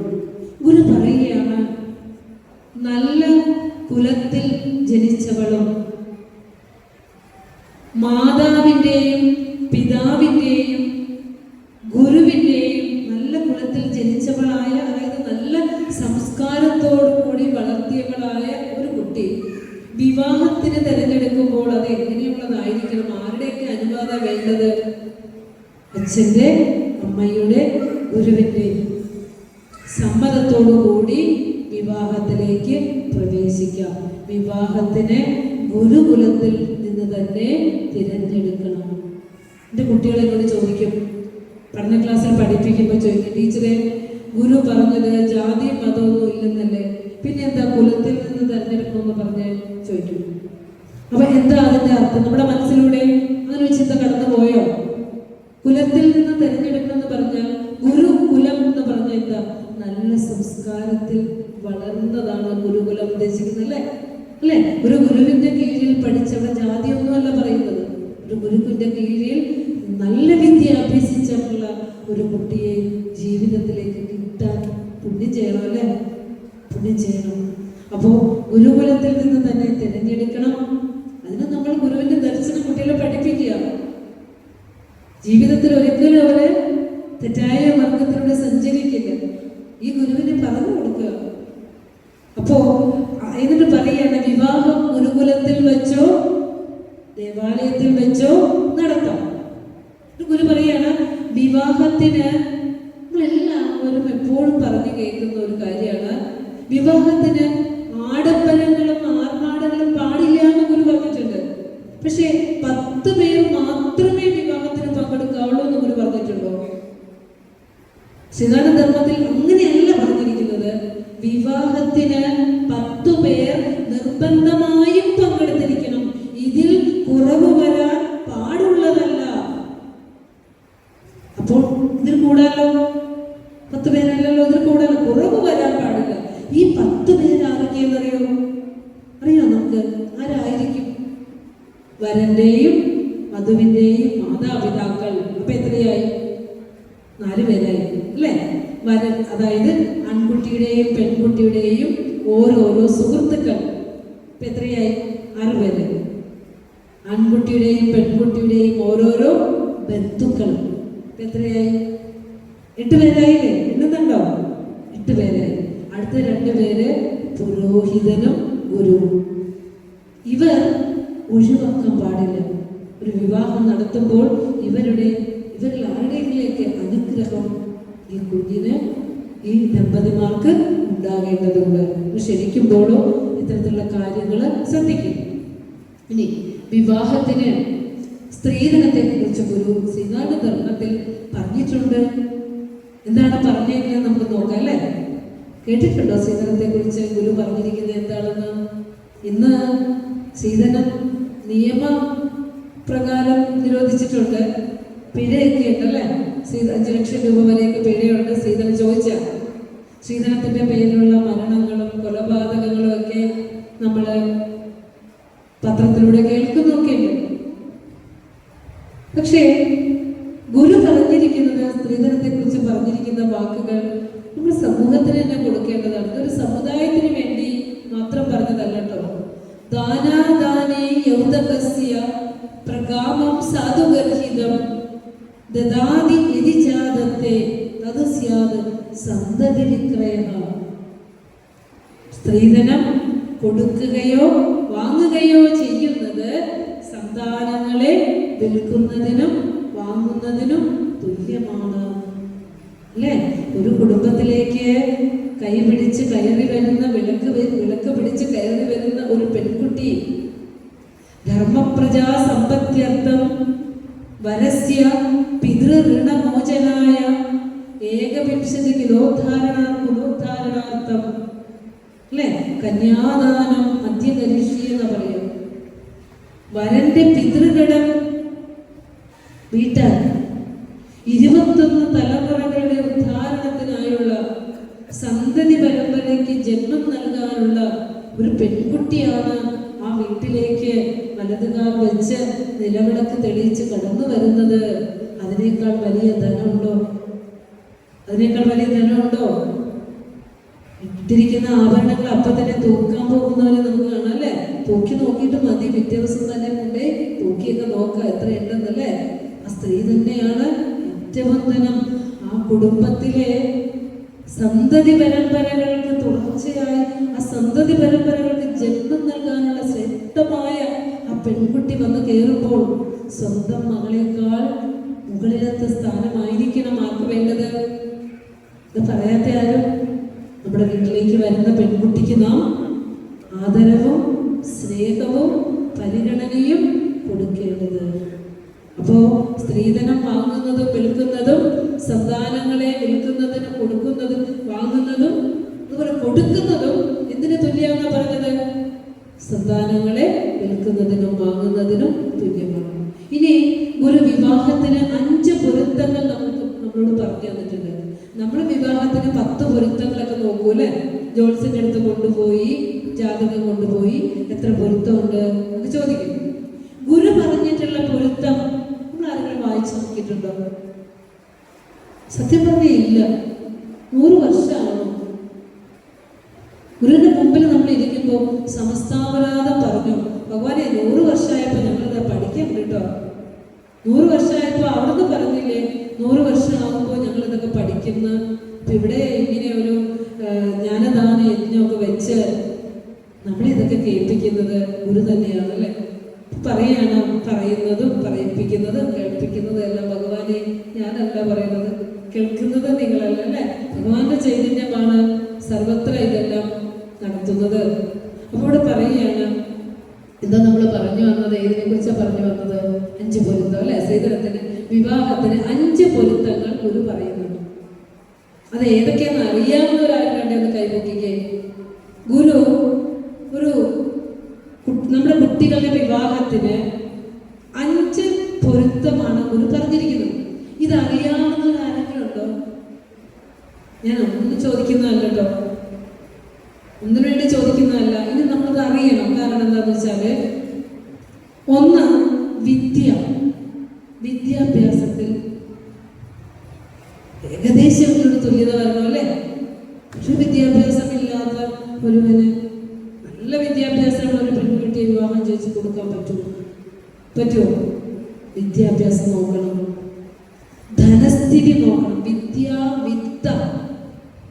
ഗുരു പറയുകയാണ്, നല്ല കുലത്തിൽ ജനിച്ചവളും മാതാവിൻ്റെയും പിതാവിൻ്റെയും ഗുരുവിൻ്റെയും നല്ല കുലത്തിൽ ജനിച്ചവളായ, അതായത് നല്ല സംസ്കാരത്തോടു കൂടി വളർത്തിയവളായ ഒരു കുട്ടി വിവാഹത്തിന് തിരഞ്ഞെടുക്കുമ്പോൾ അത് എങ്ങനെയുള്ളതായിരിക്കണം? ആരുടെയൊക്കെ അനുവാദം വേണ്ടത്? അച്ഛൻ്റെ, അമ്മയുടെ, ഗുരുവിൻ്റെ സമ്മതത്തോടു കൂടി വിവാഹത്തിലേക്ക് പ്രവേശിക്കാം. വിവാഹത്തിന് ഗുരുകുലത്തിൽ നിന്ന് തന്നെ തിരഞ്ഞെടുക്കണം. എൻ്റെ കുട്ടികളെ എന്നോട് ചോദിക്കും, പഠന ക്ലാസ്സിൽ പഠിപ്പിക്കുമ്പോൾ ചോദിക്കും, ടീച്ചറെ ഗുരു പറഞ്ഞത് ജാതി മതമൊന്നും ഇല്ലെന്നല്ലേ, പിന്നെ എന്താ കുലത്തിൽ നിന്ന് തിരഞ്ഞെടുക്കണമെന്ന് പറഞ്ഞ് ചോദിക്കും. അപ്പൊ എന്താ അതിന്റെ അർത്ഥം? നമ്മുടെ മനസ്സിലൂടെ അങ്ങനെ ഒരു ചിന്ത കടന്നു പോയോ? കുലത്തിൽ നിന്ന് തിരഞ്ഞെടുക്കണമെന്ന് പറഞ്ഞാൽ, ഗുരുകുലം എന്ന് പറഞ്ഞാൽ എന്താ? നല്ല സംസ്കാരത്തിൽ വളർന്നതാണ് ഗുരുകുലം ഉദ്ദേശിക്കുന്നത്, അല്ലേ? ഒരു ഗുരുവിന്റെ കീഴിൽ പഠിച്ചവിടെ ജാതിയൊന്നുമല്ല പറയുന്നത്. ഒരു ഗുരുവിന്റെ കീഴിൽ നല്ല വിദ്യ അഭ്യസിച്ചിട്ടുള്ള ഒരു കുട്ടിയെ ജീവിതത്തിലേക്ക് കിട്ടാൻ പുണ്യം ചെയ്യണം, അല്ലേ? പുണ്യം ചെയ്യണം. അപ്പോൾ ഗുരുകുലത്തിൽ നിന്ന് തന്നെ തിരഞ്ഞെടുക്കണം. അതിന് നമ്മൾ ഗുരുവിന്റെ ദർശനം കുട്ടികളെ പഠിപ്പിക്കുക. ജീവിതത്തിൽ ഒരിക്കലും അവരെ തെറ്റായ മാർഗത്തിലൂടെ സഞ്ചരിക്കില്ല. ഈ ഗുരുവിനെ പറഞ്ഞു കൊടുക്കുക. അപ്പോ എന്നിട്ട് പറയാണ്, വിവാഹം ഗുരുകുലത്തിൽ വെച്ചോ ദേവാലയത്തിൽ വെച്ചോ നടത്താം. ഗുരു പറയാണ്, വിവാഹത്തിന് നമ്മളെല്ലാവരും എപ്പോഴും പറഞ്ഞു കേൾക്കുന്ന ഒരു കാര്യമാണ്, വിവാഹത്തിന് ആഡംബരങ്ങളും ആർഭാടങ്ങളും പാടില്ല എന്ന് ഗുരു പറഞ്ഞിട്ടുണ്ട്. പക്ഷെ 10 പേർ മാത്രമേ വിവാഹത്തിന് പങ്കെടുക്കാവുള്ളൂ എന്ന് ഗുരു പറഞ്ഞിട്ടുണ്ടോ? സിദ്ധാന്തധർമ്മത്തിൽ അങ്ങനെയല്ല പറഞ്ഞിരിക്കുന്നത്. വിവാഹത്തിന് 10 പേർ നിർബന്ധമായും പങ്കെടുത്തിരിക്കണം. ഇതിൽ കുറവ് വരാൻ പാടുള്ളതല്ല. അപ്പോൾ ഇതിൽ കൂടാലോ, 10 പേരല്ലല്ലോ, ഇതിൽ കൂടാലോ, കുറവ് വരാൻ പാടില്ല. ഈ 10 പേര് ആരൊക്കെയെന്നറിയോ? അറിയോ നമുക്ക്? ആരായിരിക്കും? വരന്റെയും വധുവിന്റെയും മാതാപിതാക്കൾ. അപ്പൊ എത്രയായി? 4 പേരായി, അല്ലേ? വരൻ, അതായത് ആൺകുട്ടിയുടെയും പെൺകുട്ടിയുടെയും ഓരോരോ സുഹൃത്തുക്കൾ. ഇപ്പൊ എത്രയായി? 6 പേര്. ആൺകുട്ടിയുടെയും പെൺകുട്ടിയുടെയും ഓരോരോ ബന്ധുക്കൾ. ഇപ്പൊ എത്രയായി? 8 പേരായില്ലേ? എണ്ണുന്നുണ്ടോ? 8 പേരായി. അടുത്ത 2 പേര് പുരോഹിതനും ഗുരുവും. ഇവർ ഒഴിവാക്കാൻ പാടില്ല. ഒരു വിവാഹം നടത്തുമ്പോൾ ഇവരിൽ ആരുടെയിലേക്ക് അനുഗ്രഹം ഈ കുഞ്ഞിന്, ഈ ദമ്പതിമാർക്ക് ഉണ്ടാകേണ്ടതുണ്ട്. ക്ഷണിക്കുമ്പോഴോ ഇത്തരത്തിലുള്ള കാര്യങ്ങൾ ശ്രദ്ധിക്കും. ഇനി വിവാഹത്തിന് സ്ത്രീധനത്തെ കുറിച്ച് ഗുരു സിദ്ധാന്തധർമ്മത്തിൽ പറഞ്ഞിട്ടുണ്ട്. എന്താണ് പറഞ്ഞേക്കുന്നത് നമുക്ക് നോക്കാം, അല്ലേ? കേട്ടിട്ടുണ്ടോ സ്ത്രീധനത്തെ കുറിച്ച് ഗുരു പറഞ്ഞിരിക്കുന്നത് എന്താണെന്ന്? ഇന്ന് സ്ത്രീധനം നിയമപ്രകാരം നിരോധിച്ചിട്ടുണ്ട്. പിഴയൊക്കെ ഉണ്ടല്ലേ? 5 ലക്ഷം രൂപ വരെയൊക്കെ പിഴയുണ്ട് സ്ത്രീധനം ചോദിച്ചാൽ. സ്ത്രീധനത്തിന്റെ പേരിലുള്ള മരണങ്ങളും കൊലപാതകങ്ങളും ഒക്കെ നമ്മൾ പത്രത്തിലൂടെ കേൾക്കുന്നൊക്കെയുണ്ട്. പക്ഷേ ഗുരു പറഞ്ഞിരിക്കുന്നത്, സ്ത്രീധനത്തെ കുറിച്ച് പറഞ്ഞിരിക്കുന്ന വാക്കുകൾ നമ്മൾ സമൂഹത്തിന് തന്നെ കൊടുക്കേണ്ടതാണ്. ഇതൊരു സമുദായത്തിന് വേണ്ടി മാത്രം പറഞ്ഞതല്ല കേട്ടോ. ദാനാദാനേ യൗതകസ്യ പ്രകാമം സാധുഗർഹിതം ദദാതി യതിജാതത്തെ തത് സ്യാത് സന്തതി വിക്രയഃ. സ്ത്രീധനം കൊടുക്കുകയോ വാങ്ങുകയോ ചെയ്യുന്നത് സന്താനങ്ങളെ വിൽക്കുന്നതിനും വാങ്ങുന്നതിനും തുല്യമാണ്. അല്ലേ? ഒരു കുടുംബത്തിലേക്ക് കൈ പിടിച്ച് കയറി വരുന്ന വിളക്ക് പിടിച്ച് കയറി വരുന്ന ഒരു പെൺകുട്ടി ധർമ്മപ്രജാ സമ്പത്യർത്ഥം വരസ്യ പിതൃഋണമോചനായ ഏകവിംശതി കുലോദ്ധാരണാർത്ഥം അല്ലെ കന്യാദാനം മധ്യകരിഷി എന്ന് പറയും. വരന്റെ പിതൃഘടം വീട്ടാൻ 21 തലമുറകളുടെ ഉദ്ധാരണത്തിനായുള്ള സന്തതി പരമ്പരയ്ക്ക് ജന്മം നൽകാനുള്ള ഒരു പെൺകുട്ടിയാണ് ആ വീട്ടിലേക്ക് വലതുകാൽ വെച്ച് നിലവിളക്ക് തെളിയിച്ച് കടന്നു വരുന്നത്. അതിനേക്കാൾ വലിയ ധനമുണ്ടോ? അതിനേക്കാൾ വലിയ ധനമുണ്ടോ? ഇട്ടിരിക്കുന്ന ആഭരണങ്ങൾ അപ്പൊ തന്നെ തൂക്കാൻ പോകുന്നവരെ നമുക്ക് കാണാം അല്ലേ? തൂക്കി നോക്കിയിട്ട് മതി, പിറ്റേ ദിവസം തന്നെ കൊണ്ടേ തൂക്കിയൊക്കെ നോക്കാം എത്ര ഉണ്ടെന്നല്ലേ. ആ സ്ത്രീ തന്നെയാണ് ഏറ്റവും ധനം. ആ കുടുംബത്തിലെ സന്തതി പരമ്പരകൾക്ക് തുടർച്ചയായി ആ സന്തതി പരമ്പരകൾക്ക് ജന്മം നൽകാനുള്ള ശ്രേഷ്ഠമായ ആ പെൺകുട്ടി വന്ന് കയറുമ്പോൾ സ്വന്തം മകളെക്കാൾ മുകളിലത്തെ സ്ഥാനമായിരിക്കണം ആർക്ക് വേണ്ടത്? ഇത് പറയാത്ത ആരും. നമ്മുടെ വീട്ടിലേക്ക് വരുന്ന പെൺകുട്ടിക്ക് നാം ആദരവും സ്നേഹവും പരിഗണനയും കൊടുക്കേണ്ടത്. അപ്പോ സ്ത്രീധനം വാങ്ങുന്നതും വിൽക്കുന്നതും, സന്താനങ്ങളെ വിൽക്കുന്നതിനും കൊടുക്കുന്നതും വാങ്ങുന്നതും അതുപോലെ കൊടുക്കുന്നതും എന്തിനു തുല്യമാണെന്നാ പറഞ്ഞത്? സന്താനങ്ങളെ വിൽക്കുന്നതിനും വാങ്ങുന്നതിനും തുല്യമാണ്. ഇനി ഒരു വിവാഹത്തിന് 5 പൊരുത്തങ്ങൾ നമ്മളോട് പറഞ്ഞു തന്നിട്ടുണ്ട്. നമ്മൾ വിവാഹത്തിന് 10 പൊരുത്തങ്ങളൊക്കെ നോക്കൂല്ലേ? ജോത്സ്യന്റെ അടുത്ത് കൊണ്ടുപോയി ജാതകം കൊണ്ടുപോയി എത്ര പൊരുത്തമുണ്ട് എന്ന് ചോദിക്കും. ഗുരു പറഞ്ഞിട്ടുള്ള പൊരുത്തം നമ്മൾ ആരെങ്കിലും വായിച്ചു നോക്കിയിട്ടുണ്ടോ? സത്യം പറഞ്ഞേ ഇല്ല. 100 വർഷമാണോ? ഗുരുവിന്റെ മുമ്പിൽ നമ്മൾ ഇരിക്കുമ്പോൾ സമസ്താപരാധം പറഞ്ഞു, ഭഗവാനെ 100 വർഷമായപ്പോ ഞങ്ങളിത് പഠിക്കാൻ കേട്ടോ. 100 വർഷമായപ്പോ അവിടുന്ന് പറഞ്ഞില്ലേ 100 വർഷമാകുമ്പോൾ ഞങ്ങൾ ഇതൊക്കെ പഠിക്കുന്ന. ഇവിടെ ഇങ്ങനെ ഒരു ജ്ഞാനദാന യജ്ഞമൊക്കെ വെച്ച് നമ്മളിതൊക്കെ കേൾപ്പിക്കുന്നത് ഗുരു തന്നെയാണ് അല്ലേ? പറയാണ് പറയുന്നതും പറയിപ്പിക്കുന്നതും കേൾപ്പിക്കുന്നതും എല്ലാം ഭഗവാനെ ഞാനല്ല പറയുന്നത്, കേൾക്കുന്നത് നിങ്ങളല്ല അല്ലേ? ഭഗവാന്റെ ചൈതന്യമാണ് സർവത്ര ഇതെല്ലാം നടത്തുന്നത്. അപ്പോൾ ഇവിടെ പറയുകയാണ്, എന്താ നമ്മൾ പറഞ്ഞു വന്നത്? ഏതിനെ കുറിച്ചാണ് പറഞ്ഞു വന്നത്? 5 പൊരുത്തം അല്ലെ? ശ്രീധരത്തിന് വിവാഹത്തിന് 5 പൊരുത്തങ്ങൾ ഗുരു പറയുന്നുണ്ട്. അത് ഏതൊക്കെയാന്ന് അറിയാവുന്നവരാരും കണ്ടെന്ന് കൈപൊക്കിക്കേ. ഗുരു നമ്മുടെ കുട്ടികളുടെ വിവാഹത്തിന് 5 പൊരുത്തമാണ് ഗുരു പറഞ്ഞിരിക്കുന്നത്. ഇത് അറിയാവുന്നവരാരെങ്കിലും ഉണ്ടോ? ഞാൻ ഒന്നും ചോദിക്കുന്നതല്ല കേട്ടോ, ഒന്നിനു വേണ്ടി ചോദിക്കുന്നതല്ല. ഇനി നമ്മളത് അറിയണം. കാരണം എന്താന്ന് വെച്ചാല്, ഒന്ന് വിദ്യാഭ്യാസത്തിൽ ഏകദേശം ഒരു തുല്യത വരണം അല്ലേ? പക്ഷെ വിദ്യാഭ്യാസം ഇല്ലാത്ത ഒരുവന് നല്ല വിദ്യാഭ്യാസമുള്ള ഒരു പെൺകുട്ടിയെ വിവാഹം ചെയ്ത് കൊടുക്കാൻ പറ്റുമോ? വിദ്യാഭ്യാസം നോക്കണം, ധനസ്ഥിതി നോക്കണം. വിദ്യാവിത്ത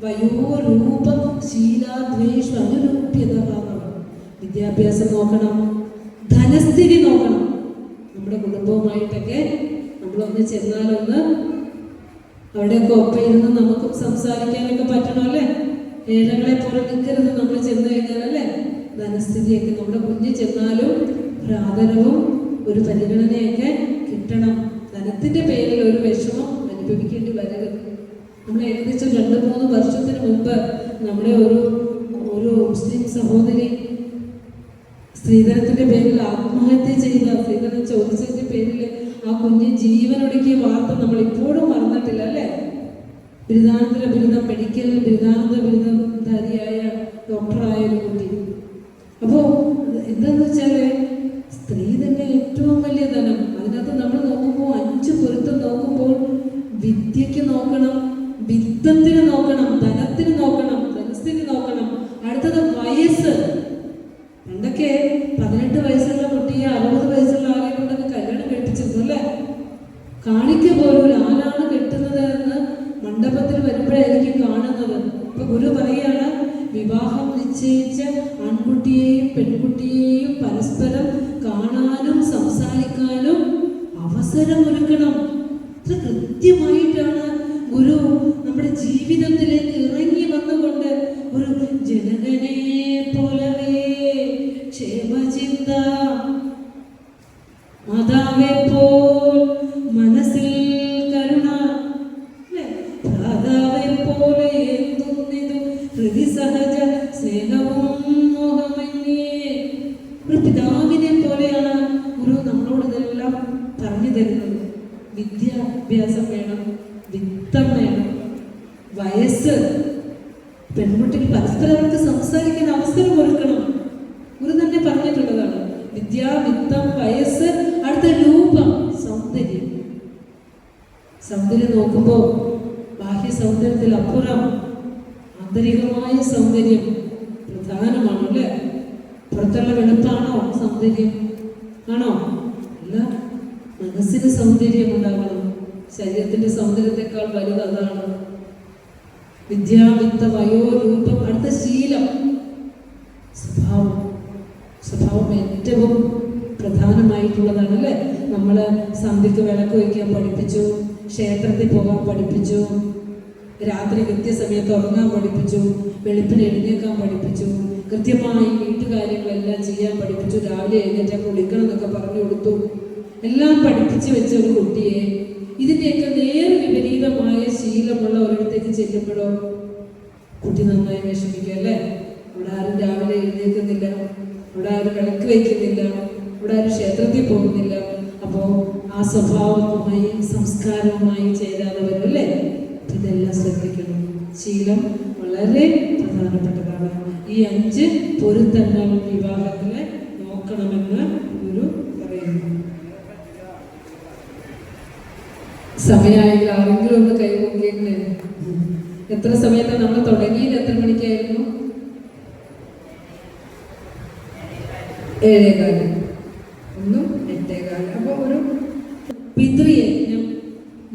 വയോരൂപ ശീലാദ്വേഷ അനുരൂപ്യത. വിദ്യാഭ്യാസം നോക്കണം, ധനസ്ഥിതി നോക്കണം. നമ്മുടെ കുടുംബവുമായിട്ടൊക്കെ നമ്മളൊന്ന് ചെന്നാലൊന്ന് അവിടെയൊക്കെ ഒപ്പം ഇരുന്ന് നമുക്കും സംസാരിക്കാനൊക്കെ പറ്റണം അല്ലേ? ഏഴകളെ പോലെ നിൽക്കരുത് നമ്മൾ ചെന്ന് കഴിഞ്ഞാൽ അല്ലേ? ധനസ്ഥിതിയൊക്കെ നമ്മുടെ കുഞ്ഞ് ചെന്നാലും ഒരു ആദരവും ഒരു പരിഗണനയൊക്കെ കിട്ടണം. ധനത്തിന്റെ പേരിൽ ഒരു വിഷമം അനുഭവിക്കേണ്ടി വരരുത്. നമ്മൾ ഏകദേശം 2-3 വർഷത്തിന് മുമ്പ് നമ്മുടെ ഒരു മുസ്ലിം സഹോദരി സ്ത്രീധനത്തിന്റെ പേരിൽ ആത്മഹത്യ ചെയ്ത, സ്ത്രീധനം ചോദിച്ചതിന്റെ പേരിൽ ആ കുഞ്ഞ് ജീവനൊടുക്കിയ വാർത്ത നമ്മൾ ഇപ്പോഴും മറന്നിട്ടില്ല അല്ലേ? ബിരുദാനന്തര ബിരുദം, മെഡിക്കൽ ബിരുദാനന്തര ബിരുദധാരിയായ ഡോക്ടറായ ഒരു കുട്ടി. അപ്പോ എന്താന്ന് വെച്ചാല് സ്ത്രീ തന്നെ ഏറ്റവും വലിയ ധനം. അതിനകത്ത് നമ്മൾ നോക്കുമ്പോൾ 5 പൊരുത്തം നോക്കുമ്പോൾ വിദ്യക്ക് നോക്കണം, വിത്തത്തിന് നോക്കണം, ധനത്തിന് നോക്കണം, ധനസ്ഥിതി നോക്കണം. അടുത്തത് വയസ്സ്. പണ്ടൊക്കെ 18 വയസ്സുള്ള കുട്ടിയെ 60 വയസ്സുള്ള ആളെ കൊണ്ടൊക്കെ കല്യാണം കഴിപ്പിച്ചിരുന്നു അല്ലേ? കാണിക്ക പോലും ആരാണ് കെട്ടുന്നത് എന്ന് മണ്ഡപത്തിൽ വരുമ്പോഴായിരിക്കും കാണുന്നത്. ഇപ്പൊ ഗുരു പറയാണ്, വിവാഹം നിശ്ചയിച്ച ആൺകുട്ടിയെയും പെൺകുട്ടിയെയും പരസ്പരം കാണാനും സംസാരിക്കാനും അവസരമൊരുക്കണം. ഇത്ര കൃത്യമായിട്ടാണ് ഗുരു നമ്മുടെ ഹൃദിസഹജ സ്നേഹവും മോഹമന്യേ. ഒരു പിതാവിനെ പോലെയാണ് ഗുരു നമ്മളോട് ഇതെല്ലാം പറഞ്ഞു തരുന്നത്. വിദ്യാഭ്യാസം വേണം, വിത്തം വേണം, വയസ്സ്, പെൺകുട്ടികൾ പരസ്പരം അവർക്ക് സംസാരിക്കാൻ അവസരം ഒരുക്കണം. ഗുരു തന്നെ പറഞ്ഞിട്ടുള്ളതാണ്. വിദ്യാവിത്തം, വയസ്സ്, അടുത്ത രൂപം, സൗന്ദര്യം. സൗന്ദര്യം നോക്കുമ്പോൾ ബാഹ്യ സൗന്ദര്യത്തിൽ അപ്പുറം ആന്തരികമായ സൗന്ദര്യം പ്രധാനമാണ് അല്ലേ? പുറത്തുള്ള വെളുപ്പാണോ സൗന്ദര്യം? ആണോ? അല്ല, മനസ്സിന് സൗന്ദര്യം ഉണ്ടാകണം. ശരീരത്തിന്റെ സൗന്ദര്യത്തെക്കാൾ വലുത് അതാണ്. വിദ്യാവിത്ത വയോരൂപം, അടുത്ത ശീലം, സ്വഭാവം. സ്വഭാവം ഏറ്റവും പ്രധാനമായിട്ടുള്ളതാണ് അല്ലേ? നമ്മൾ സന്ധ്യക്ക് വിളക്ക് വയ്ക്കാൻ പഠിപ്പിച്ചു, ക്ഷേത്രത്തിൽ പോകാൻ പഠിപ്പിച്ചു, രാത്രി കൃത്യസമയത്ത് ഉറങ്ങാൻ പഠിപ്പിച്ചു, വെളുപ്പിന് എഴുന്നേക്കാൻ പഠിപ്പിച്ചു, കൃത്യമായി വീട്ടുകാര്യങ്ങളെല്ലാം ചെയ്യാൻ പഠിപ്പിച്ചു, രാവിലെ എഴുന്നേറ്റാൽ കുളിക്കണം എന്നൊക്കെ പറഞ്ഞു കൊടുത്തു. എല്ലാം പഠിപ്പിച്ചു വെച്ച ഒരു കുട്ടിയെ ഇതിൻ്റെയൊക്കെ നേരെ വിപരീതമായ ശീലമുള്ള ഒരിടത്തേക്ക് ചെല്ലുമ്പോഴോ കുട്ടി നന്നായി വിഷമിക്കുക അല്ലേ? ഇവിടെ ആരും രാവിലെ എഴുന്നേൽക്കുന്നില്ല, ഇവിടെ ആരും വിളക്ക് വയ്ക്കുന്നില്ല, ഇവിടെ ആരും ക്ഷേത്രത്തിൽ പോകുന്നില്ല. അപ്പോൾ ആ സ്വഭാവവുമായി സംസ്കാരവുമായി ചേരാതെ വരും അല്ലേ? ഇതെല്ലാം ശ്രദ്ധിക്കണം. ശീലം വളരെ പ്രധാനപ്പെട്ടതാണ്. ഈ 5 പൊരുത്തങ്ങൾ വിവാഹത്തില് നോക്കണമെന്ന് ഗുരു പറയുന്നു. സമയമായില്ല, ആരെങ്കിലും ഒന്ന് കൈമുക്കിയിരുന്നേ. എത്ര സമയത്താണ് നമ്മൾ തുടങ്ങിയത്? എത്ര മണിക്കായിരുന്നു? 7:15, 8:15. അപ്പൊ ഒരു പിതൃയജ്ഞം,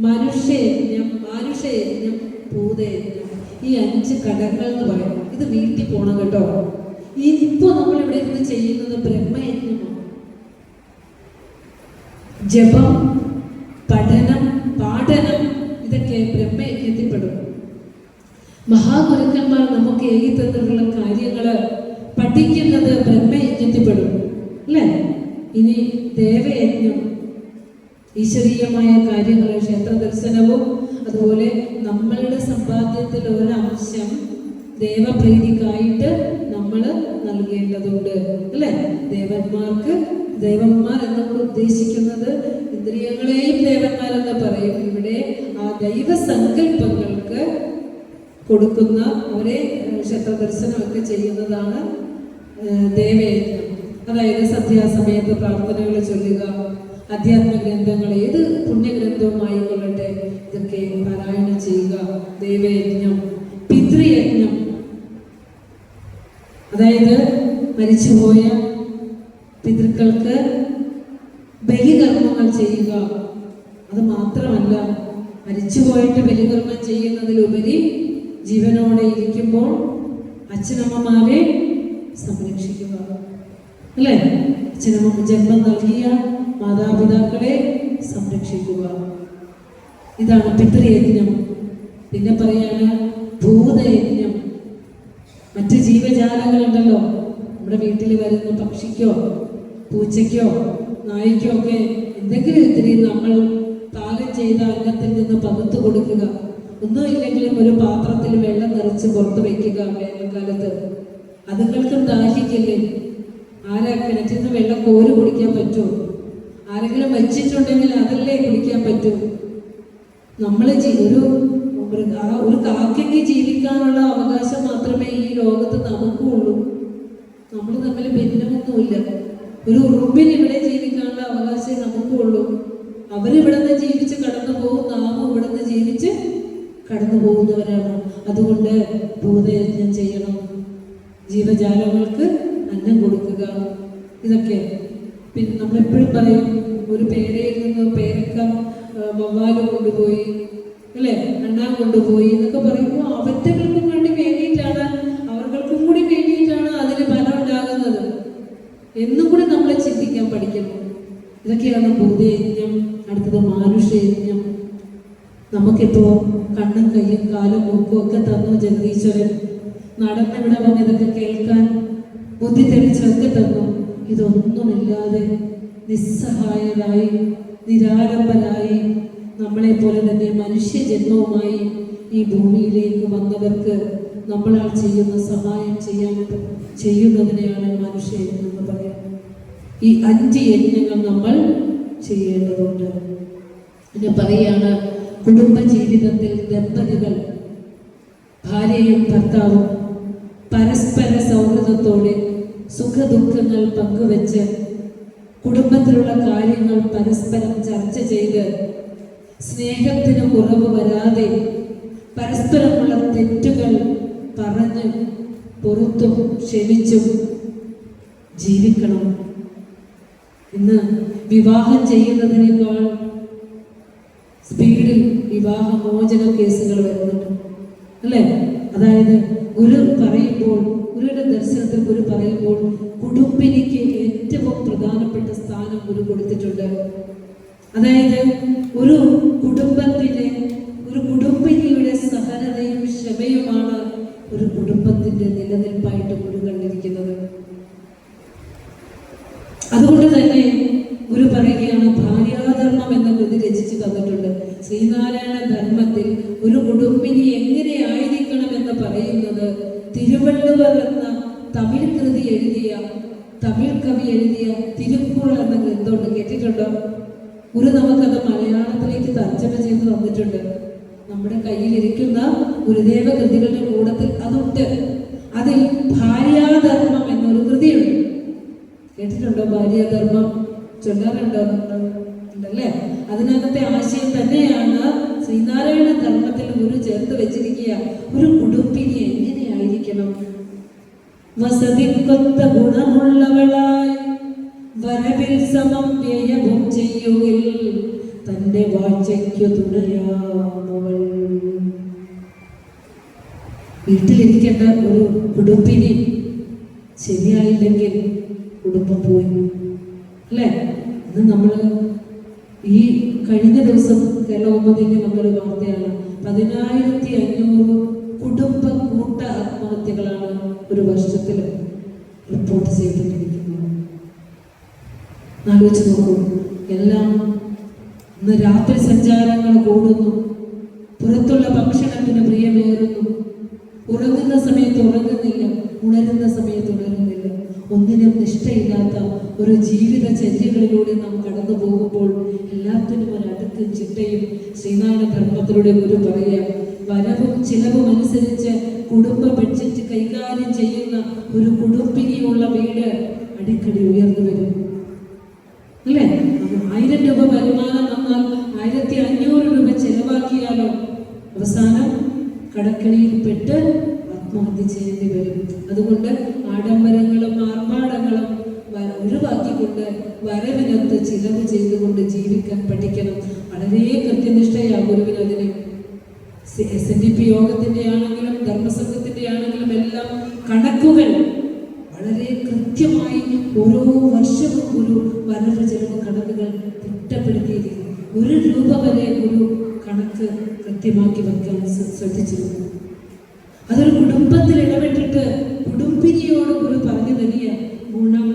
മനുഷ്യയജ്ഞം, മാനുഷയജ്ഞം, ഭൂതയജ്ഞം, ഈ 5 ഘടകങ്ങൾ എന്ന് പറയും. ഇത് വീട്ടിൽ പോണം കേട്ടോ. ഇപ്പോ നമ്മൾ ഇവിടെ ഇരുന്ന് ചെയ്യുന്നത് ബ്രഹ്മയജ്ഞമാണ്. ജപം, പഠനം, പാഠനം, ഇതൊക്കെ ബ്രഹ്മയജ്ഞത്തിൽപ്പെടും. മഹാഗുരുക്കന്മാർ നമുക്ക് എഴുതി തന്നിട്ടുള്ള കാര്യങ്ങള് പഠിക്കുന്നത് ബ്രഹ്മയജ്ഞത്തിൽപ്പെടും അല്ലേ? ഇനി ദേവയജ്ഞം, ഈശ്വരീയമായ കാര്യങ്ങൾ, ക്ഷേത്ര ദർശനവും, അതുപോലെ നമ്മളുടെ സമ്പാദ്യത്തിൽ ഒരംശം ദേവപ്രീതിക്കായിട്ട് നമ്മൾ നൽകേണ്ടതുണ്ട് അല്ലേ? ദേവന്മാർ എന്നൊക്കെ ഉദ്ദേശിക്കുന്നത് ഇന്ദ്രിയങ്ങളെയും ദേവന്മാരെന്ന് പറയും. ഇവിടെ ആ ദൈവസങ്കല്പങ്ങൾക്ക് കൊടുക്കുന്ന അവരെ ക്ഷേത്ര ദർശനമൊക്കെ ചെയ്യുന്നതാണ് ദേവയജ്ഞം. അതായത് സന്ധ്യാസമയത്ത് പ്രാർത്ഥനകൾ ചൊല്ലുക, അധ്യാത്മ ഗ്രന്ഥങ്ങൾ, ഏത് പുണ്യഗ്രന്ഥവുമായിക്കൊള്ളട്ടെ, ഇതൊക്കെ പാരായണം ചെയ്യുക. ദേവയജ്ഞം. പിതൃയജ്ഞം, അതായത് മരിച്ചുപോയ പിതൃക്കൾക്ക് ബലികർമ്മങ്ങൾ ചെയ്യുക. അത് മാത്രമല്ല, മരിച്ചുപോയിട്ട് ബലികർമ്മം ചെയ്യുന്നതിലുപരി ജീവനോടെ ഇരിക്കുമ്പോൾ അച്ഛനമ്മമാരെ സംരക്ഷിക്കുക അല്ലേ? അച്ഛനമ്മ ജന്മം നൽകിയ മാതാപിതാക്കളെ സംരക്ഷിക്കുക. ഇതാണ് പിതൃയജ്ഞം. പിന്നെ പറയാണ് ഭൂതയജ്ഞം. മറ്റ് ജീവജാലങ്ങളുണ്ടല്ലോ, നമ്മുടെ വീട്ടിൽ വരുന്ന പക്ഷിക്കോ പൂച്ചയ്ക്കോ നായ്ക്കോ ഒക്കെ എന്തെങ്കിലും ഇത്തിരി നമ്മൾ പാകം ചെയ്ത അന്നത്തിൽ നിന്ന് പകുത്തു കൊടുക്കുക. ഒന്നുമില്ലെങ്കിലും ഒരു പാത്രത്തിൽ വെള്ളം നിറച്ച് പുറത്ത് വയ്ക്കുക. വേനൽക്കാലത്ത് അതുങ്ങൾക്കും ദാഹിക്കില്ലേ? ആരാ കിണറ്റിൽ നിന്ന് വെള്ളം കോരി കുടിക്കാൻ പറ്റുമോ? ആരെങ്കിലും വച്ചിട്ടുണ്ടെങ്കിൽ അതല്ലേ കുടിക്കാൻ പറ്റൂ. നമ്മൾ ഒരു കാക്കയ്ക്ക് ജീവിക്കാനുള്ള അവകാശം മാത്രമേ ഈ ലോകത്ത് നമുക്കും ഉള്ളൂ. നമ്മൾ തമ്മിൽ ഭിന്നമൊന്നുമില്ല. ഒരു ഉറുമ്പിന് ഇവിടെ ജീവിക്കാനുള്ള അവകാശം നമുക്കും ഉള്ളൂ. അവരിവിടെ നിന്ന് ജീവിച്ച് കടന്നു പോകും, നാമും ഇവിടെ നിന്ന് ജീവിച്ച് കടന്നു പോകുന്നവരാണ്. അതുകൊണ്ട് ഭൂതയജ്ഞം ചെയ്യണം, ജീവജാലങ്ങൾക്ക് അന്നം കൊടുക്കുക. ഇതൊക്കെ പിന്നെ നമ്മളെപ്പോഴും പറയും, ഒരു പേരയിൽ നിന്ന് പേരക്ക വവ്വാല് കൊണ്ടുപോയി അല്ലേ, അണ്ണാൻ കൊണ്ടുപോയി എന്നൊക്കെ പറയുമ്പോൾ അവറ്റകൾക്കും വേണ്ടിയിട്ടാണ്, അവർക്കും കൂടി വേണ്ടിയിട്ടാണ് അതിന് ഫലം ഉണ്ടാകുന്നത് എന്നും കൂടി നമ്മളെ ചിന്തിക്കാൻ പഠിക്കണം. ഇതൊക്കെയാണ് ഭൂതയജ്ഞം. അടുത്തത് മാനുഷയജ്ഞം. നമുക്കിപ്പോ കണ്ണും കയ്യും കാലും മൂക്കും ഒക്കെ തന്നു ജഗദീശ്വരൻ. നടന്നിവിടെ വന്ന് ഇതൊക്കെ കേൾക്കാൻ ബുദ്ധി തെളിച്ചൊക്കെ തന്നു. ഇതൊന്നുമില്ലാതെ നിസ്സഹായരായി നിരാലംബരായി നമ്മളെ പോലെ തന്നെ മനുഷ്യജന്മവുമായി ഈ ഭൂമിയിലേക്ക് വന്നവർക്ക് നമ്മളാൽ ചെയ്യുന്ന സഹായം ചെയ്യുന്നതിനെയാണ് മനുഷ്യൻ എന്ന് പറയാം. ഈ 5 യജ്ഞങ്ങൾ നമ്മൾ ചെയ്യേണ്ടതുണ്ട്. പിന്നെ പറയാണ്, കുടുംബ ജീവിതത്തിൽ ദമ്പതികൾ ഭാര്യയും ഭർത്താവും പരസ്പര സൗഹൃദത്തോടെ സുഖദുഃഖങ്ങൾ പങ്കുവെച്ച് കുടുംബത്തിലുള്ള കാര്യങ്ങൾ പരസ്പരം ചർച്ച ചെയ്ത് സ്നേഹത്തിന് കുറവ് വരാതെ പരസ്പരമുള്ള തെറ്റുകൾ പറഞ്ഞ് പൊറുത്തും ക്ഷമിച്ചും ജീവിക്കണം. ഇന്ന് വിവാഹം ചെയ്യുന്നതിനേക്കാൾ സ്പീഡിൽ വിവാഹമോചന കേസുകൾ വരുന്നുണ്ട്, അല്ലേ? അതായത് ഗുരുയുടെ ദർശനത്തിൽ ഗുരു പറയുമ്പോൾ കുടുംബിനിക്ക് ഏറ്റവും പ്രധാനപ്പെട്ട സ്ഥാനം ഗുരു കൊടുത്തിട്ടുണ്ട്. അതായത് ഒരു കുടുംബിനിയുടെ സഹനതയും ക്ഷമയുമാണ് ഒരു കുടുംബത്തിന്റെ നിലനിൽപ്പായിട്ട് ഗുരു കണ്ടിരിക്കുന്നത്. അതുകൊണ്ട് തന്നെ ഗുരു പറയുകയാണ്, ഭാര്യാധർമ്മം എന്ന കൃതി രചിച്ചു തന്നിട്ടുണ്ട്. ശ്രീനാരായണ ധർമ്മത്തിൽ ഒരു കുടുംബിനി എങ്ങനെ ആയിരിക്കണം എന്ന് പറയുന്നത് തിരുവള്ളുവർ എന്ന തമിഴ് കവി എഴുതിയ തിരുക്കുറൾ എന്ന ഗ്രന്ഥമുണ്ട്. കേട്ടിട്ടുണ്ടോ? ഗുരു നമുക്കത് മലയാളത്തിലേക്ക് തർജ്ജമ ചെയ്ത് തന്നിട്ടുണ്ട്. നമ്മുടെ കയ്യിലിരിക്കുന്ന ഗുരുദേവ കൃതികളുടെ കൂട്ടത്തിൽ അതുണ്ട്. അതിൽ ഭാര്യാധർമ്മം എന്നൊരു കൃതിയുണ്ട്. കേട്ടിട്ടുണ്ടോ? ഭാര്യാധർമ്മം ചൊല്ലാറുണ്ടോ? ഉണ്ടല്ലേ? അതിനകത്തെ ആശയം തന്നെയാണ് ശ്രീനാരായണ ധർമ്മത്തിൽ ഗുരു ചേർത്ത് വെച്ചിരിക്കുക. ഒരു കുടുംബിനി എങ്ങനെയായിരിക്കണം? വസതിക്കൊത്ത ഗുണമുള്ളവളായി വരവിൽ സമം വ്യയവും ചെയ്യുകിൽ തന്റെ വാഴ്ചയ്ക്കു തുണയാമവൾ. വീട്ടിലിരിക്കേണ്ട ഒരു കുടുംബിനി ശരിയായില്ലെങ്കിൽ കുടുംബം പോയി, അല്ലേ? ഇത് നമ്മൾ ഈ കഴിഞ്ഞ ദിവസം കേരളകൗമുദിയിൽ വന്നൊരു വാർത്തയാണ്. 10,500 കുടുംബ കൂട്ട ആത്മഹത്യകളാണ് ഒരു വർഷത്തിൽ റിപ്പോർട്ട് ചെയ്തിരിക്കുന്നത്. ആലോചിച്ച് നോക്കൂ. എല്ലാം ഇന്ന് രാത്രി സഞ്ചാരങ്ങൾ കൂടുന്നു, പുറത്തുള്ള ഭക്ഷണത്തിന് പ്രിയമേറുന്നു, ഉറങ്ങുന്ന സമയത്ത് ഉറങ്ങുന്നില്ല, ഉണരുന്ന സമയത്ത് ഉണരുന്നില്ല. ഒന്നിനും നിഷ്ഠയില്ലാത്ത ഒരു ജീവിതചര്യകളിലൂടെ നാം കടന്നു പോകുമ്പോൾ എല്ലാത്തിനും ഒരു അടുക്കും ചിട്ടയും ശ്രീനാരായണ ധർമ്മത്തിലൂടെ ഗുരു പറയാം. വരവും ചിലവും അനുസരിച്ച് കുടുംബ ബഡ്ജറ്റ് കൈകാര്യം ചെയ്യുന്ന ഒരു കുടുംബിനിയുള്ള വീട് അടിക്കടി ഉയർന്നു വരും, അല്ലേ? 1000 രൂപ വരുമാനം വന്നാൽ 1500 രൂപ ചെലവാക്കിയാലോ അവസാനം കടക്കണിയിൽപ്പെട്ട് ആത്മഹത്യ ചെയ്യേണ്ടി വരും. അതുകൊണ്ട് ആഡംബരങ്ങളും ആർഭാടങ്ങളും ഒഴിവാക്കിക്കൊണ്ട് വരവിനൊത്ത് ചിലവ് ചെയ്തുകൊണ്ട് ജീവിക്കാൻ പഠിക്കണം. വളരെ കൃത്യനിഷ്ഠയാണ് ഗുരുവിന് അതിന്. SNDP യോഗത്തിന്റെ ആണെങ്കിലും ധർമ്മസംഘത്തിന്റെ ആണെങ്കിലും എല്ലാം കണക്കുകൾ വളരെ കൃത്യമായി ഓരോ വർഷവും ഗുരു വരവ് ചെലവ് കണക്കുകൾ തിട്ടപ്പെടുത്തിയിരിക്കുന്നു. 1 രൂപ വരെ ഗുരു കണക്ക് കൃത്യമാക്കി വെക്കാൻ ശ്രദ്ധിച്ചിരുന്നു. അതൊരു കുടുംബത്തിൽ ഇടപെട്ടിട്ട് കുടുംബിനിയോട് ഗുരു പറഞ്ഞു തരിക, ഗുണം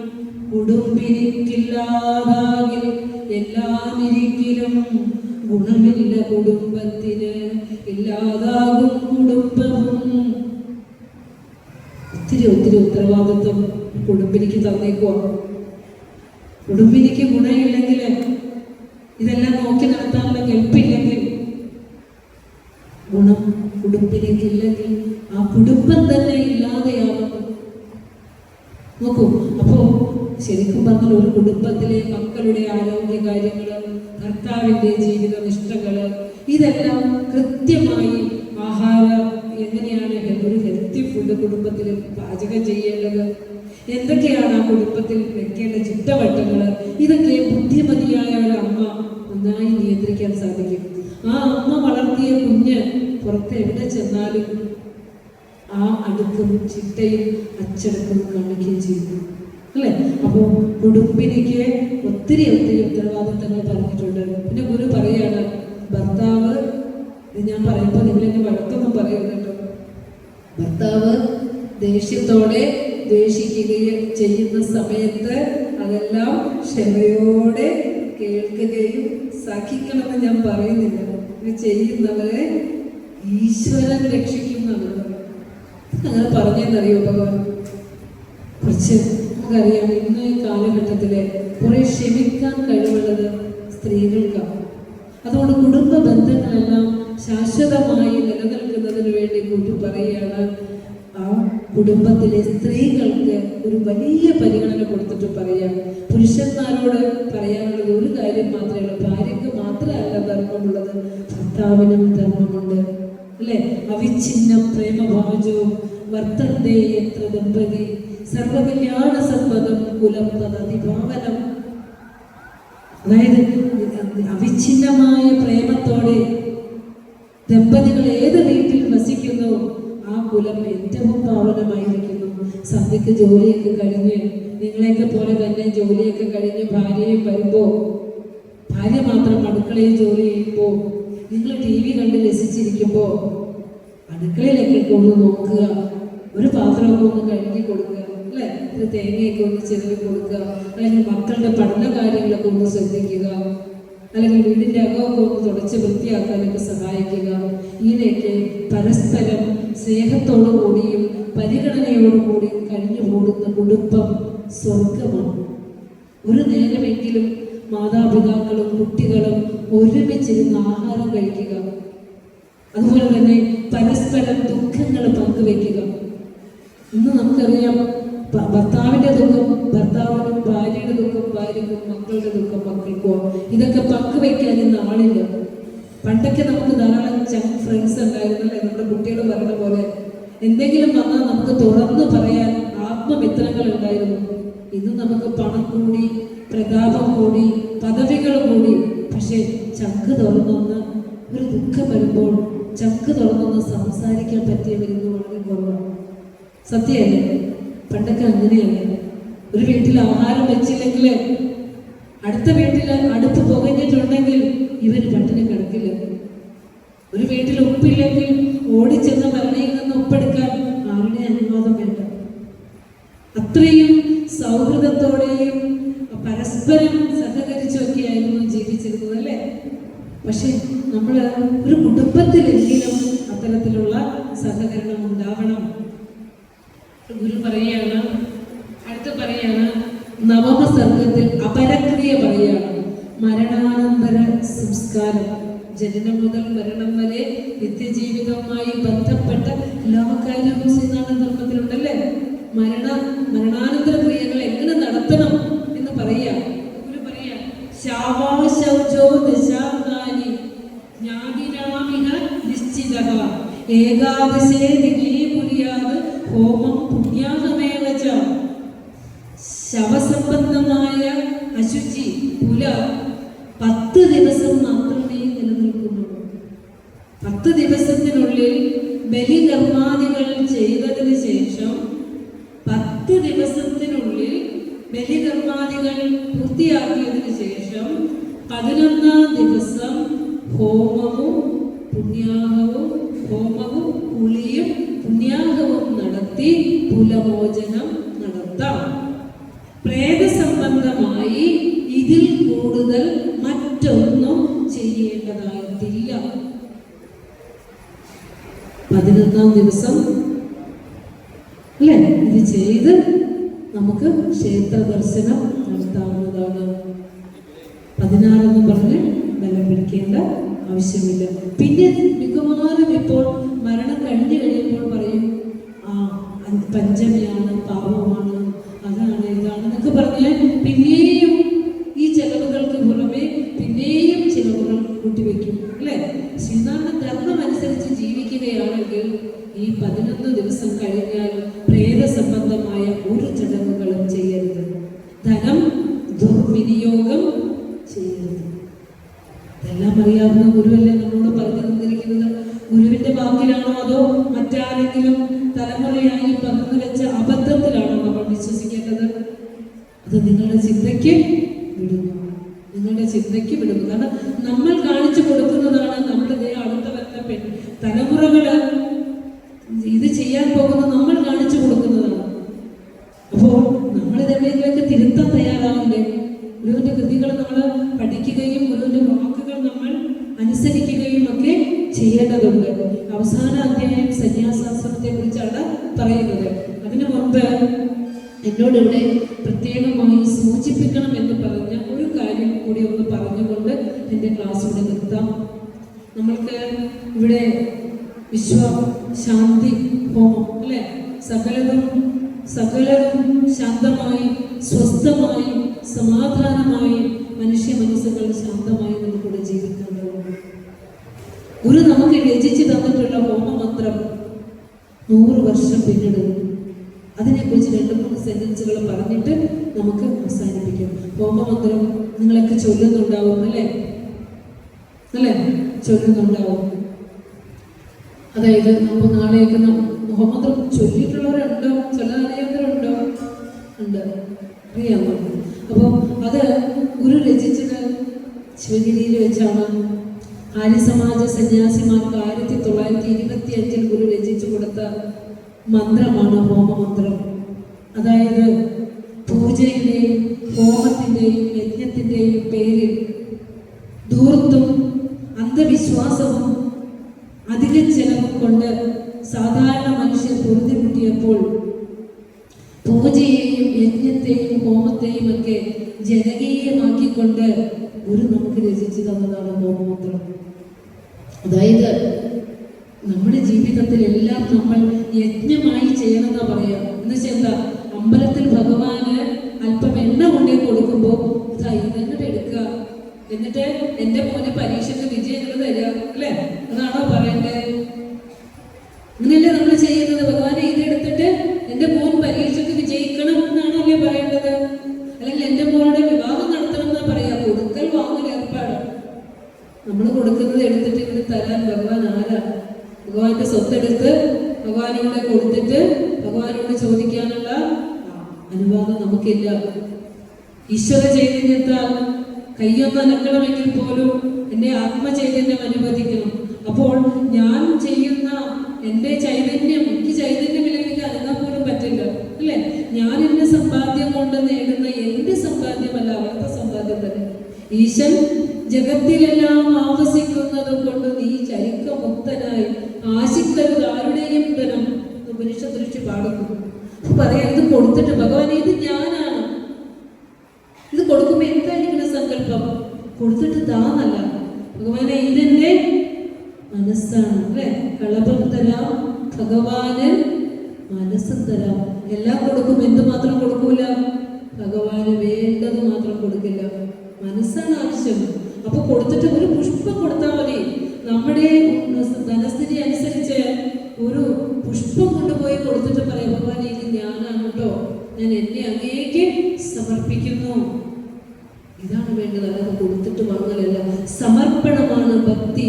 കുടുംബിനിക്കില്ലാതാകിൽ എല്ലാം ഇരിക്കലും ഗുണമില്ല കുടുംബത്തിന് ഇല്ലാതാകും കുടുംബവും. ഒത്തിരി ഉത്തരവാദിത്വം കുടുംബിനിക്ക് തന്നേക്കുവാ. കുടുംബിനിക്ക് ഗുണമില്ലെങ്കിൽ, ഇതെല്ലാം നോക്കി നടത്താനുള്ള കെൽപ്പില്ലെങ്കിൽ, ഗുണം കുടുംബിനിക്കില്ലെങ്കിൽ ആ കുടുംബം തന്നെ ഇല്ലാതെയാവുന്നു. നോക്കൂ. അപ്പോ ശരിക്കും പറഞ്ഞാൽ ഒരു കുടുംബത്തിലെ മക്കളുടെ ആരോഗ്യ കാര്യങ്ങള്, ഭർത്താവിന്റെ ജീവിത നിഷ്ഠകള്, ഇതെല്ലാം കൃത്യമായി ആഹാരം എങ്ങനെയാണ് ഒരു ഹെൽത്തി ഫുഡ് കുടുംബത്തിൽ പാചകം ചെയ്യേണ്ടത്, എന്തൊക്കെയാണ് ആ കുടുംബത്തിൽ വെക്കേണ്ട ചിട്ടവട്ടങ്ങള്, ഇതൊക്കെ ബുദ്ധിമതിയായ ഒരു അമ്മ നന്നായി നിയന്ത്രിക്കാൻ സാധിക്കും. ആ അമ്മ വളർത്തിയ കുഞ്ഞ് പുറത്ത് എവിടെ ചെന്നാലും ആ അടുക്കും ചിട്ടയും അച്ചടക്കവും കാണിക്കുകയും ചെയ്യുന്നു, അല്ലേ? അപ്പോൾ കുടുംബിനിക്ക് ഒത്തിരി ഉത്തരവാദിത്തങ്ങൾ പറഞ്ഞിട്ടുണ്ട്. പിന്നെ ഗുരു പറയാണ്, ഭർത്താവ്, ഞാൻ പറയുമ്പോൾ നിങ്ങളെന്നെ വഴക്കൊന്നും പറയരുത് കേട്ടോ. ഭർത്താവ് ദേഷ്യത്തോടെ ദേഷിക്കുകയും ചെയ്യുന്ന സമയത്ത് അതെല്ലാം ക്ഷമയോടെ കേൾക്കുകയും സഹിക്കണമെന്ന് ഞാൻ പറയുന്നില്ല. ചെയ്യുന്നവരെ ഈശ്വരൻ രക്ഷിക്കും എന്നാണ് അങ്ങനെ പറഞ്ഞെന്നറിയോ ഭഗവാൻ? കുറച്ച് നമുക്കറിയാം, ഇന്ന് ഈ കാലഘട്ടത്തിലെ കുറെ ക്ഷമിക്കാൻ കഴിവുള്ളത് സ്ത്രീകൾക്കാണ്. അതുകൊണ്ട് കുടുംബ ബന്ധങ്ങളെല്ലാം ശാശ്വതമായി നിലനിൽക്കുന്നതിന് വേണ്ടി കൂട്ടി പറയുകയാണ്, ആ കുടുംബത്തിലെ സ്ത്രീകൾക്ക് ഒരു വലിയ പരിഗണന കൊടുത്തിട്ട് പറയാം. പുരുഷന്മാരോട് പറയാനുള്ളത് ഒരു കാര്യം മാത്രമേ ഉള്ളൂ, ഭാര്യയ്ക്ക് മാത്രമല്ല ധർമ്മമുള്ളത്, ഭർത്താവിനും ധർമ്മമുണ്ട്, അല്ലെ? അവിഛിന്നം പ്രേമഭാജവും വർത്തന്തേ എത്ര ദമ്പതി സർവകല്യാണ സമ്മതം കുലം തദതിഭാവനം. അതായത് അവിഛിന്നമായ പ്രേമത്തോടെ ദമ്പതികൾ ഏത് വീട്ടിൽ വസിക്കുന്നു ആ കുലം ഏറ്റവും പാവനമായിരിക്കുന്നു. സന്ധ്യക്ക് ജോലിയൊക്കെ കഴിഞ്ഞ്, നിങ്ങളെയൊക്കെ പോലെ തന്നെ ജോലിയൊക്കെ കഴിഞ്ഞ് ഭാര്യയും വരുമ്പോ, ഭാര്യ മാത്രം അടുക്കളയിൽ ജോലി ചെയ്യുമ്പോ, നിങ്ങൾ TV കണ്ട് രസിച്ചിരിക്കുമ്പോ അടുക്കളയിലൊക്കെ ഒന്ന് നോക്കുക, ഒരു പാത്രമൊക്കെ ഒന്ന് കഴുകി കൊടുക്കുക, അല്ലെ? ഒരു തേങ്ങയൊക്കെ ഒന്ന് ചെറുകി കൊടുക്കുക, അല്ലെങ്കിൽ മക്കളുടെ പഠന കാര്യങ്ങളൊക്കെ ഒന്ന് ശ്രദ്ധിക്കുക, അല്ലെങ്കിൽ വീടിൻ്റെ അകമൊക്കെ ഒന്ന് തുടച്ച് വൃത്തിയാക്കാനൊക്കെ സഹായിക്കുക. ഇങ്ങനെയൊക്കെ പരസ്പരം സ്നേഹത്തോടു കൂടിയും പരിഗണനയോടുകൂടിയും കഴിഞ്ഞു കൂടുന്ന കുടുംബം സ്വർഗമാണ്. ഒരു നേരമെങ്കിലും മാതാപിതാക്കളും കുട്ടികളും ഒരുമിച്ചിരുന്ന് ആഹാരം കഴിക്കുക. അതുപോലെ തന്നെ പരസ്പരം ദുഃഖങ്ങൾ പങ്കുവെക്കുക. ഇന്ന് നമുക്കറിയാം, ഭർത്താവിൻ്റെ ദുഃഖം ഭർത്താവിനും, ഭാര്യയുടെ ദുഃഖം ഭാര്യക്കും, മക്കളുടെ ദുഃഖം മക്കൾക്കോ, ഇതൊക്കെ പങ്കുവെക്കാൻ ഇന്ന് ആളില്ല. പണ്ടൊക്കെ നമുക്ക് ധാരാളം ചങ്ക് ഫ്രണ്ട്സ് ഉണ്ടായിരുന്നല്ലേ? നമ്മുടെ കുട്ടികൾ പറയുന്ന പോലെ എന്തെങ്കിലും വന്നാൽ നമുക്ക് തുറന്ന് പറയാൻ ആത്മമിത്രങ്ങൾ ഉണ്ടായിരുന്നു. ഇന്ന് നമുക്ക് പണം കൂടി, പ്രതാപം കൂടി, പദവികൾ കൂടി, പക്ഷെ ചങ്ക് തുറന്നൊന്ന് ഒരു ദുഃഖം വരുമ്പോൾ ചങ്ക് തുറന്നൊന്ന് സംസാരിക്കാൻ പറ്റിയവരിന്ന് വളരെ കുറവാണ്. സത്യമല്ലേ? പണ്ടൊക്കെ അങ്ങനെയല്ല. ഒരു വീട്ടിൽ ആഹാരം വെച്ചില്ലെങ്കിൽ അടുത്ത വീട്ടിൽ അടുപ്പ് പുകഞ്ഞിട്ടുണ്ടെങ്കിൽ ഇവര് പട്ടിണി കിടക്കില്ല. ഒരു വീട്ടിൽ ഉപ്പില്ലെങ്കിൽ ഓടിച്ചെന്ന ഭരണിയിൽ നിന്ന് ഉപ്പെടുക്കാൻ ആരുടെ അനുവാദം വേണ്ട. അത്രയും സൗഹൃദത്തോടെയും പരസ്പരം സഹകരിച്ചൊക്കെയായിരുന്നു ജീവിച്ചിരുന്നത്, അല്ലേ? പക്ഷെ നമ്മൾ ഒരു കുടുംബത്തിലെങ്കിലും അത്തരത്തിലുള്ള സഹകരണം ഉണ്ടാവണം. ഗുരു പറയാണ്, അടുത്ത് പറയാണ്, നവമ സർഗത്തിൽ അപരക്രിയ പറയാണ്, മരണാനന്തര സംസ്കാരം. ജനനം മുതൽ മരണം വരെ നിത്യജീവിതവുമായി ബന്ധപ്പെട്ട എല്ലാ കാര്യവും ശ്രീനാരായണ ധർമ്മത്തിലുണ്ടല്ലേ? മരണാനന്തര ക്രിയകൾ എങ്ങനെ നടത്തണം എന്ന് പറയാ. ഗുരു പറയാ, ശാവാശൗചോ ദശാകാനി ജ്ഞാതിരാമിഹ നിശ്ചിതഃ ഏകാദശേ ദിനേ കുര്യാത് ഹോമം പുണ്യാഹമേവച. ശവസംബന്ധമായ അശുചി പുല 10 ദിവസം മാത്രമേ നിലനിൽക്കുന്നുള്ളൂ. 10 ദിവസത്തിനുള്ളിൽ ബലികർമാദികൾ ചെയ്തതിന് ശേഷം 10 ദിവസത്തിനുള്ളിൽ ബലികർമാദികൾ പൂർത്തിയാക്കിയതിനു ശേഷം 11ാം ദിവസം ഹോമവും കുളിയും പുണ്യാഹവും നടത്തി കുലമോചനം നടത്താം. പ്രേതസംബന്ധമായി ഇതിൽ കൂടുതൽ മറ്റൊന്നും ചെയ്യേണ്ടതായിട്ടില്ല. 11ാം ദിവസം അല്ലേ ഇത് ചെയ്ത് നമുക്ക് ക്ഷേത്ര ദർശനം നടത്താവുന്നതാണ്. 16 പറഞ്ഞ് ബലം പിടിക്കേണ്ട ആവശ്യമില്ല. പിന്നെ മിക്കവാറും ഇപ്പോൾ മരണം കഴിഞ്ഞു കഴിയുമ്പോൾ പറയും, പഞ്ചമിയാണ്, പാപമാണ്, അതാണ്, ഇതാണെന്നൊക്കെ പറഞ്ഞ് പിന്നെയും ഈ ചെലവുകൾക്ക് പുറമെ പിന്നെയും ചിലവുകൾ കൂട്ടിവെക്കും, അല്ലേ? ശ്രീനാരായണ ധർമ്മം അനുസരിച്ച് ജീവിക്കുകയാണെങ്കിൽ ഈ 11 ദിവസം കഴിഞ്ഞാൽ പ്രേത സംബന്ധമായ ഒരു ചടങ്ങുകളും ചെയ്യരുത്. ധനം ദുർവിനിയോഗം ചെയ്യരുത്. ഇതെല്ലാം അറിയാവുന്ന ഗുരുവല്ലേ നമ്മളോട് പറഞ്ഞു തന്നിരിക്കുന്നത്? ഗുരുവിന്റെ വാക്കിലാണോ അതോ മറ്റാരെങ്കിലും തലമുറയായി പകർന്നു വെച്ച അബദ്ധത്തിലാണോ നമ്മൾ വിശ്വസിക്കേണ്ടത്? അത് നിങ്ങളുടെ ചിന്തയ്ക്ക് വിടുന്നു, നിങ്ങളുടെ ചിന്തയ്ക്ക് വിടുന്നു. കാരണം നമ്മൾ കാണിച്ചു കൊടുക്കുന്നതാണ് നമ്മുടെ അടുത്ത വരുന്ന തലമുറകള് ഇത് ചെയ്യാൻ പോകുന്നത് നമ്മൾ കാണിച്ചു കൊടുക്കുന്നതാണ്. അപ്പോൾ നമ്മളിതെവിടെയെങ്കിലൊക്കെ തിരുത്താൻ തയ്യാറാവില്ലേ? ഗുരുവിന്റെ കൃതികൾ നമ്മൾ പഠിക്കുകയും ഗുരുവിന്റെ വാക്കുകൾ നമ്മൾ അനുസരിക്കുകയും ഒക്കെ ചെയ്യേണ്ടതുണ്ട്. അവസാന അധ്യായം സന്യാസാശ്രമത്തെ കുറിച്ചാണ് പറയുന്നത്. അതിനു മുൻപ് എന്നോട് ഇവിടെ പ്രത്യേകമായി സൂചിപ്പിക്കണം എന്ന് പറഞ്ഞ ഒരു കാര്യം കൂടി ഒന്ന് പറഞ്ഞുകൊണ്ട് എൻ്റെ ക്ലാസ് ഇവിടെ നിർത്താം. നമ്മൾക്ക് ഇവിടെ ശാന്തി ഹോമം അല്ലെ, സകലതും ശാന്തമായി, സ്വസ്ഥമായി, സമാധാനമായി, മനുഷ്യ മനസ്സുകൾ ശാന്തമായി നമുക്കിവിടെ ജീവിക്കേണ്ടതുണ്ട്. ഗുരു നമുക്ക് രചിച്ചു തന്നിട്ടുള്ള ഹോമമന്ത്രം 100 വർഷം പിന്നിടുന്നു. അതിനെക്കുറിച്ച് 2-3 സെന്റൻസുകൾ പറഞ്ഞിട്ട് നമുക്ക് അവസാനിപ്പിക്കാം. ഹോമമന്ത്രം നിങ്ങളൊക്കെ ചൊല്ലുന്നുണ്ടാവും അല്ലേ? ചൊല്ലുന്നുണ്ടാവും. അതായത് നമുക്ക് നാളെയൊക്കെ ഹോമമന്ത്രം ചൊല്ലിയിട്ടുള്ളവരുണ്ടോ? ചൊല്ലാറിയാത്തവരുണ്ടോ? ഉണ്ട്, അറിയാമോ? അപ്പോൾ അത് ഗുരു രചിച്ചത് ശിവഗിരിയിൽ വെച്ചാണ്. ആര്യസമാജ സന്യാസിമാർക്ക് 1925 ഗുരു രചിച്ചു കൊടുത്ത മന്ത്രമാണ് ഹോമമന്ത്രം. അതായത് പൂജയുടെയും ഹോമത്തിൻ്റെയും യജ്ഞത്തിൻ്റെയും പേരിൽ ധൂർത്തും അന്ധവിശ്വാസവും അധിക ചെലവും കൊണ്ട് സാധാരണ മനുഷ്യർ പൊറുതിമുട്ടിയപ്പോൾ പൂജയെയും യജ്ഞത്തെയും ഹോമത്തെയും ഒക്കെ ജനകീയമാക്കിക്കൊണ്ട് ഗുരു നമുക്ക് രചിച്ചു തന്നതാണ് ഹോമമന്ത്രം. അതായത് നമ്മുടെ ജീവിതത്തിൽ എല്ലാം നമ്മൾ യജ്ഞമായി ചെയ്യണമെന്നാ പറയാ. എന്ന് വെച്ചാൽ എന്താ, അമ്പലത്തിൽ ഭഗവാന് അല്പം എണ്ണ കൊണ്ടേ കൊടുക്കുമ്പോൾ ഇതെങ്ങനെ എടുക്കുക, എന്നിട്ട് എൻ്റെ മോനെ പരീക്ഷയ്ക്ക് വിജയം തരിക അല്ലേ, അതാണോ പറയണ്ടേ? അങ്ങനെയല്ലേ നമ്മൾ ചെയ്യുന്നത്? ഭഗവാനെ ഇതെടുത്തിട്ട് എൻ്റെ മോൻ പരീക്ഷയ്ക്ക് വിജയിക്കണം എന്നാണോ അല്ലേ പറയേണ്ടത്? അല്ലെങ്കിൽ എൻ്റെ മോളുടെ വിവാഹം നടത്തണം എന്നാ പറയാ. കൊടുക്കൽ വാങ്ങൽ ഏർപ്പാട്. നമ്മൾ കൊടുക്കുന്നത് എടുത്തിട്ട് ഇങ്ങനെ തരാൻ ഭഗവാൻ ആരാ? ഭഗവാന്റെ സ്വത്തെടുത്ത് ഭഗവാനോട് കൊടുത്തിട്ട് ഭഗവാനോട് ചോദിക്കാനുള്ള അനുവാദം നമുക്കില്ല. ഈശ്വര ചൈതന്യത്താൽ കയ്യൊന്ന് അനക്കണമെങ്കിൽ പോലും എൻ്റെ ആത്മചൈതന്യം അനുവദിക്കണം. അപ്പോൾ ഞാൻ ചെയ്യുന്ന എൻ്റെ ചൈതന്യം, എനിക്ക് ചൈതന്യമില്ലെങ്കിൽ അനങ്ങാൻ പോലും പറ്റില്ല അല്ലേ? ഞാൻ എൻ്റെ സമ്പാദ്യം കൊണ്ട് നേടുന്ന എൻ്റെ സമ്പാദ്യമല്ല, അവിടുത്തെ സമ്പാദ്യം തന്നെ. ഈശൻ ജഗത്തിലെല്ലാം ആവസിക്കുന്നത് കൊണ്ട് നീ ചരിക്കമുക്തനായി ആശിക്കരുത് ആരുടെയും ധനം ഉപനിഷത്ത് പാടുന്നു. പറയാം, ഇത് കൊടുത്തിട്ട് ഭഗവാനെ ഇത് ഞാനാണ്, ഇത് കൊടുക്കുമ്പോൾ എന്തായിരിക്കണം സങ്കല്പം? കൊടുത്തിട്ട് താന്നല്ല, ഭഗവാനെ ഇതെന്റെ മനസ്സാണ് അല്ലെ. കളഭം തരാം ഭഗവാന്, മനസ്സും തരാം. എല്ലാം കൊടുക്കും, എന്തുമാത്രം കൊടുക്കൂല? ഭഗവാന് വേണ്ടത് മാത്രം കൊടുക്കില്ല. മനസ്സാണ് ആവശ്യം. അപ്പൊ കൊടുത്തിട്ട് ഒരു പുഷ്പം കൊടുത്താൽ മതി. നമ്മുടെ ധനസ്ഥിതി അനുസരിച്ച് ഒരു പുഷ്പം കൊണ്ടുപോയി കൊടുത്തിട്ട് പറയാം, ഭഗവാനെ ഇത് ഞാനാണ് കേട്ടോ, ഞാൻ എന്നെ അങ്ങേക്ക് സമർപ്പിക്കുന്നു. ഇതാണ് വേണ്ടത്, അല്ലാതെ കൊടുത്തിട്ട് വാങ്ങലല്ല. സമർപ്പണമാണ് ഭക്തി,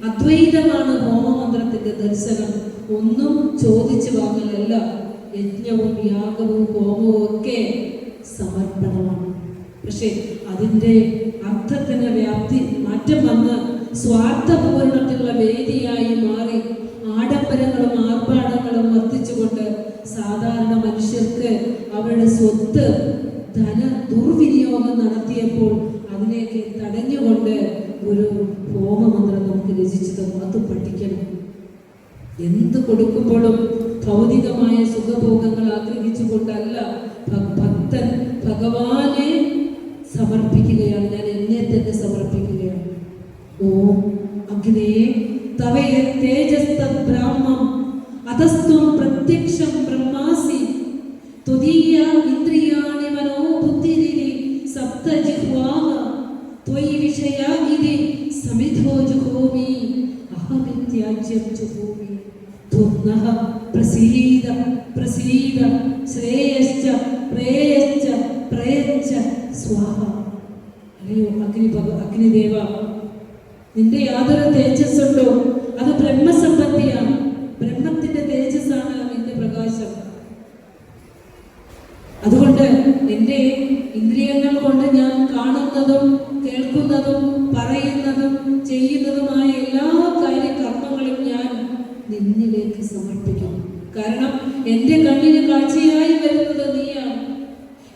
അദ്വൈതമാണ് ഹോമമന്ത്രത്തിന്റെ ദർശനം. ഒന്നും ചോദിച്ചു വാങ്ങലല്ല. യജ്ഞവും യാഗവും ഹോമവും ഒക്കെ സമർപ്പണമാണ്. പക്ഷെ അതിൻ്റെ അർത്ഥത്തിന് വ്യാപ്തി മാറ്റം വന്ന് സ്വാർത്ഥപൂർണത്തിലുള്ള വേദിയായി മാറി ആഡംബരങ്ങളും ആർഭാടങ്ങളും വർദ്ധിച്ചുകൊണ്ട് സാധാരണ മനുഷ്യർക്ക് അവരുടെ സ്വത്ത് ധന ദുർവിനിയോഗം നടത്തിയപ്പോൾ അതിനെയൊക്കെ തടഞ്ഞുകൊണ്ട് ഒരു ഹോമമന്ത്രം നമുക്ക് രചിച്ചു തന്നു. അത് പഠിക്കണം. എന്ത് കൊടുക്കുമ്പോഴും ഭൗതികമായ സുഖഭോഗങ്ങൾ ആഗ്രഹിച്ചുകൊണ്ടല്ല, ഭക്തൻ ഭഗവാനെ സമർപ്പിക്കുകയാണ്. ഞാൻ എന്നെ തന്നെ സമർപ്പിക്കുകയാണ്. ഓം അഗ്നേ തവയ തേജസ്തത് ബ്രാഹ്മം അധസ്ത്വം പ്രത്യക്ഷം ബ്രഹ്മാസി ത്വദീയ ഇന്ദ്രിയാണി മനോ ബുദ്ധിരിരി സപ്ത ജിഹ്വാഹ ത്വയി വിഷയ ഇതി സമിധോ ജുഹോമി അഹമിത്യാജ്യം ജുഹോമി ത്വന്നഃ പ്രസീദ പ്രസീദ ശ്രേയശ്ച പ്രേയശ്ച പ്രയച്ഛ സ്വാഹ. അല്ലയോ അഗ്നിദേവ, നിന്റെ യാതൊരു തേജസ്സുണ്ടോ അത് ബ്രഹ്മസമ്പത്തിയാണ്. ബ്രഹ്മത്തിന്റെ തേജസ്സാണ് നിന്റെ പ്രകാശം. അതുകൊണ്ട് എൻ്റെ ഇന്ദ്രിയങ്ങൾ കൊണ്ട് ഞാൻ കാണുന്നതും കേൾക്കുന്നതും പറയുന്നതും ചെയ്യുന്നതുമായ എല്ലാ കാര്യകർമ്മങ്ങളും ഞാൻ നിന്നിലേക്ക് സമർപ്പിക്കുന്നു. കാരണം എൻ്റെ കണ്ണിന് കാഴ്ചയായി വരുന്നത് നീയാണ്,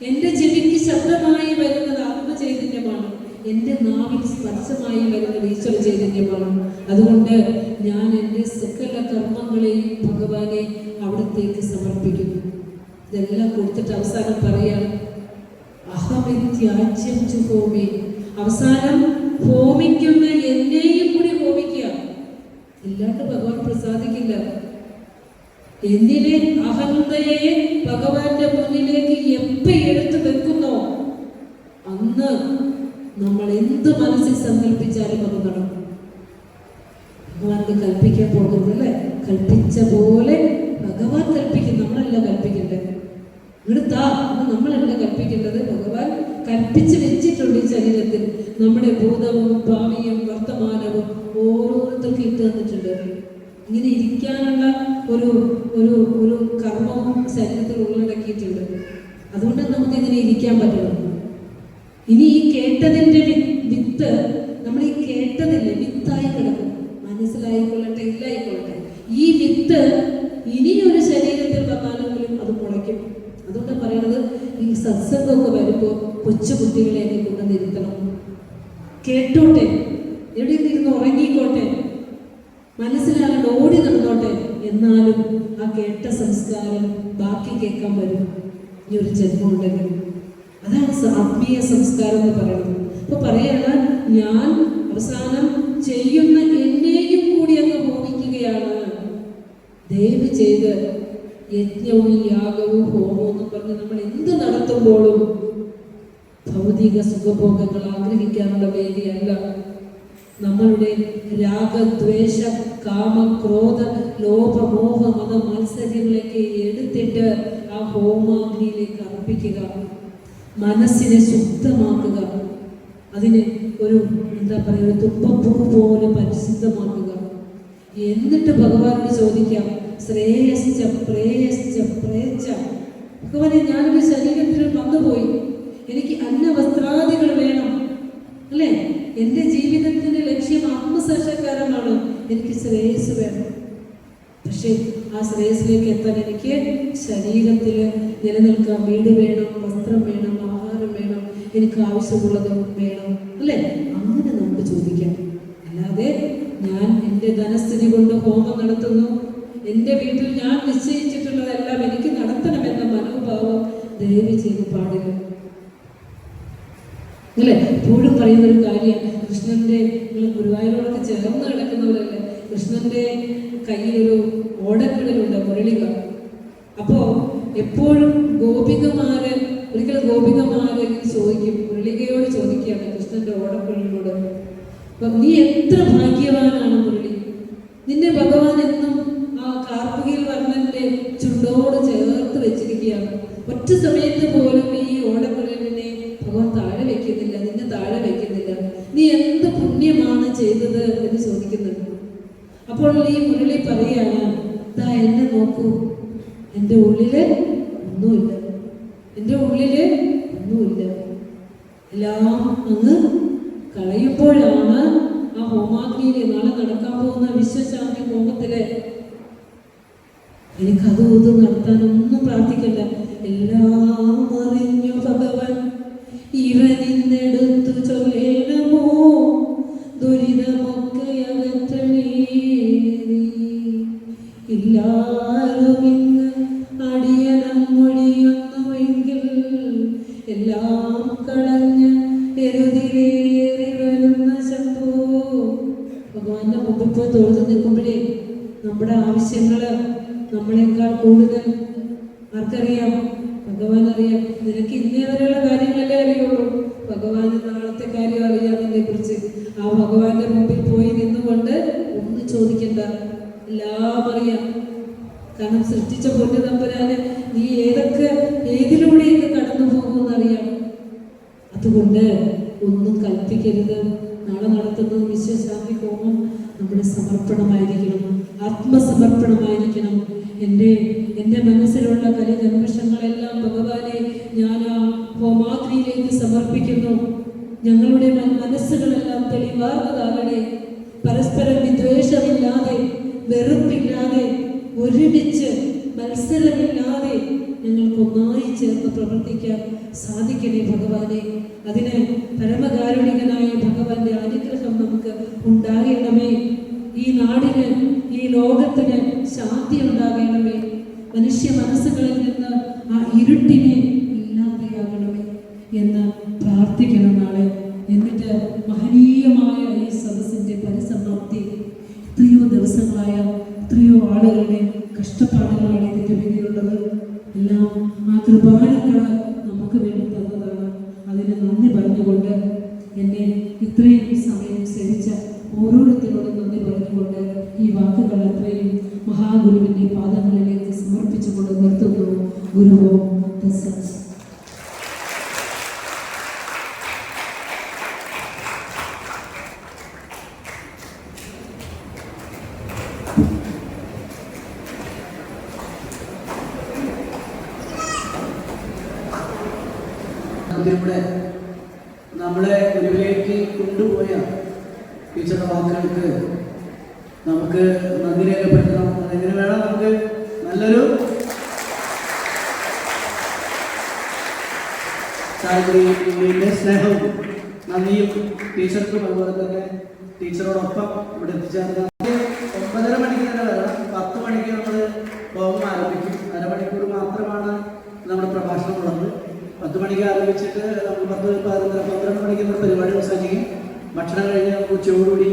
എൻ്റെ ചെവിക്ക് ശബ്ദമായി വരുന്നത് ആത്മചൈതന്യമാണ്, എൻ്റെ നാവിൽ സ്പർശമായി വരുന്നത് ഈശ്വര ചൈതന്യമാണ്. അതുകൊണ്ട് ഞാൻ എൻ്റെ സകല കർമ്മങ്ങളെയും ഭഗവാനെ അവിടത്തേക്ക് സമർപ്പിക്കുന്നു. ഇതെല്ലാം കൊടുത്തിട്ട് അവസാനം പറയാം, അഹമിത്യാജ്യം ചു ഹോമി. അവസാനം ഹോമിക്കുന്ന എന്നെയും കൂടി ഹോമിക്കുക, ഇല്ലാണ്ട് ഭഗവാൻ പ്രസാദിക്കില്ല. എന്നിലെ അഹന്തയെ ഭഗവാന്റെ മുന്നിലേക്ക് എപ്പ എടുത്തു വെക്കുന്നോ അന്ന് നമ്മൾ എന്ത് മനസ്സിൽ സങ്കല്പിച്ചാലും അത് നടക്കും. ഭഗവാന് കൽപ്പിക്കാൻ പോകുന്നത് അല്ലേ? കൽപ്പിച്ച പോലെ ഭഗവാൻ കൽപ്പിക്കും, നമ്മളല്ല കൽപ്പിക്കേണ്ടത്. ഇവിടുത്താ നമ്മളല്ല കൽപ്പിക്കേണ്ടത്, ഭഗവാൻ കൽപ്പിച്ച് വെച്ചിട്ടുണ്ട് ഈ ശരീരത്തിൽ. നമ്മുടെ ഭൂതവും ഭാവിയും വർത്തമാനവും ഓരോരുത്തർക്കും ഇട്ട് തന്നിട്ടുണ്ട്. ഇങ്ങനെ ഇരിക്കാനുള്ള ഒരു ഒരു ഒരു കർമ്മവും ശരീരത്തിൽ ഉള്ളടക്കിയിട്ടുണ്ട്. അതുകൊണ്ട് നമുക്ക് ഇങ്ങനെ ഇരിക്കാൻ പറ്റണം. ഇനി ഈ കേട്ടതിൻ്റെ വിത്ത്, നമ്മൾ ഈ കേട്ടതില്ലേ വിത്തായി കിടക്കും. മനസ്സിലായിക്കൊള്ളട്ടെ ഇല്ലായിക്കൊള്ളട്ടെ, ഈ വിത്ത് ഇനിയൊരു ശരീരത്തിൽ വന്നാലെങ്കിലും അത് മുളയ്ക്കും. അതുകൊണ്ട് പറയണത്, ഈ സത്സംഗമൊക്കെ വരുമ്പോൾ കൊച്ചു കുട്ടികളെയൊക്കെ കൊണ്ടുവന്നിരുത്തണം. കേട്ടോട്ടെ, എവിടെ ഇരുന്ന് ഉറങ്ങിക്കോട്ടെ, മനസ്സിലാകാണ്ട് ഓടി നടന്നോട്ടെ. എന്നാലും ആ കേട്ട സംസ്കാരം ബാക്കി കേൾക്കാൻ വരും ഇനി ഒരു ജന്മം ഉണ്ടെങ്കിൽ. അതാണ് ആത്മീയ സംസ്കാരം എന്ന് പറയുന്നത്. അപ്പൊ പറയാണ്, ഞാൻ അവസാനം ചെയ്യുന്ന എന്നെയും കൂടി അങ്ങ് ഹോമിക്കുകയാണ്. ദയവ് ചെയ്ത് യജ്ഞവും യാഗവും ഹോമവും എന്ന് പറഞ്ഞ് നമ്മൾ എന്ത് നടത്തുമ്പോഴും ഭൗതിക സുഖഭോഗങ്ങൾ ആഗ്രഹിക്കാനുള്ള വേദിയല്ല. നമ്മളുടെ രാഗദ്വേഷ കാമ ക്രോധ ലോഭ മോഹ മത മത്സരങ്ങളൊക്കെ എടുത്തിട്ട് ആ ഹോമാഗ്നിയിലേക്ക് അർപ്പിക്കുക. മനസ്സിനെ ശുദ്ധമാക്കുക. അതിനെ ഒരു എന്താ പറയുക, ഒരു തുപ്പപ്പൂ പോലെ പരിശുദ്ധമാക്കുക. എന്നിട്ട് ഭഗവാനോട് ചോദിക്കാം, ശ്രേയശ്ച പ്രേയശ്ച പ്രേച്ച. ഭഗവാനെ, ഞാനൊരു ശരീരത്തിൽ വന്നുപോയി, എനിക്ക് അന്നവസ്ത്രാദികൾ വേണം അല്ലേ? എൻ്റെ ജീവിതത്തിൻ്റെ ലക്ഷ്യം ആത്മസാക്ഷാത്കാരമാണ്. എനിക്ക് ശ്രേയസ് വേണം. പക്ഷേ ആ ശ്രേയസിലേക്ക് എത്താൻ എനിക്ക് ശരീരത്തിൽ നിലനിൽക്കാൻ വീട് വേണം, വസ്ത്രം വേണം, ആഹാരം വേണം, എനിക്ക് ആവശ്യമുള്ളത് വേണം അല്ലേ? അങ്ങനെ നമുക്ക് ചോദിക്കാം. അല്ലാതെ ഞാൻ എൻ്റെ ധനസ്ഥിതി കൊണ്ട് ഹോമം നടത്തുന്നു, എൻ്റെ വീട്ടിൽ ഞാൻ നിശ്ചയിച്ചിട്ടുള്ളതെല്ലാം എനിക്ക് നടത്തണമെന്ന മനോഭാവം ദയവ് ചെയ്ത് പാടില്ല അല്ലേ? എപ്പോഴും പറയുന്നൊരു കാര്യമാണ്, കൃഷ്ണന്റെ, നിങ്ങൾ ഗുരുവായൂരോടൊക്കെ ചേർന്ന് കിടക്കുന്നവരല്ലേ, കൃഷ്ണന്റെ കയ്യിലൊരു ഓടക്കിടലുണ്ട്, മുരളിക. അപ്പോ എപ്പോഴും ഗോപികമാര്, ഒരിക്കലും ഗോപികമാര് ചോദിക്കും, മുരളികയോട് ചോദിക്കുകയാണ്, കൃഷ്ണന്റെ ഓടക്കിടലിനോട്, അപ്പൊ നീ എത്ര ഭാഗ്യവാനാണ് മുരളി, നിന്നെ ഭഗവാൻ എന്നും ആ കാർത്തികയിൽ വർണ്ണന്റെ ചുണ്ടോട് ചേർത്ത് വെച്ചിരിക്കുകയാണ്. ഒറ്റ സമയത്ത് പോലും ഈ ഓടക്കിടലിനെ ഭഗവാൻ താഴെ വെക്കുന്നില്ല, നിന്നെ താഴെ വെക്കുന്നില്ല. നീ എന്ത് പുണ്യമാണ് ചെയ്തത് എന്ന് ചോദിക്കുന്നുണ്ട്. അപ്പോൾ ഈ മുരളി പറയാണ്, ദാ എന്നെ നോക്കൂ, എൻ്റെ ഉള്ളില് ഒന്നുമില്ല, എൻ്റെ ഉള്ളില് ഒന്നുമില്ല. എല്ലാം അങ്ങ് കളയുമ്പോഴാണ് ആ ഹോമാഗ്നിയിലെ നാളെ നടക്കാൻ പോകുന്ന വിശ്വശാന്തി ഹോമത്തിലെ എനിക്കതും ഇതും നടത്താനൊന്നും പ്രാർത്ഥിക്കണ്ട. എല്ലാം അറിഞ്ഞു ഭഗവാൻ ഇവനിന്നെടുത്തു ചൊല്ലേണമോ ദുരിതമൊക്കെ അകറ്റണേ. എല്ലാരും ഇന്ന് അടിയനമൊഴിയുന്നുവെങ്കിൽ എല്ലാം കളഞ്ഞ് എരുതിലേറി വരുന്ന ശംഭോ. ഭഗവാന്റെ മുമ്പിൽ പോയി തൊഴുതു നിൽക്കുമ്പോഴേ നമ്മുടെ ആവശ്യങ്ങള് നമ്മളെക്കാൾ കൂടുതൽ ആർക്കറിയാം? ഭഗവാൻ അറിയാം. നിനക്ക് ഇന്നേ വരെയുള്ള കാര്യങ്ങളല്ലേ അറിയുള്ളൂ, ഭഗവാന് നാളത്തെ കാര്യം അറിയാം നിന്നെ കുറിച്ച്. ആ ഭഗവാന്റെ മുമ്പിൽ പോയി നിന്നുകൊണ്ട് ഒന്നും ചോദിക്കണ്ട, എല്ലാം അറിയാം. കാരണം സൃഷ്ടിച്ച പൊന്നു തമ്പുരാന് നീ ഏതിലൂടെയൊക്കെ കടന്നു പോകുമെന്നറിയാം. അതുകൊണ്ട് ഒന്നും കൽപ്പിക്കരുത്. നാളെ നടത്തുന്നത് വിശ്വശാന്തി ഹോമം നമ്മുടെ സമർപ്പണമായിരിക്കണം, ആത്മസമർപ്പണമായിരിക്കണം. എൻ്റെ മനസ്സിലുള്ള കലികന്മഷങ്ങളെല്ലാം ഭഗവാനെ ഞാൻ ആ ഹോമാഗ്നിയിലേക്ക് സമർപ്പിക്കുന്നു. ഞങ്ങളുടെ മനസ്സുകളെല്ലാം തെളിവാർന്നതാകണേ. പരസ്പരം വിദ്വേഷമില്ലാതെ, വെറുപ്പില്ലാതെ, ഒരുമിച്ച് മത്സരമില്ലാതെ ഞങ്ങൾക്കൊന്നായി ചേർന്ന് പ്രവർത്തിക്കാൻ സാധിക്കണേ ഭഗവാനെ. അതിന് പരമകാരുണികനായ അനുഗ്രഹം നമുക്ക് ഉണ്ടാകണമേ. ഈ നാടിന്, ഈ ലോകത്തിന് ശാന്തി ഉണ്ടാകണമേ. മനുഷ്യ മനസ്സുകളിൽ നിന്ന് ആ ഇരുട്ടിനെ ഇല്ലാതെയാകണമേ എന്ന് പ്രാർത്ഥിക്കണം നാളെ. എന്നിട്ട് മഹനീയമായ ഈ സദസ്സിൻ്റെ പരിസമാപ്തി, എത്രയോ ദിവസങ്ങളായ എത്രയോ ആളുകളുടെ കഷ്ടപ്പാടുകളാണ് ഇതിൻ്റെ പിന്നിലുള്ളത്. എല്ലാം ആ കൃപാലുക്കൾ നമുക്ക് വേണ്ടി തന്നതാണ്. അതിന് നന്ദി പറഞ്ഞുകൊണ്ട് എന്നെ ഇത്രയും സമയം സേവിച്ച ഓരോരുത്തരോടും നന്ദി പറഞ്ഞുകൊണ്ട് ഈ വാക്കുകൾ അത്രയും മഹാഗുരുവിൻ്റെ പാദങ്ങളിലേക്ക് സമർപ്പിച്ചുകൊണ്ട് നിർത്തുന്നു. ഗുരുവോ തസ്സത്. അതിലൂടെ നമ്മളെ ഗുരുവിലേക്ക് കൊണ്ടുപോയ ടീച്ചറുടെ വാക്കുകൾക്ക് നമുക്ക് നന്ദി രേഖപ്പെടുത്തണം. അതെങ്ങനെ വേണം? നമുക്ക് നല്ലൊരു ചായക്കുടിയുടെ സ്നേഹവും നന്ദിയും ടീച്ചർക്കും അതുപോലെ തന്നെ ടീച്ചറോടൊപ്പം ഇവിടെ എത്തിച്ചേർന്ന് 9:30 മണിക്ക് തന്നെ വരണം. 10 മണിക്ക് നമ്മൾ പ്രോഗ്രാം ആരംഭിക്കും. അരമണിക്കൂർ മാത്രമാണ് നമ്മുടെ പ്രഭാഷണം ഉള്ളത്. 10 മണിക്ക് ആരംഭിച്ചിട്ട് നമ്മൾ 12 മണിക്ക് പരിപാടി അവസാനിക്കും. ഭക്ഷണം കഴിഞ്ഞ് നമുക്ക് ഉച്ചയോടുകൂടി